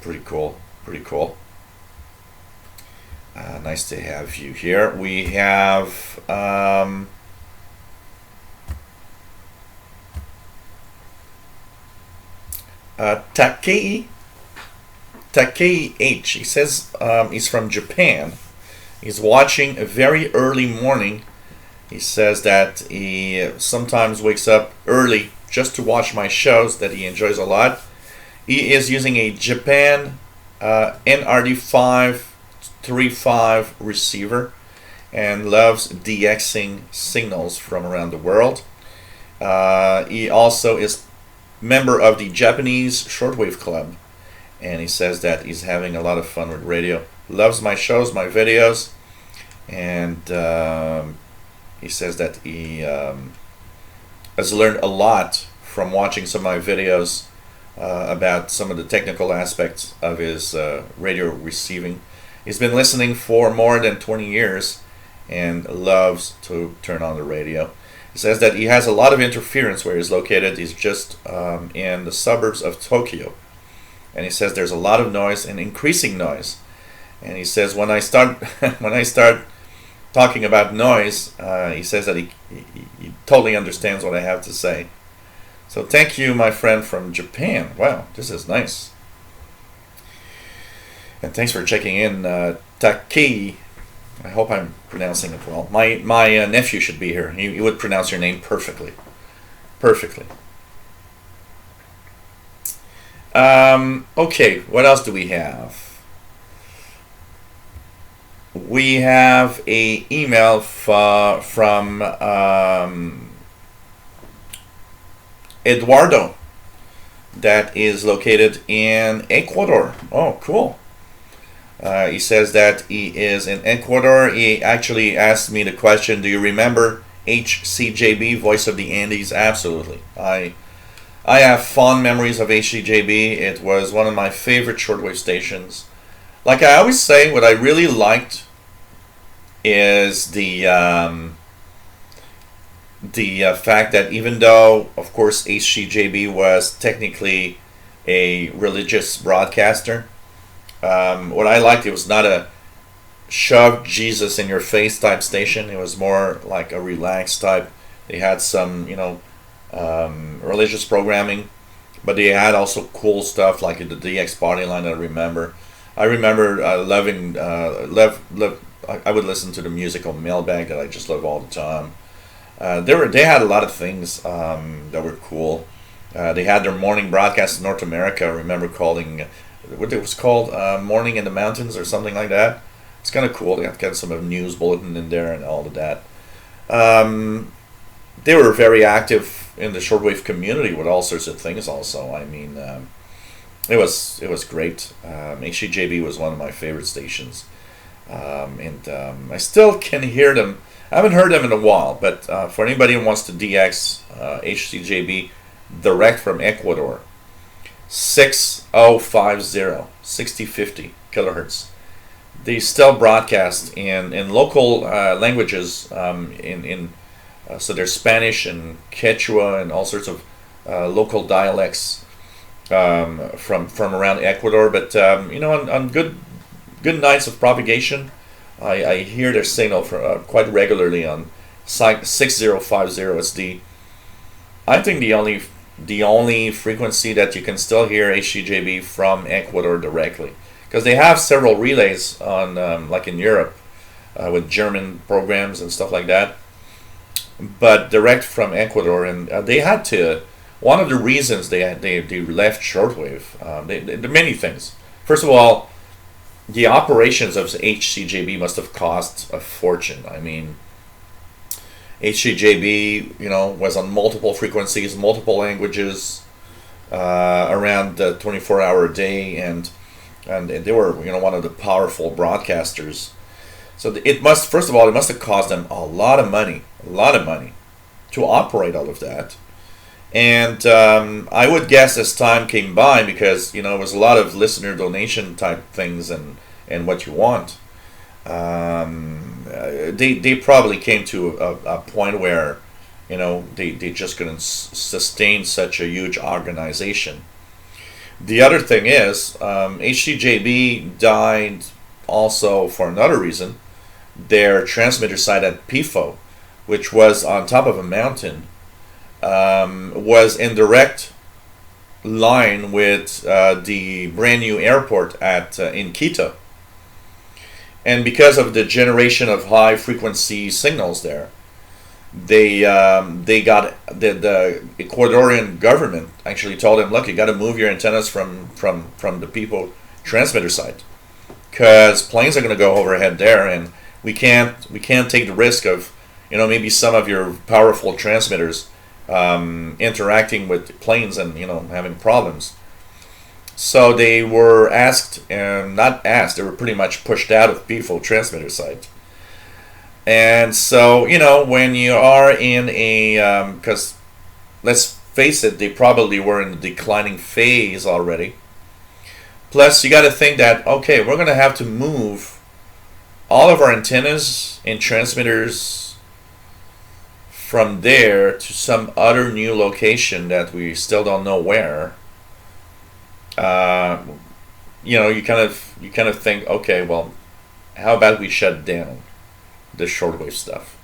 Pretty cool, pretty cool. Nice to have you here. We have Takei H. He says he's from Japan. He's watching a very early morning. He says that he sometimes wakes up early just to watch my shows that he enjoys a lot. He is using a Japan NRD535 receiver and loves DXing signals from around the world. He also is member of the Japanese Shortwave Club, and he says that he's having a lot of fun with radio. Loves my shows, my videos, and he says that he has learned a lot from watching some of my videos about some of the technical aspects of his radio receiving. He's been listening for more than 20 years and loves to turn on the radio. He says that he has a lot of interference where he's located. He's just in the suburbs of Tokyo. And he says there's a lot of noise and increasing noise. And he says when I start talking about noise, he says that he totally understands what I have to say. So thank you, my friend from Japan. Wow, this is nice. And thanks for checking in, Taki. I hope I'm pronouncing it well. My nephew should be here. He would pronounce your name perfectly. Perfectly. Okay, what else do we have? We have a email from Eduardo that is located in Ecuador. Oh, cool. He says that he is in Ecuador. He actually asked me the question, do you remember HCJB, Voice of the Andes? Absolutely. I have fond memories of HCJB. It was one of my favorite shortwave stations. Like I always say, what I really liked is the fact that even though, of course, HCJB was technically a religious broadcaster, what I liked, it was not a shove Jesus in your face type station. It was more like a relaxed type. They had some, religious programming, but they had also cool stuff like the DX party line. I remember loving I would listen to the musical Mailbag that I just love all the time. They had a lot of things that were cool. They had their morning broadcast in North America. I remember calling what it was called, Morning in the Mountains or something like that. It's kind of cool. They had kind of some of news bulletin in there and all of that. They were very active in the shortwave community with all sorts of things also. I mean, it was great. HCJB was one of my favorite stations. And I still can hear them. I haven't heard them in a while, but for anybody who wants to DX HCJB direct from Ecuador, 6050 kilohertz. they still broadcast in local languages. So there's Spanish and Quechua and all sorts of local dialects from around Ecuador. But on good nights of propagation, I hear their signal quite regularly on 6050. It's I think the only frequency that you can still hear HCJB from Ecuador directly, because they have several relays on like in Europe with German programs and stuff like that, but direct from Ecuador. And they had to. One of the reasons they left shortwave, there are many things. First of all, the operations of HCJB must have cost a fortune. I mean, HCJB, was on multiple frequencies, multiple languages, around the 24-hour a day, and they were, one of the powerful broadcasters. So it must have cost them a lot of money to operate all of that. And I would guess as time came by, because it was a lot of listener donation type things and what you want. They probably came to a point where they just couldn't sustain such a huge organization. The other thing is HCJB died also for another reason. Their transmitter site at PIFO, which was on top of a mountain, was in direct line with the brand new airport in Quito. And because of the generation of high frequency signals there, they got the Ecuadorian government actually told them, look, you got to move your antennas from the PIFO transmitter site, because planes are going to go overhead there, and we can't take the risk of maybe some of your powerful transmitters interacting with planes and having problems. So they were not asked, they were pretty much pushed out of PIFO transmitter site. And so when you are in a because let's face it, they probably were in a declining phase already. Plus you got to think that, okay, we're going to have to move all of our antennas and transmitters from there to some other new location that we still don't know where. You kind of think, okay, well, how about we shut down the shortwave stuff,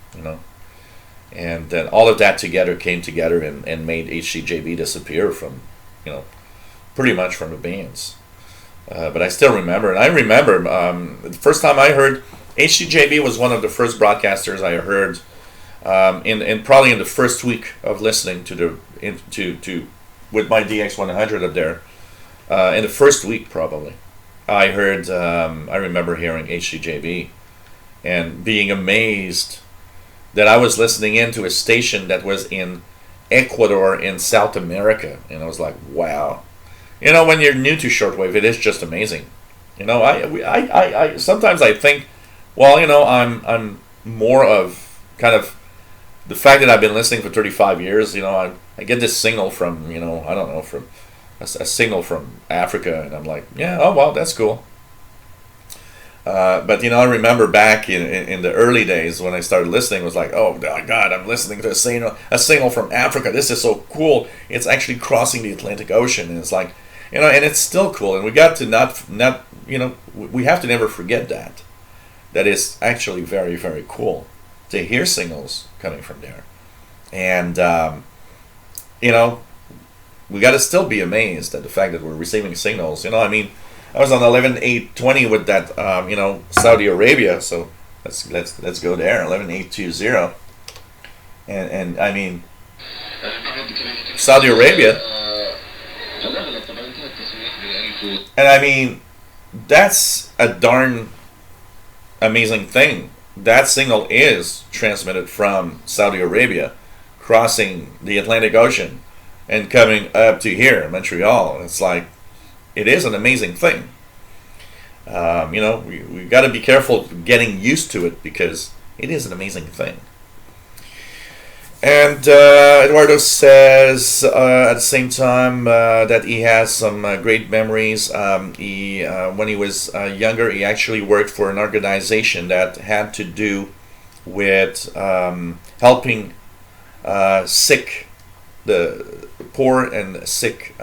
and then all of that came together and made HCJB disappear from, pretty much from the bands. But I still remember, and I remember the first time I heard HCJB was one of the first broadcasters I heard. In probably in the first week of listening to with my DX100 up there, in the first week probably, I heard. I remember hearing HCJB, and being amazed that I was listening into a station that was in Ecuador in South America, and I was like, wow. When you're new to shortwave, it is just amazing. I sometimes I think, well, I'm more of kind of the fact that I've been listening for 35 years, I get this signal from, I don't know, from a signal from Africa, and I'm like, yeah, oh, well, that's cool. But, I remember back in the early days when I started listening, it was like, oh, my God, I'm listening to a signal from Africa. This is so cool. It's actually crossing the Atlantic Ocean, and it's like, and it's still cool. And we got to not we have to never forget that. That is actually very, very cool to hear signals coming from there. And, we got to still be amazed at the fact that we're receiving signals. I was on 11.820 with that, Saudi Arabia. So let's go there, 11.820. And I mean, Saudi Arabia. And I mean, that's a darn amazing thing. That signal is transmitted from Saudi Arabia, crossing the Atlantic Ocean and coming up to here, Montreal. It's like, it is an amazing thing. We got to be careful getting used to it, because it is an amazing thing. And Eduardo says at the same time that he has some great memories. When he was younger, he actually worked for an organization that had to do with helping the poor and sick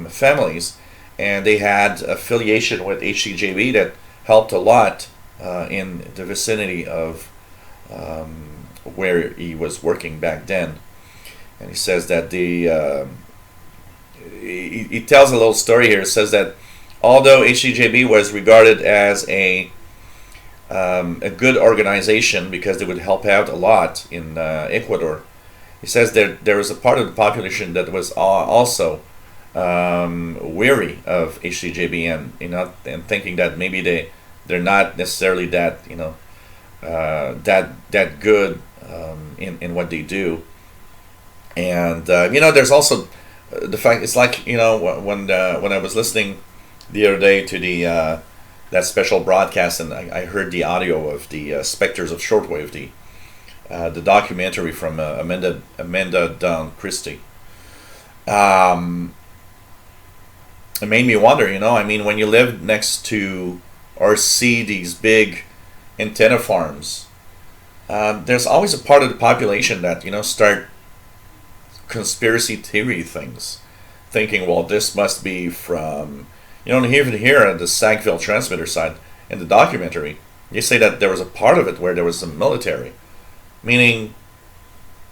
families, and they had affiliation with HCJB that helped a lot in the vicinity of where he was working back then. And he says that he tells a little story here. It says that although HCJB was regarded as a good organization because they would help out a lot in Ecuador, he says there was a part of the population that was also weary of HCJB and thinking that maybe they're not necessarily that that good in what they do. And there's also the fact, it's like, when I was listening the other day to that special broadcast, and I heard the audio of the Spectres of Shortwave, the documentary from Amanda Dawn Christie. It made me wonder, when you live next to or see these big antenna farms, there's always a part of the population that start conspiracy theory things, thinking, well, this must be from, even here at the Sackville transmitter side in the documentary, they say that there was a part of it where there was some military, meaning,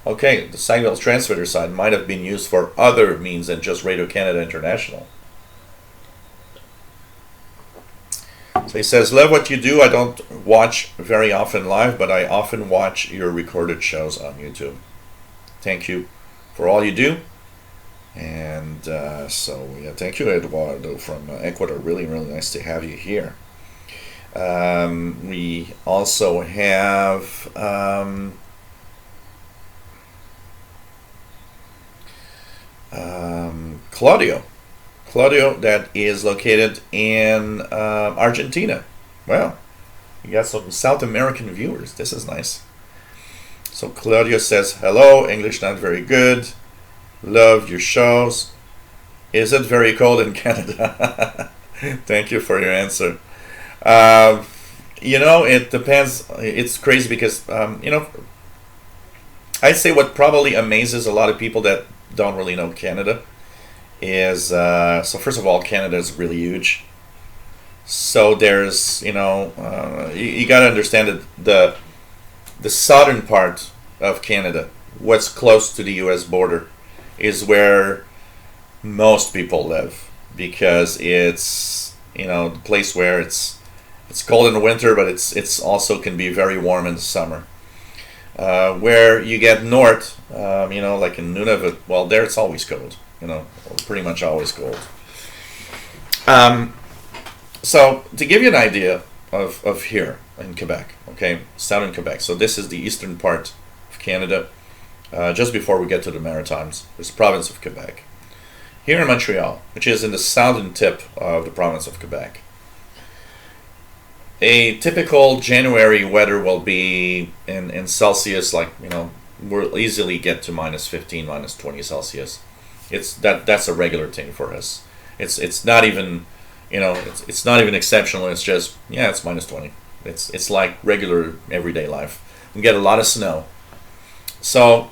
okay, the Sackville transmitter side might have been used for other means than just Radio Canada International. So he says, love what you do. I don't watch very often live, but I often watch your recorded shows on YouTube. Thank you for all you do. And thank you, Eduardo from Ecuador. Really, really nice to have you here. We also have Claudio, that is located in Argentina. Well, you got some South American viewers. This is nice. So Claudio says, hello, English not very good. Love your shows. Is it very cold in Canada? Thank you for your answer. It depends. It's crazy because, I'd say what probably amazes a lot of people that don't really know Canada is, so first of all, Canada is really huge. So there's, you got to understand that the southern part of Canada, what's close to the U.S. border, is where most people live, because it's, the place where it's cold in the winter, but it's also can be very warm in the summer. Where you get north, like in Nunavut, well, there it's always cold. Pretty much always cold. So to give you an idea of here in Quebec, okay, southern Quebec. So this is the eastern part of Canada, just before we get to the Maritimes. There's the province of Quebec. Here in Montreal, which is in the southern tip of the province of Quebec, a typical January weather will be in Celsius, like, we'll easily get to minus 15, minus 20 Celsius. That's a regular thing for us. It's not even, it's not even exceptional. It's just, it's minus 20. It's like regular everyday life. We get a lot of snow. So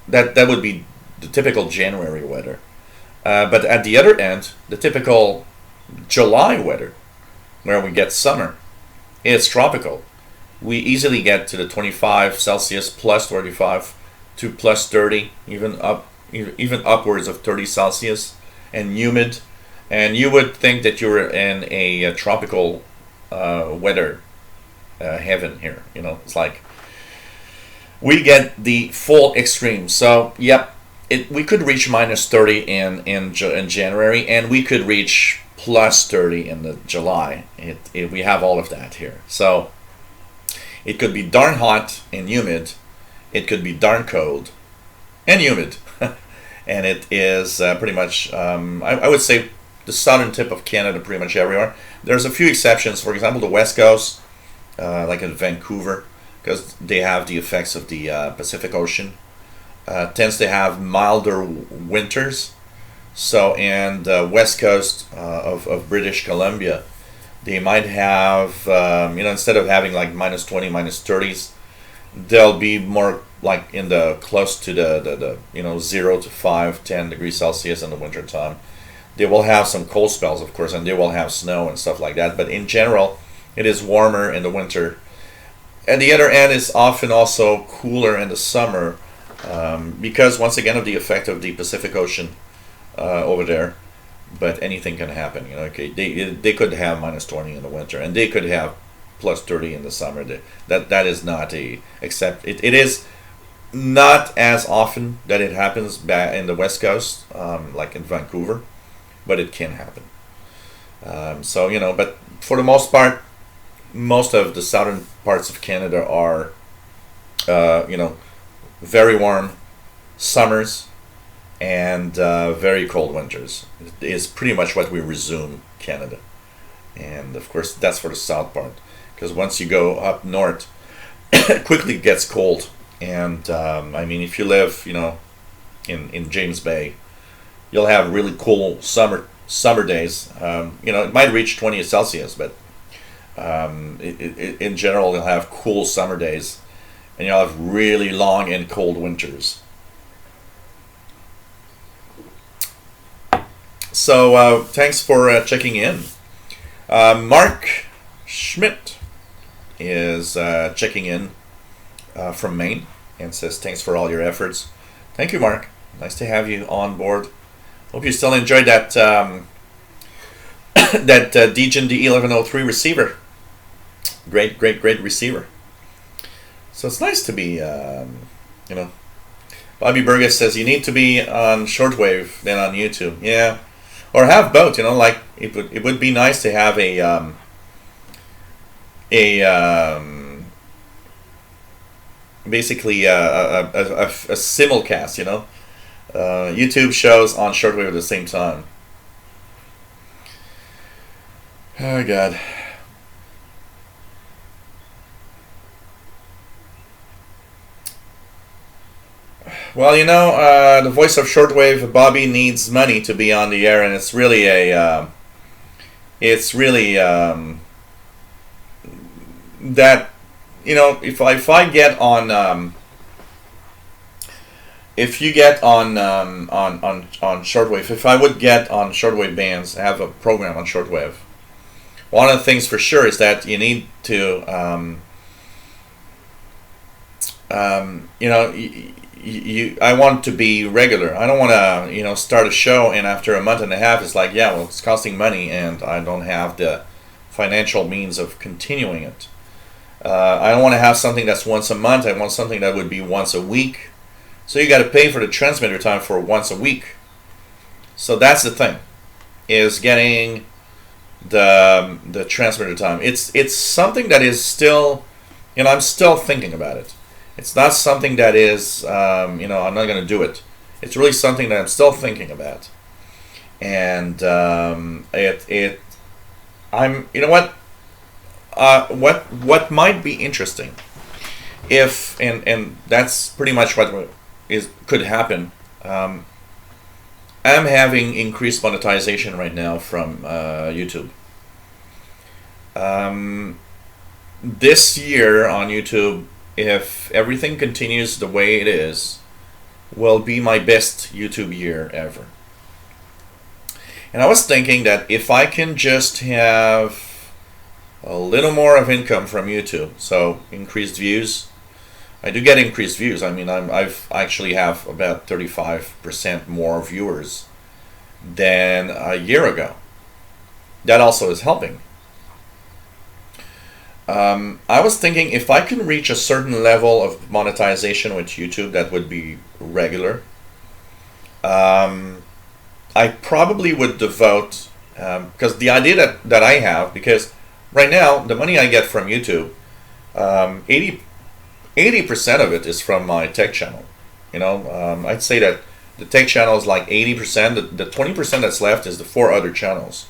that would be the typical January weather. But at the other end, the typical July weather, where we get summer, it's tropical. We easily get to the 25 Celsius, plus 25 to plus 30, even upwards of 30 Celsius, and humid. And you would think that you're in a tropical weather heaven here. It's like we get the full extreme. So, yep, we could reach minus 30 in January, and we could reach plus 30 in the July. We have all of that here. So it could be darn hot and humid. It could be darn cold and humid. And it is pretty much, I would say, the southern tip of Canada pretty much everywhere. There's a few exceptions. For example, the West Coast, like in Vancouver, because they have the effects of the Pacific Ocean. tends to have milder winters. So, and west coast of British Columbia, they might have, instead of having like minus 20, minus 30s, they'll be more like in the close to the 0 to 5, 10 degrees Celsius in the winter time. They will have some cold spells, of course, and they will have snow and stuff like that. But in general, it is warmer in the winter. And the other end is often also cooler in the summer because, once again, of the effect of the Pacific Ocean over there. But anything can happen. Okay, they could have minus 20 in the winter, and they could have plus 30 in the summer. That is not except it is not as often that it happens back in the West Coast, like in Vancouver, but it can happen. But for the most part, most of the southern parts of Canada are, very warm summers and very cold winters. It is pretty much what we resume Canada. And of course, that's for the south part. Because once you go up north, it quickly gets cold. And if you live, in James Bay, you'll have really cool summer days. It might reach 20 Celsius, but in general, you'll have cool summer days, and you'll have really long and cold winters. So thanks for checking in. Mark Schmidt is checking in from Maine and says thanks for all your efforts. Thank you, Mark. Nice to have you on board. Hope you still enjoyed that that Degen D1103 receiver. Great receiver. So it's nice to be, Bobby Burgess says you need to be on shortwave than on YouTube. Yeah, or have both. Like it would be nice to have a basically a simulcast. YouTube shows on shortwave at the same time. Oh God. Well, the voice of shortwave, Bobby, needs money to be on the air, and it's really that, if I get on, if you get on shortwave, if I would get on shortwave bands, have a program on shortwave, one of the things for sure is that you need to, I want to be regular. I don't want to, start a show and after a month and a half, it's like, yeah, well, it's costing money and I don't have the financial means of continuing it. I don't want to have something that's once a month. I want something that would be once a week. So you got to pay for the transmitter time for once a week. So that's the thing, is getting the transmitter time. It's something that is still, I'm still thinking about it. It's not something that is, I'm not going to do it. It's really something that I'm still thinking about. And what might be interesting, if and that's pretty much what could happen. I'm having increased monetization right now from YouTube. This year on YouTube, if everything continues the way it is, will be my best YouTube year ever. And I was thinking that if I can just have a little more of income from YouTube, so increased views. I do get increased views. I've actually have about 35% more viewers than a year ago. That also is helping. I was thinking if I can reach a certain level of monetization with YouTube that would be regular, I probably would devote, because the idea that I have, because right now the money I get from YouTube, 80% of it is from my tech channel. I'd say that the tech channel is like 80%. The 20% that's left is the 4 other channels.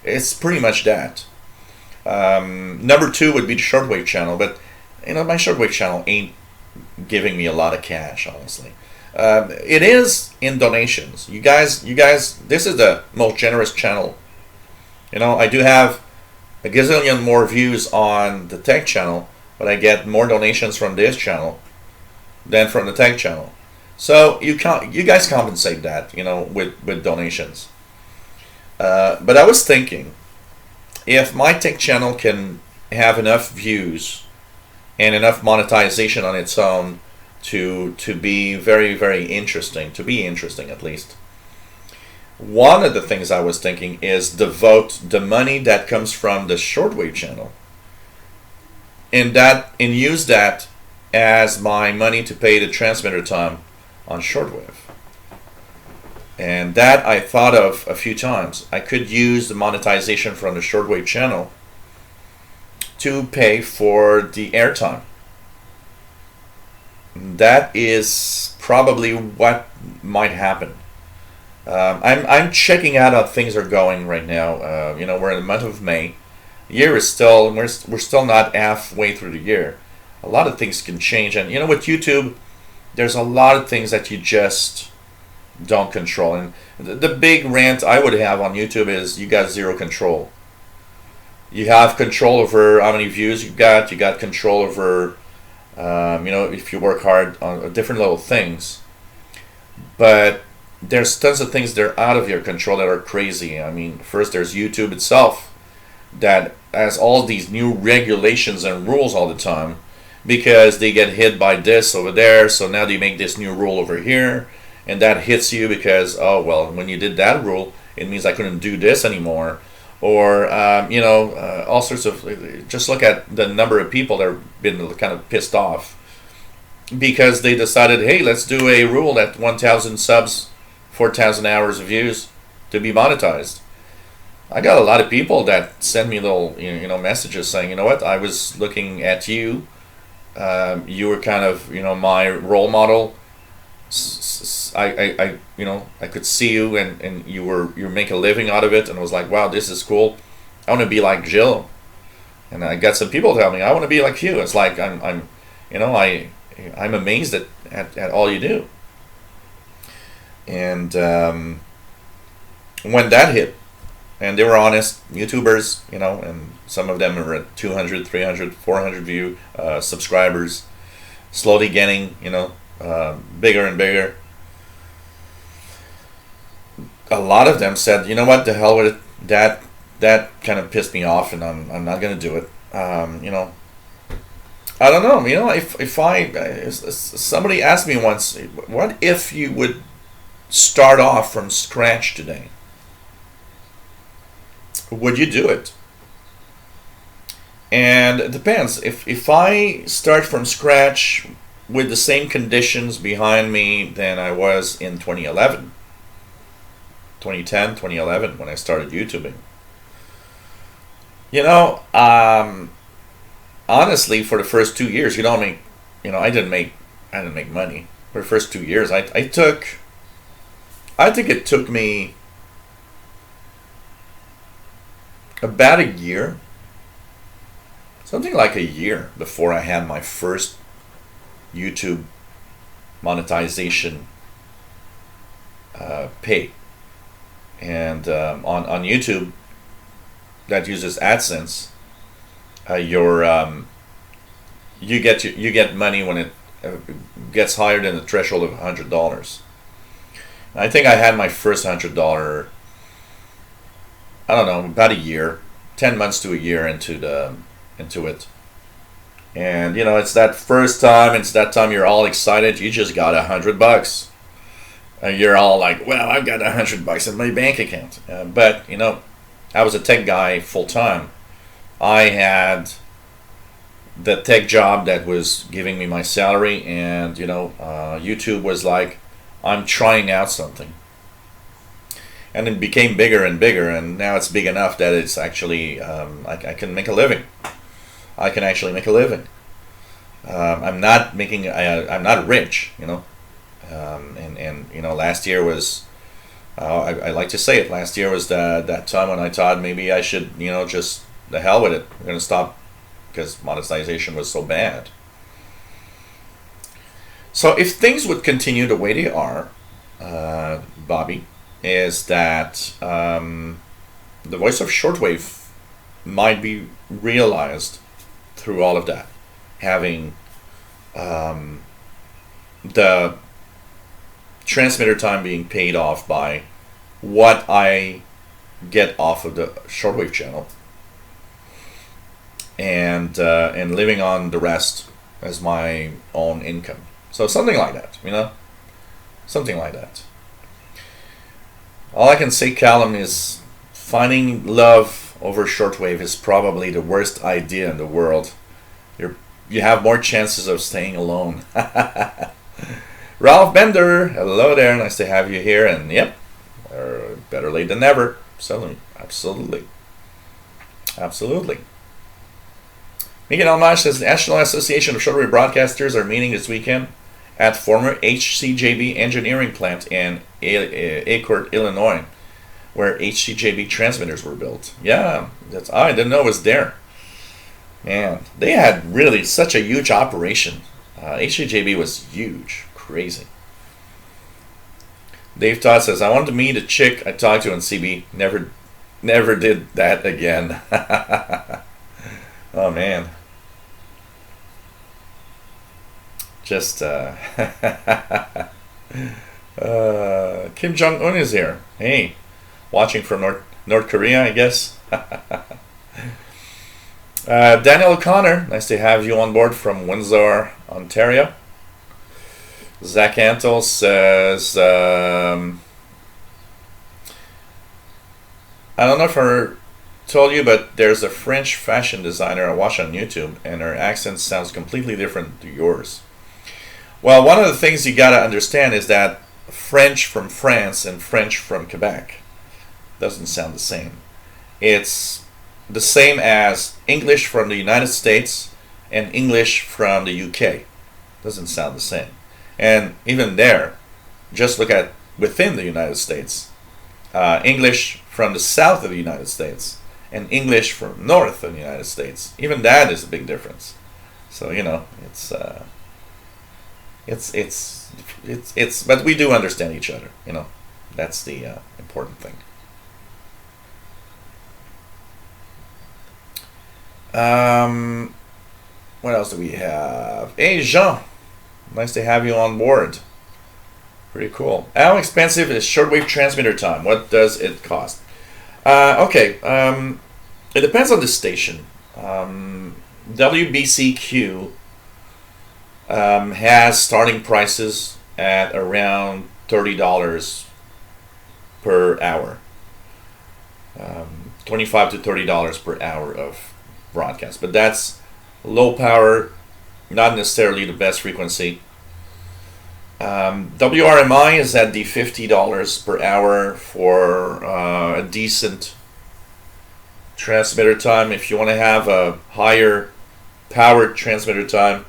It's pretty much that. Number 2 would be the shortwave channel, but my shortwave channel ain't giving me a lot of cash, honestly. It is in donations. You guys, this is the most generous channel. I do have a gazillion more views on the tech channel, but I get more donations from this channel than from the tech channel. So you guys compensate that, with donations. But I was thinking, if my tech channel can have enough views and enough monetization on its own to be very, very interesting, at least. One of the things I was thinking is devote the money that comes from the Shortwave channel and use that as my money to pay the transmitter time on Shortwave. And that I thought of a few times. I could use the monetization from the Shortwave channel to pay for the airtime. That is probably what might happen. I'm checking out how things are going right now. We're in the month of May. Year is still we're still not halfway through the year. A lot of things can change, and with YouTube, there's a lot of things that you just don't control. And the big rant I would have on YouTube is you got zero control. You have control over how many views you got. You got control over, if you work hard on different little things. But there's tons of things that are out of your control that are crazy. I mean, first there's YouTube itself that has all these new regulations and rules all the time because they get hit by this over there. So now they make this new rule over here, and that hits you because, when you did that rule, it means I couldn't do this anymore. Or, all sorts of, just look at the number of people that have been kind of pissed off because they decided, hey, let's do a rule at 1,000 subs, 4,000 hours of views to be monetized. I got a lot of people that send me little, messages saying, you know what, I was looking at you. You were kind of, my role model. I could see you and you make a living out of it, and I was like, wow, this is cool. I want to be like Jill. And I got some people telling me I want to be like you. It's like I'm amazed at all you do. And when that hit, and they were honest YouTubers, and some of them are at 200, 300, 400 view subscribers, slowly getting, bigger and bigger. A lot of them said, you know what, the hell with it. That kind of pissed me off, and I'm not going to do it. I don't know. If somebody asked me once, what if you would start off from scratch today? Would you do it? And it depends. If I start from scratch with the same conditions behind me than I was in 2010, 2011, when I started YouTubing. Honestly, for the first 2 years, I didn't make money. For the first 2 years, I think it took me about a year, something like a year before I had my first YouTube monetization pay. And on YouTube that uses AdSense, you get money when it gets higher than the threshold of $100. I think I had my first $100, I don't know, about a year, 10 months to a year into it. And it's that first time, it's that time you're all excited, you just got $100. And you're all like, well, I've got $100 in my bank account. But I was a tech guy full time. I had the tech job that was giving me my salary, and YouTube was like, I'm trying out something. And it became bigger and bigger, and now it's big enough that it's actually I can make a living. I can actually make a living. I'm not rich, and last year was, I like to say it, last year was that time when I thought maybe I should, just the hell with it. We're going to stop because monetization was so bad. So if things would continue the way they are, Bobby, is that the voice of shortwave might be realized through all of that, having the transmitter time being paid off by what I get off of the shortwave channel, and living on the rest as my own income. So something like that, something like that. All I can say, Callum, is finding love over shortwave is probably the worst idea in the world. You have more chances of staying alone. Ralph Bender, hello there, nice to have you here. And yep, better late than never. Absolutely. Miguel Almash says the National Association of Shortwave Broadcasters are meeting this weekend at former HCJB engineering plant in Ecourt, Illinois, where HCJB transmitters were built. Yeah, I didn't know it was there. Man, they had really such a huge operation. HCJB was huge, crazy. Dave Todd says, I wanted to meet a chick I talked to on CB. Never did that again. Oh, man. Just, Kim Jong-un is here. Hey, watching from North Korea, I guess. Daniel O'Connor, nice to have you on board from Windsor, Ontario. Zach Antle says, I don't know if I told you, but there's a French fashion designer I watch on YouTube, and her accent sounds completely different to yours. Well, one of the things you gotta understand is that French from France and French from Quebec doesn't sound the same. It's the same as English from the United States and English from the UK. Doesn't sound the same. And even there, just look at within the United States. English from the south of the United States and English from north of the United States. Even that is a big difference. So, it's but we do understand each other, That's the important thing. What else do we have? Hey, Jean. Nice to have you on board. Pretty cool. How expensive is shortwave transmitter time? What does it cost? Okay. It depends on the station. WBCQ has starting prices at around $30 per hour. $25 to $30 per hour of broadcast. But that's low power, not necessarily the best frequency. WRMI is at the $50 per hour for a decent transmitter time. If you want to have a higher powered transmitter time,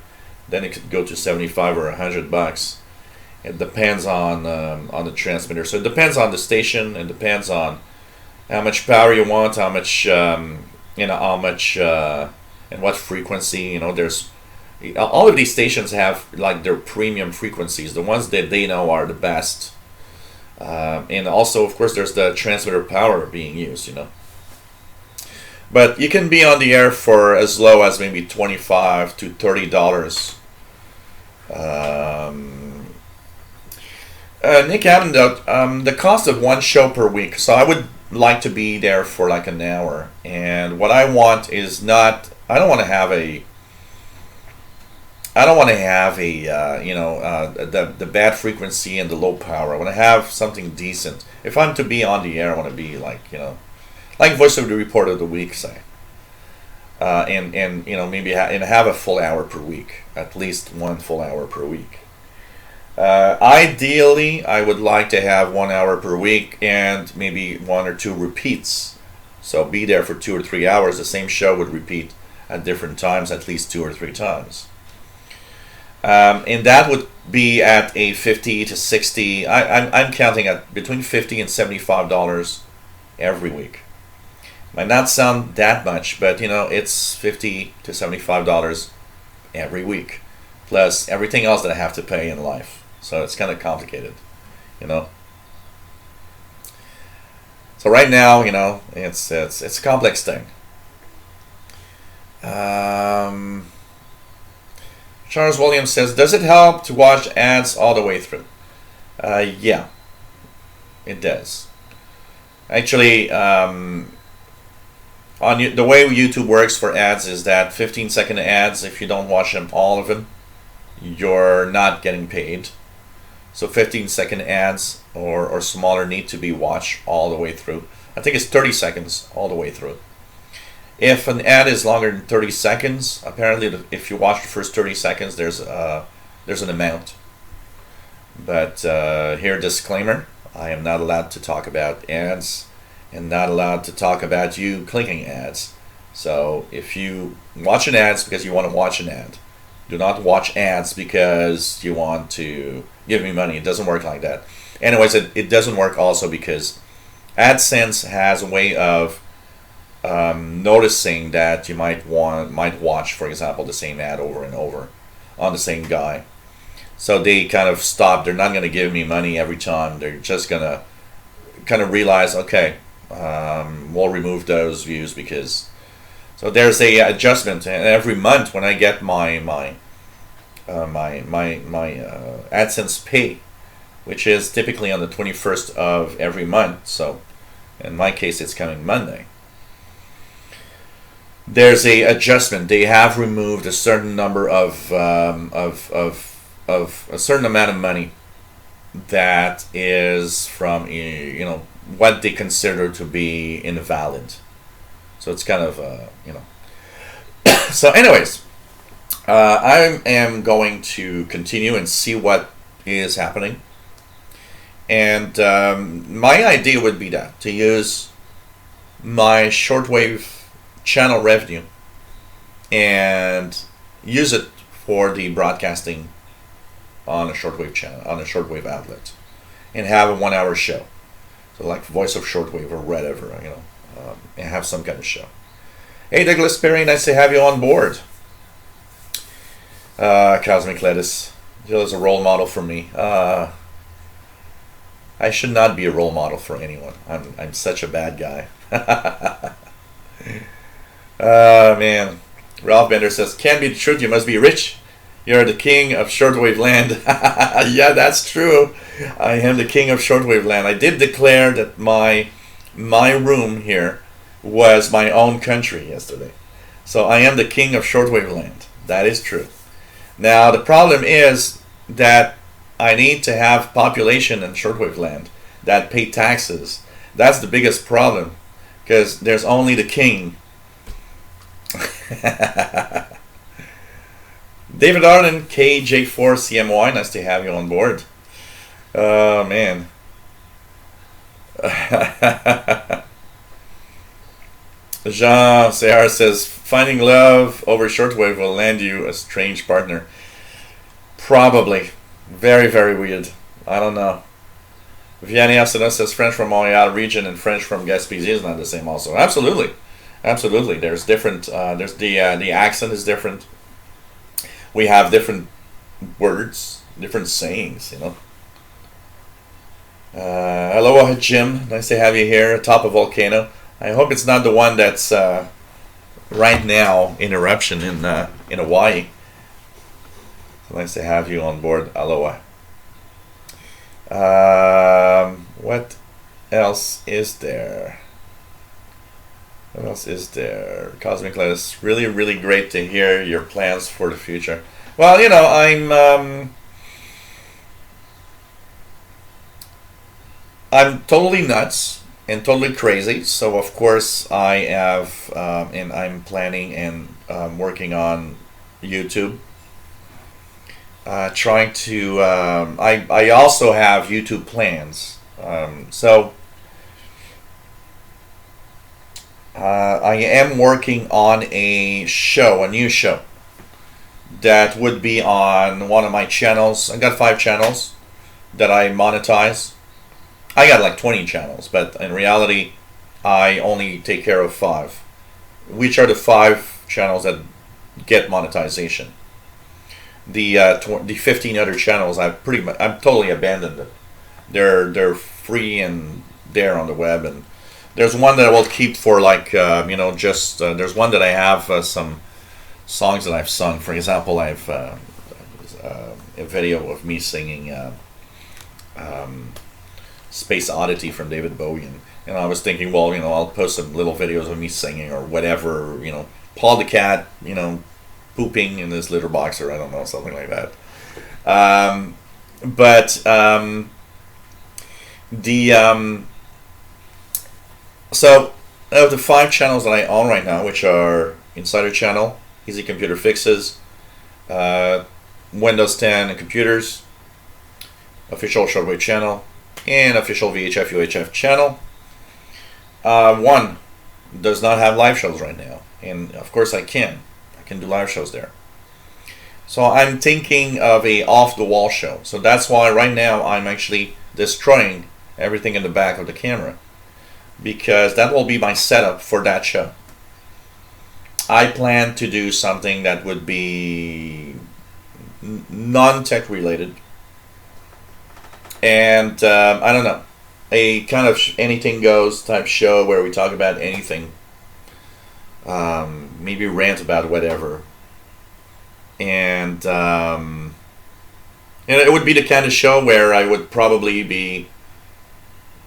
then it could go to $75 or $100. It depends on the transmitter. So it depends on the station. It depends on how much power you want, how much and what frequency. There's all of these stations have like their premium frequencies, the ones that they know are the best. And also, of course, there's the transmitter power being used. But you can be on the air for as low as maybe $25 to $30. Nick Adams, the cost of one show per week. So I would like to be there for like an hour, and what I want is not. I don't want to have the bad frequency and the low power. I want to have something decent. If I'm to be on the air, I want to be like Voice of the Report of the Week, say. And maybe have a full hour per week, at least one full hour per week. Ideally, I would like to have 1 hour per week and maybe 1 or 2 repeats. So be there for 2 or 3 hours. The same show would repeat at different times, at least 2 or 3 times. And that would be at a 50 to 60. I'm counting at between $50 and $75 every week. Might not sound that much, but it's $50 to $75 every week. plus everything else that I have to pay in life. So it's kind of complicated, you know. So right now, you know, it's a complex thing. Charles Williams says, does it help to watch ads all the way through? Yeah, it does. Actually, the way YouTube works for ads is that 15-second ads, if you don't watch them, all of them, you're not getting paid. So 15-second ads or smaller need to be watched all the way through. I think it's 30 seconds all the way through. If an ad is longer than 30 seconds, apparently if you watch the first 30 seconds, there's an amount. But here, disclaimer, I am not allowed to talk about ads and not allowed to talk about you clicking ads. So if you watch an ad because you want to watch an ad, do not watch ads because you want to give me money. It doesn't work like that. Anyways, it doesn't work also because AdSense has a way of noticing that you might watch, for example, the same ad over and over on the same guy. So they kind of stop. They're not going to give me money every time. They're just going to kind of realize, okay, we'll remove those views because. So there's a adjustment, and every month when I get my AdSense pay, which is typically on the 21st of every month. So in my case, it's coming Monday. There's a adjustment. They have removed a certain number of a certain amount of money that is from what they consider to be invalid. So it's kind of So, anyways, I am going to continue and see what is happening. And my idea would be to use my shortwave channel revenue and use it for the broadcasting on a shortwave channel, on a shortwave outlet, and have a 1 hour show. So like Voice of Shortwave or whatever, and have some kind of show. Hey Douglas Perry, nice to have you on board. Cosmic Lettuce, Jill is a role model for me. I should not be a role model for anyone. I'm such a bad guy. Man. Ralph Bender says, can't be the truth, you must be rich. You're the king of shortwave land. Yeah, that's true. I am the king of shortwave land. I did declare that my room here was my own country yesterday. So I am the king of shortwave land. That is true. Now the problem is that I need to have population in shortwave land that pay taxes. That's the biggest problem, because there's only the king. David Arden, KJ4CMY, nice to have you on board. Oh, man. Jean Sehar says, finding love over shortwave will land you a strange partner. Probably. Very, very weird. I don't know. Vianney Arsenault says French from Montreal region and French from Gaspésie is not the same also. Absolutely. Absolutely. There's different, there's the accent is different. We have different words, different sayings, Aloha Jim, nice to have you here atop a volcano. I hope it's not the one that's right now in eruption in Hawaii. Nice to have you on board. Aloha. What else is there? What else is there? Cosmic Lettuce, really, really great to hear your plans for the future. Well, I'm totally nuts and totally crazy. So of course I have, and I'm planning and working on YouTube. Trying to, I also have YouTube plans. So I am working on a new show that would be on one of my channels. I got 5 channels that I monetize. I got like 20 channels, but in reality, I only take care of 5, which are the 5 channels that get monetization. the 15 other channels, I'm totally abandoned it. They're free and there on the web, and there's one that I will keep for like there's one that I have some songs that I've sung. For example, I've a video of me singing Space Oddity from David Bowie, and I was thinking, well, I'll post some little videos of me singing or whatever, Paul the cat, pooping in his litter box, or I don't know, something like that. So of the 5 channels that I own right now, which are Insider Channel, Easy Computer Fixes, Windows 10 and Computers, Official Shortwave Channel, and Official VHF UHF Channel, one does not have live shows right now, and of course I can do live shows there. So I'm thinking of a off-the-wall show. So that's why right now I'm actually destroying everything in the back of the camera, because that will be my setup for that show. I plan to do something that would be non-tech related, and I don't know, a kind of anything goes type show where we talk about anything. Maybe rant about whatever, and it would be the kind of show where I would probably be,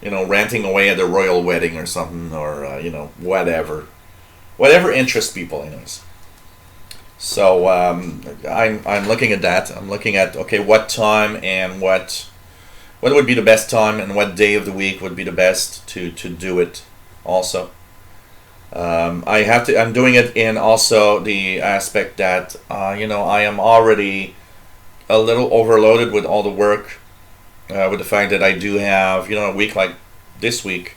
ranting away at the royal wedding or something, or whatever interests people, anyways. So I'm looking at that. I'm looking at, okay, what time and what would be the best time, and what day of the week would be the best to do it. Also, I'm doing it in also the aspect that I am already a little overloaded with all the work, with the fact that I do have a week like this week.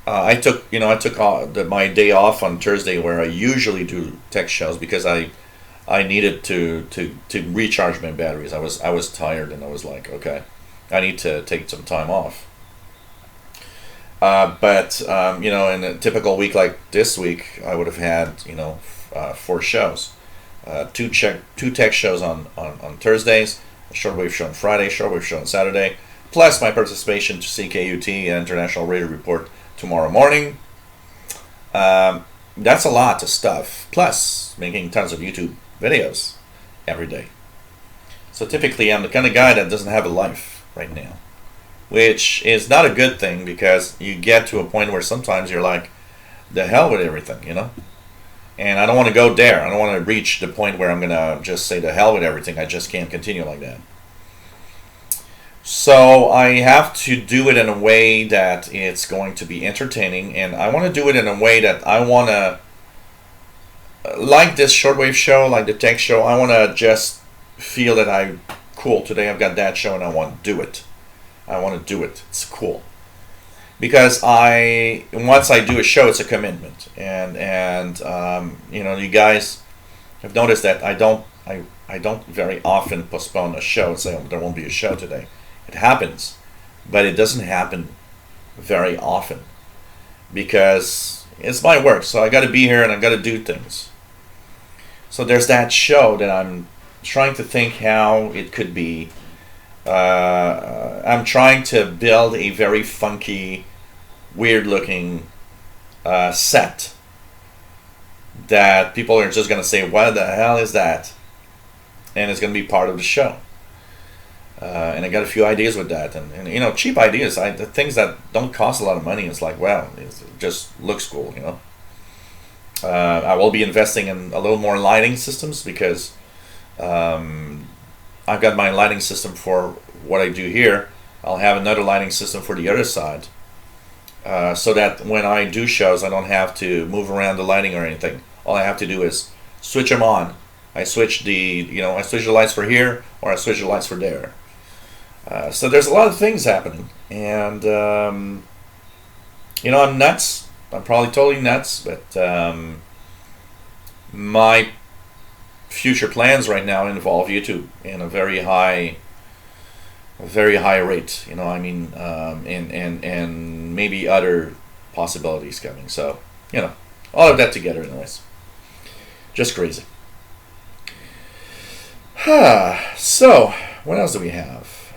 I took my day off on Thursday, where I usually do tech shows, because I needed to recharge my batteries. I was tired, and I was like, okay, I need to take some time off. But in a typical week like this week, I would have had 4 shows, two tech shows on Thursdays, a shortwave show on Friday, shortwave show on Saturday, plus my participation to CKUT International Radio Report tomorrow morning. That's a lot of stuff, plus making tons of YouTube videos every day. So typically I'm the kind of guy that doesn't have a life right now, which is not a good thing, because you get to a point where sometimes you're like, the hell with everything, and I don't want to go there. I don't want to reach the point where I'm going to just say the hell with everything. I just can't continue like that. So I have to do it in a way that it's going to be entertaining, and I want to do it in a way that I want to, like this shortwave show, like the tech show, I want to just feel that cool, today I've got that show and I want to do it. I want to do it. It's cool. Because once I do a show, it's a commitment, and you guys have noticed that I don't very often postpone a show and say, oh, there won't be a show today. It happens, but it doesn't happen very often, because it's my work. So I got to be here and I got to do things. So there's that show that I'm trying to think how it could be. I'm trying to build a very funky, weird-looking set that people are just going to say, what the hell is that? And it's going to be part of the show. And I got a few ideas with that. And cheap ideas, the things that don't cost a lot of money. It's like, wow, it just looks cool, I will be investing in a little more lighting systems, because I've got my lighting system for what I do here. I'll have another lighting system for the other side, so that when I do shows, I don't have to move around the lighting or anything. All I have to do is switch them on. I switch the lights for here, or I switch the lights for there. So there's a lot of things happening, and I'm nuts. I'm probably totally nuts, but my future plans right now involve YouTube in a very high rate, and maybe other possibilities coming. So, all of that together, anyways, just crazy. So, what else do we have?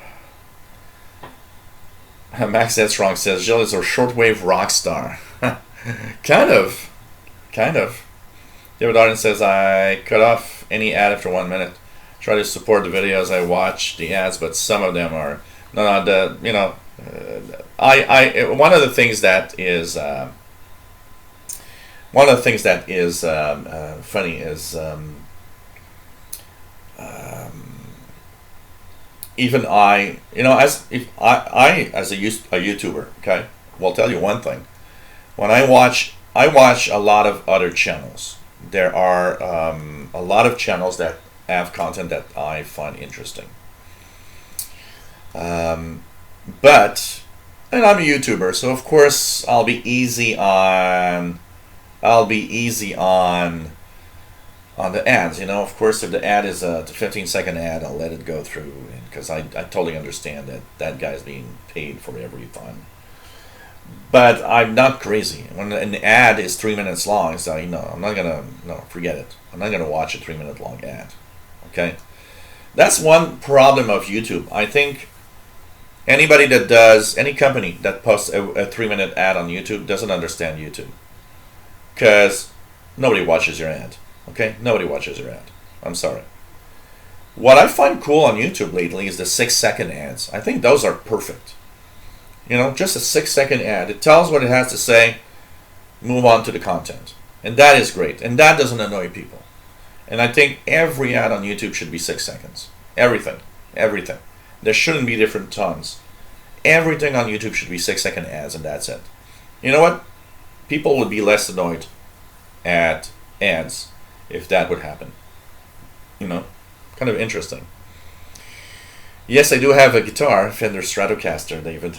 Max Headstrong says, Jill is a shortwave rock star. Kind of. David Arden says, I cut off any ad after 1 minute. Try to support the videos. I watch the ads, but some of them are one of the things that is funny is even I, as a YouTuber, okay, will tell you one thing. When I watch a lot of other channels. There are a lot of channels that have content that I find interesting. But, and I'm a YouTuber, so of course I'll be easy on the ads. Of course, if the ad is a 15-second ad, I'll let it go through because I totally understand that guy's being paid for every time. But I'm not crazy. When an ad is 3 minutes long, so I'm not gonna forget it. I'm not gonna watch a 3-minute long ad. Okay, that's one problem of YouTube. I think any company that posts a 3-minute ad on YouTube doesn't understand YouTube, because nobody watches your ad. Okay, nobody watches your ad. I'm sorry. What I find cool on YouTube lately is the 6-second ads. I think those are perfect. Just a 6-second ad. It tells what it has to say, move on to the content. And that is great. And that doesn't annoy people. And I think every ad on YouTube should be 6 seconds. Everything. There shouldn't be different tones. Everything on YouTube should be 6-second ads, and that's it. You know what? People would be less annoyed at ads if that would happen. Kind of interesting. Yes, I do have a guitar, Fender Stratocaster, David.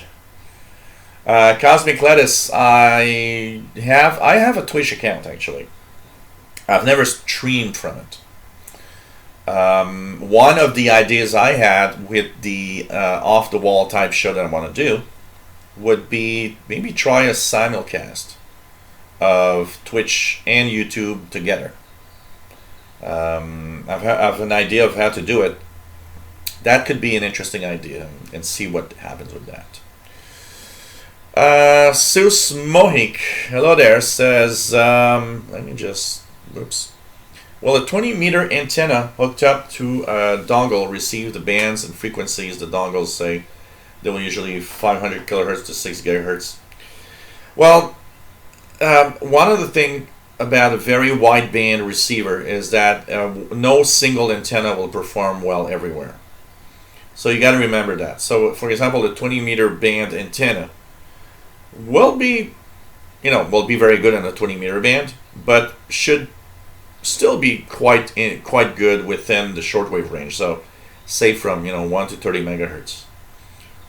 Cosmic Lettuce, I have a Twitch account, actually. I've never streamed from it. One of the ideas I had with the off-the-wall type show that I want to do would be maybe try a simulcast of Twitch and YouTube together. I've an idea of how to do it. That could be an interesting idea, and see what happens with that. Sus Mohik, hello there, says, Will a 20-meter antenna hooked up to a dongle receive the bands and frequencies the dongles say they will usually 500 kilohertz to 6 gigahertz? Well, one of the things about a very wide band receiver is that no single antenna will perform well everywhere. So you got to remember that. So, for example, the 20-meter band antenna will be very good on the 20-meter band, but should still be quite good within the shortwave range. So, say from 1 to 30 megahertz.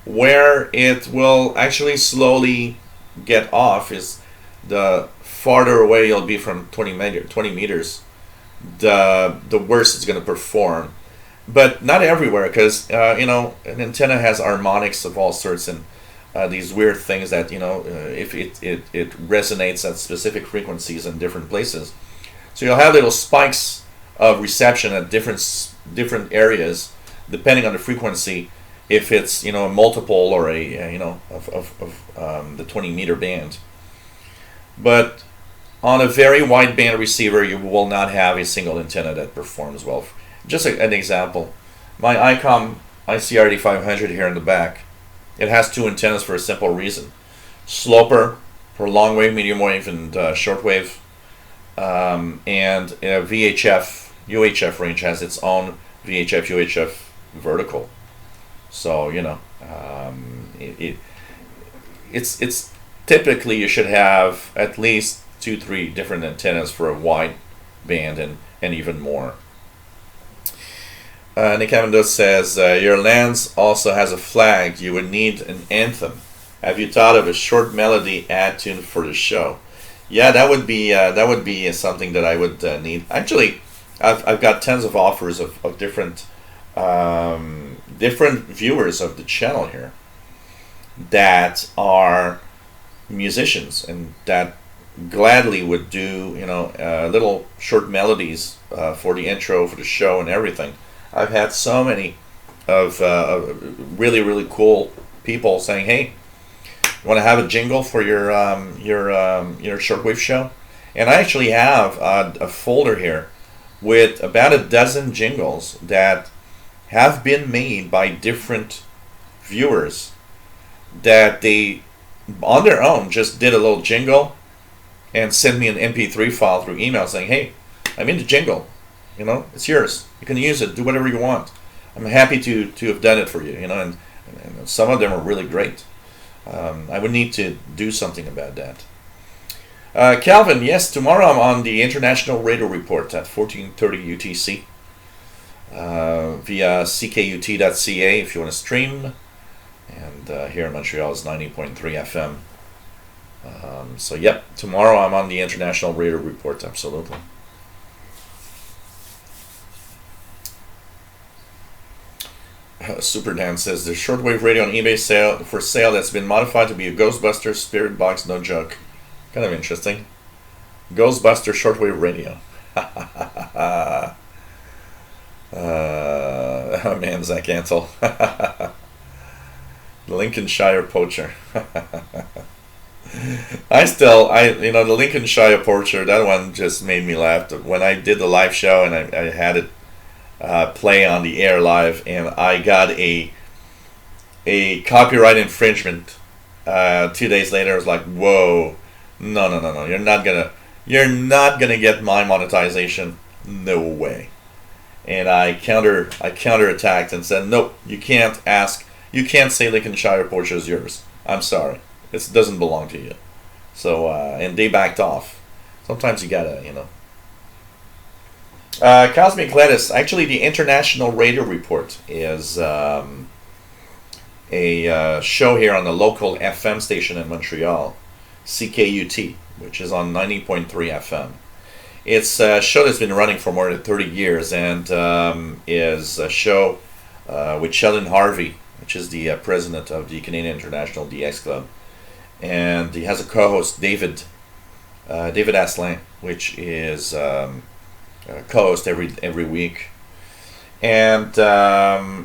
Where it will actually slowly get off is the farther away you'll be from 20 meters, the worse it's going to perform. But not everywhere, because an antenna has harmonics of all sorts and these weird things that if it resonates at specific frequencies in different places. So you'll have little spikes of reception at different areas depending on the frequency. If it's a multiple or of the 20-meter band. But on a very wide band receiver, you will not have a single antenna that performs well. Just an example, my ICOM ICRD500 here in the back, it has 2 antennas for a simple reason. Sloper for long wave, medium wave, and short wave, and VHF, UHF range has its own VHF, UHF vertical. So it's typically you should have at least 2-3 different antennas for a wide band and even more. Nick Amando says, your lens also has a flag. You would need an anthem. Have you thought of a short melody ad tune for the show? Yeah, that would be something that I would need. Actually, I've got tons of offers of different viewers of the channel here that are musicians and that gladly would do little short melodies for the intro, for the show, and everything. I've had so many of really, really cool people saying, "Hey, you want to have a jingle for your shortwave show?" And I actually have a folder here with about a dozen jingles that have been made by different viewers that they on their own just did a little jingle and sent me an MP3 file through email saying, "Hey, I'm in the jingle. You know, it's yours. You can use it. Do whatever you want. I'm happy to have done it for you." You know, and some of them are really great. I would need to do something about that. Calvin, yes, tomorrow I'm on the International Radio Report at 14:30 UTC via ckut.ca if you want to stream. And here in Montreal is 90.3 FM. So, yep, tomorrow I'm on the International Radio Report, absolutely. Super Dan says, the shortwave radio on eBay for sale that's been modified to be a Ghostbuster spirit box, no joke. Kind of interesting. Ghostbuster shortwave radio. Oh man, Zach Antle. Lincolnshire poacher. The Lincolnshire poacher, that one just made me laugh. When I did the live show and I had it play on the air live, and I got a copyright infringement 2 days later. I was like, whoa, no, you're not gonna get my monetization, no way. And I counterattacked and said, nope, you can't say Lincolnshire poacher is yours. I'm sorry, it doesn't belong to you. So and they backed off. Sometimes you gotta, Cosmic Lettuce. Actually, the International Radio Report is a show here on the local FM station in Montreal, CKUT, which is on 90.3 FM. It's a show that's been running for more than 30 years and is a show with Sheldon Harvey, which is the president of the Canadian International DX Club. And he has a co-host, David Asselin, which is co-host every week. And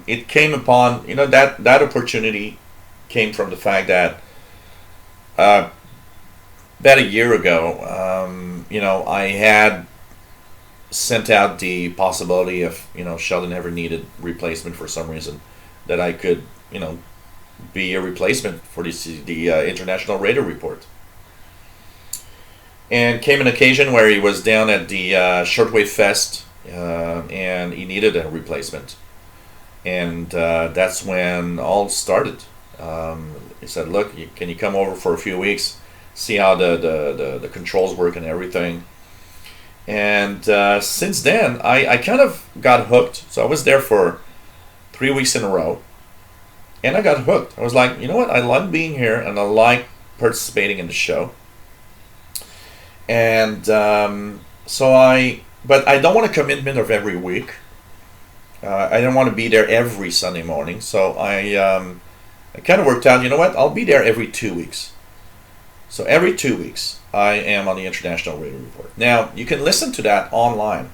it came upon, that opportunity came from the fact that about a year ago, I had sent out the possibility if, Sheldon ever needed replacement for some reason, that I could, be a replacement for the International Radio Report. And came an occasion where he was down at the Shortwave Fest and he needed a replacement. And that's when all started. He said, look, can you come over for a few weeks, see how the controls work and everything. And since then, I kind of got hooked. So I was there for 3 weeks in a row. And I got hooked. I was like, you know what? I like being here and I like participating in the show. And but I don't want a commitment of every week. I don't want to be there every Sunday morning. So I kind of worked out, you know what? I'll be there every 2 weeks. So every 2 weeks, I am on the International Radio Report. Now, you can listen to that online.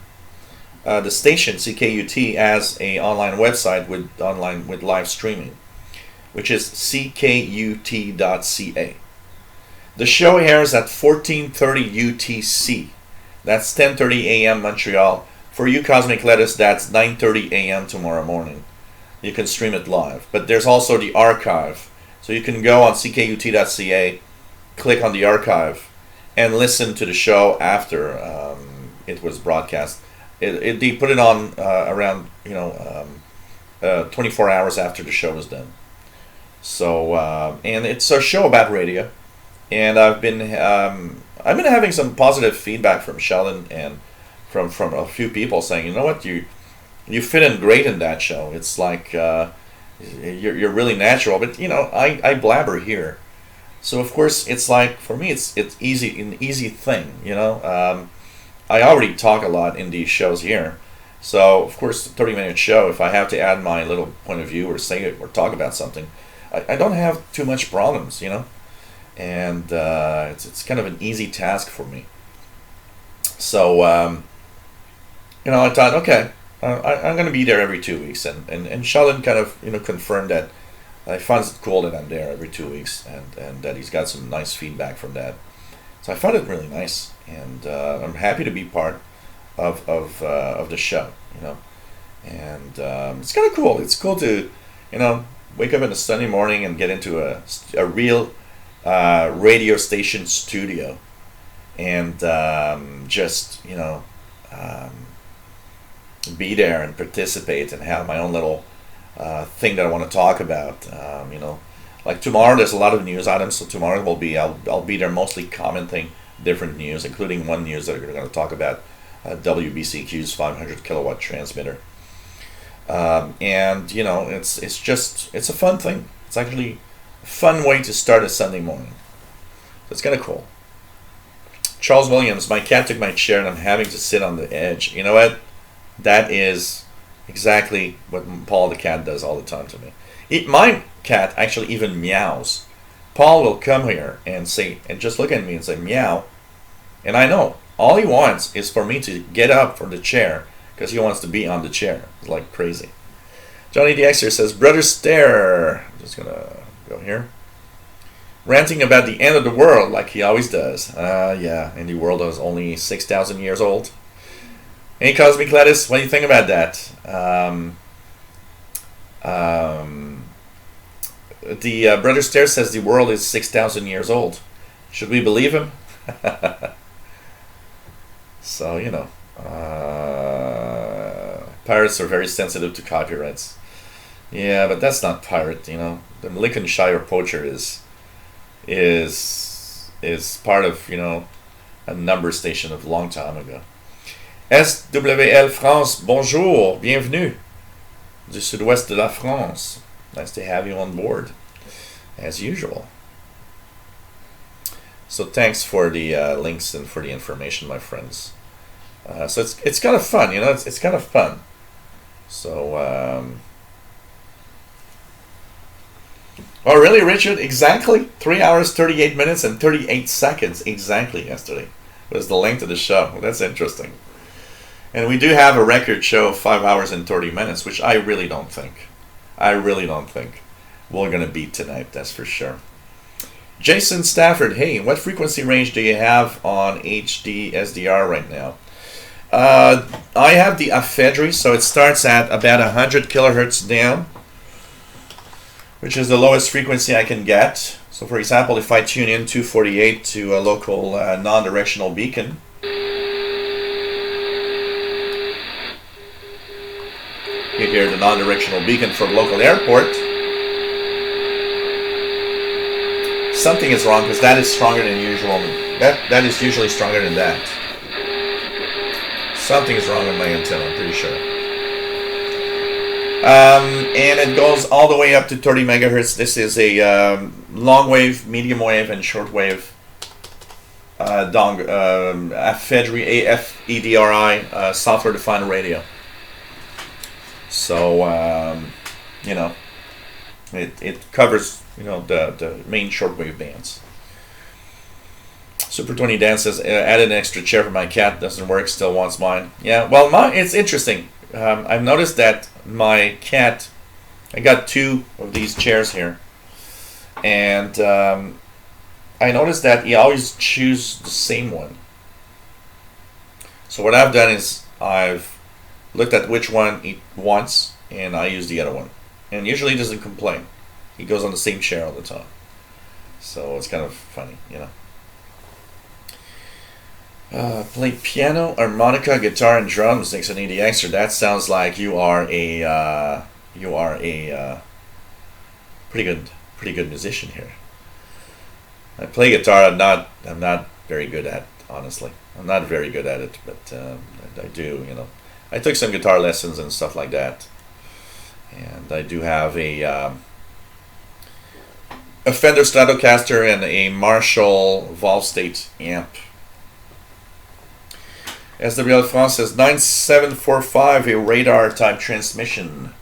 The station, CKUT, has an online website with live streaming, which is ckut.ca. The show airs at 14:30 UTC. That's 10:30 a.m. Montreal. For you, Cosmic Lettuce, that's 9:30 a.m. tomorrow morning. You can stream it live. But there's also the archive. So you can go on ckut.ca, click on the archive, and listen to the show after it was broadcast. They put it on around 24 hours after the show was done. So and it's a show about radio, and I've been having some positive feedback from Sheldon and from a few people saying, you know what, you fit in great in that show. It's like you're really natural, but I blabber here. So of course it's like, for me it's an easy thing, I already talk a lot in these shows here. So of course 30-minute show, if I have to add my little point of view or say it or talk about something, I don't have too much problems, and it's kind of an easy task for me. So I thought, okay, I'm going to be there every 2 weeks, and Sheldon kind of confirmed that he finds it cool that I'm there every 2 weeks, and that he's got some nice feedback from that. So I found it really nice, and I'm happy to be part of the show, and it's kind of cool. It's cool to wake up on a Sunday morning and get into a real radio station studio, and just be there and participate and have my own little thing that I want to talk about. Like tomorrow, there's a lot of news items. So tomorrow I'll be there mostly commenting different news, including one news that we're going to talk about, WBCQ's 500 kilowatt transmitter. And it's a fun thing. It's actually a fun way to start a Sunday morning. So it's kind of cool. Charles Williams, my cat took my chair and I'm having to sit on the edge. You know what? That is exactly what Paul the cat does all the time to me. My cat actually even meows. Paul will come here and just look at me and say meow. And I know all he wants is for me to get up from the chair because he wants to be on the chair. It's like crazy. Johnny the Xer says, Brother Stare. I'm just going to go here. Ranting about the end of the world like he always does. Yeah, and the world is only 6,000 years old. Hey, Cosmic Lettuce, what do you think about that? The Brother Stare says the world is 6,000 years old. Should we believe him? So, pirates are very sensitive to copyrights. Yeah, but that's not pirate, The Lincolnshire poacher is part of, a number station of a long time ago. SWL France, bonjour, bienvenue du sud-ouest de la France. Nice to have you on board, as usual. So thanks for the links and for the information, my friends. So it's kind of fun, it's kind of fun. So, oh really, Richard? Exactly 3 hours, 38 minutes, and 38 seconds exactly yesterday was the length of the show. Well, that's interesting. And we do have a record show of 5 hours and 30 minutes, which I really don't think we're going to beat tonight, that's for sure. Jason Stafford, hey, what frequency range do you have on HD SDR right now? I have the Ephedry, so it starts at about 100 kilohertz down, which is the lowest frequency I can get. So for example, if I tune in 248 to a local non-directional beacon, you hear the non-directional beacon for the local airport. Something is wrong because that is stronger than usual. That is usually stronger than that. Something is wrong with my antenna, I'm pretty sure. And it goes all the way up to 30 megahertz. This is a long wave, medium wave, and short wave Ephedry, AFEDRI software defined radio. So it covers the main shortwave bands. Super 20 Dan says, added an extra chair for my cat, doesn't work, still wants mine. Yeah, well, it's interesting. I've noticed that my cat, I got two of these chairs here, and I noticed that he always chooses the same one. So what I've done is I've looked at which one he wants, and I use the other one. And usually he doesn't complain. He goes on the same chair all the time. So it's kind of funny, Play piano, harmonica, guitar, and drums. Thanks, Anita Extra. That sounds like you are a pretty good musician here. I play guitar. I'm not very good at, honestly. I'm not very good at it, but I do. I took some guitar lessons and stuff like that, and I do have a Fender Stratocaster and a Marshall Valve State amp. SWL France says 9745, a radar type transmission.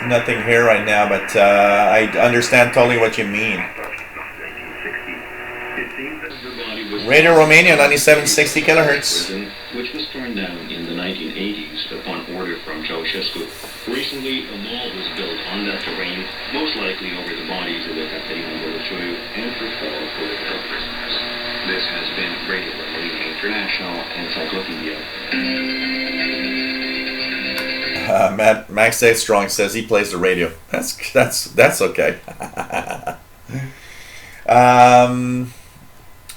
Nothing here right now, but I understand totally what you mean. 1960, Radio Romania, 9760 kilohertz. Which was torn down in the 1980s upon order from Ceausescu. Recently, a mall was built on that terrain, most likely over the bodies of the Caterina Bolshoev and her fellow political prisoners. This has been Radio Romania International Encyclopedia. Max Day Strong says he plays the radio. That's okay.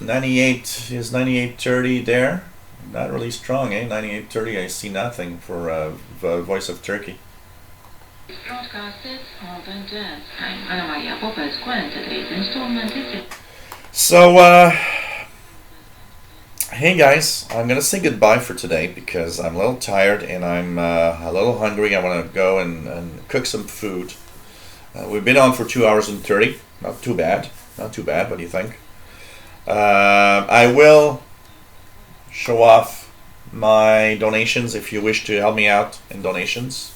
98 is 98.30 there. Not really strong, eh? 98.30. I see nothing for Voice of Turkey. So, hey guys, I'm gonna say goodbye for today because I'm a little tired and I'm a little hungry. I want to go and cook some food. We've been on for 2 hours and 30. Not too bad. Not too bad. What do you think? I will show off my donations if you wish to help me out in donations.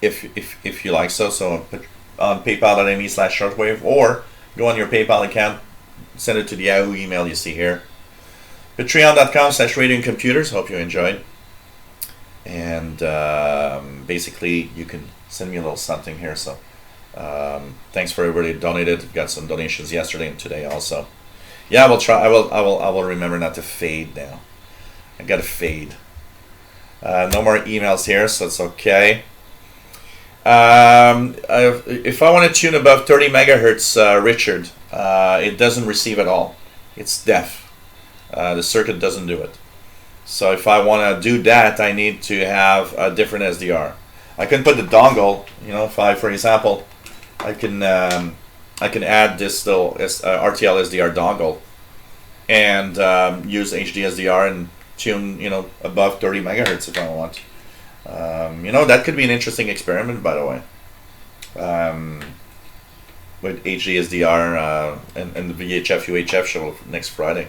If you like so put on paypal.me/shortwave or go on your PayPal account, send it to the Yahoo email you see here. Patreon.com/radio and computers. Hope you enjoyed. And basically you can send me a little something here. So thanks for everybody who donated. Got some donations yesterday and today also. Yeah, I will try. I will remember not to fade now. I gotta fade. No more emails here, so it's okay. If I want to tune above 30 megahertz, Richard, it doesn't receive at all. It's deaf. The circuit doesn't do it. So if I want to do that, I need to have a different SDR. I can put the dongle. You know, if I, for example, I can add this little RTL SDR dongle and use HD SDR and tune, you know, above 30 megahertz if I want. You know, that could be an interesting experiment, by the way, with HD SDR and the VHF UHF show next Friday.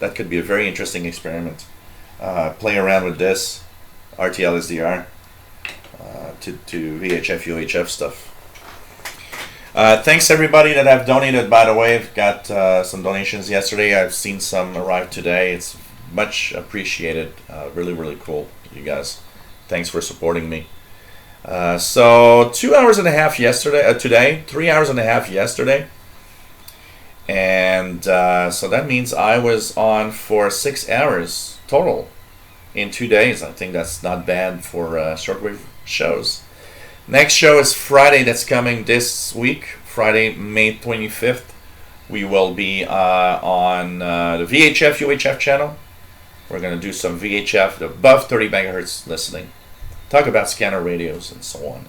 That could be a very interesting experiment. Play around with this RTL SDR to VHF UHF stuff. Thanks everybody that have donated, by the way. I've got some donations yesterday. I've seen some arrive today. It's much appreciated. Really, really cool, you guys. Thanks for supporting me. So 2 hours and a half yesterday, today, 3 hours and a half yesterday. And so that means I was on for 6 hours total in 2 days. I think that's not bad for shortwave shows. Next show is Friday, that's coming this week, Friday, May 25th. We will be on the VHF UHF channel. We're going to do some VHF above 30 megahertz listening. Talk about scanner radios and so on.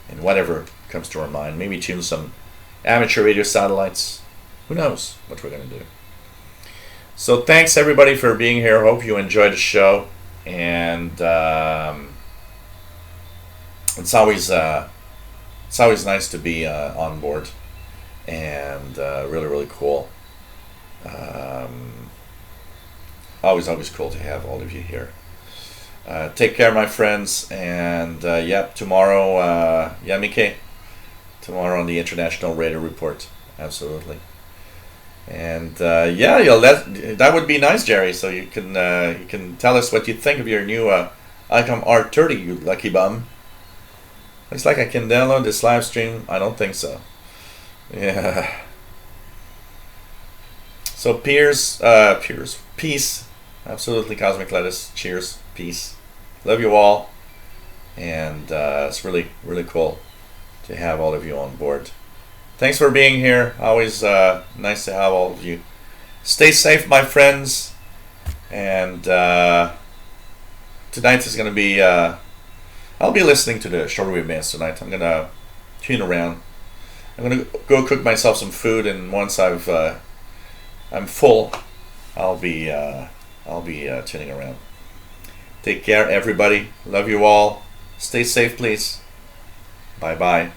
And whatever comes to our mind. Maybe tune some amateur radio satellites. Who knows what we're going to do. So thanks everybody for being here. Hope you enjoyed the show. And it's always nice to be on board. And really, really cool. Always cool to have all of you here. Take care, my friends, and tomorrow, Mike, tomorrow on the International Radio Report, absolutely. And that would be nice, Jerry. So you can tell us what you think of your new ICOM R30, you lucky bum. Looks like I can download this live stream. I don't think so. Yeah. So peace. Absolutely, Cosmic Lettuce. Cheers. Peace. Love you all. And it's really, really cool to have all of you on board. Thanks for being here. Always nice to have all of you. Stay safe, my friends. And tonight is going to be... I'll be listening to the shortwave bands tonight. I'm going to tune around. I'm going to go cook myself some food, and once I'm full, I'll be tuning around. Take care, everybody. Love you all. Stay safe, please. Bye-bye.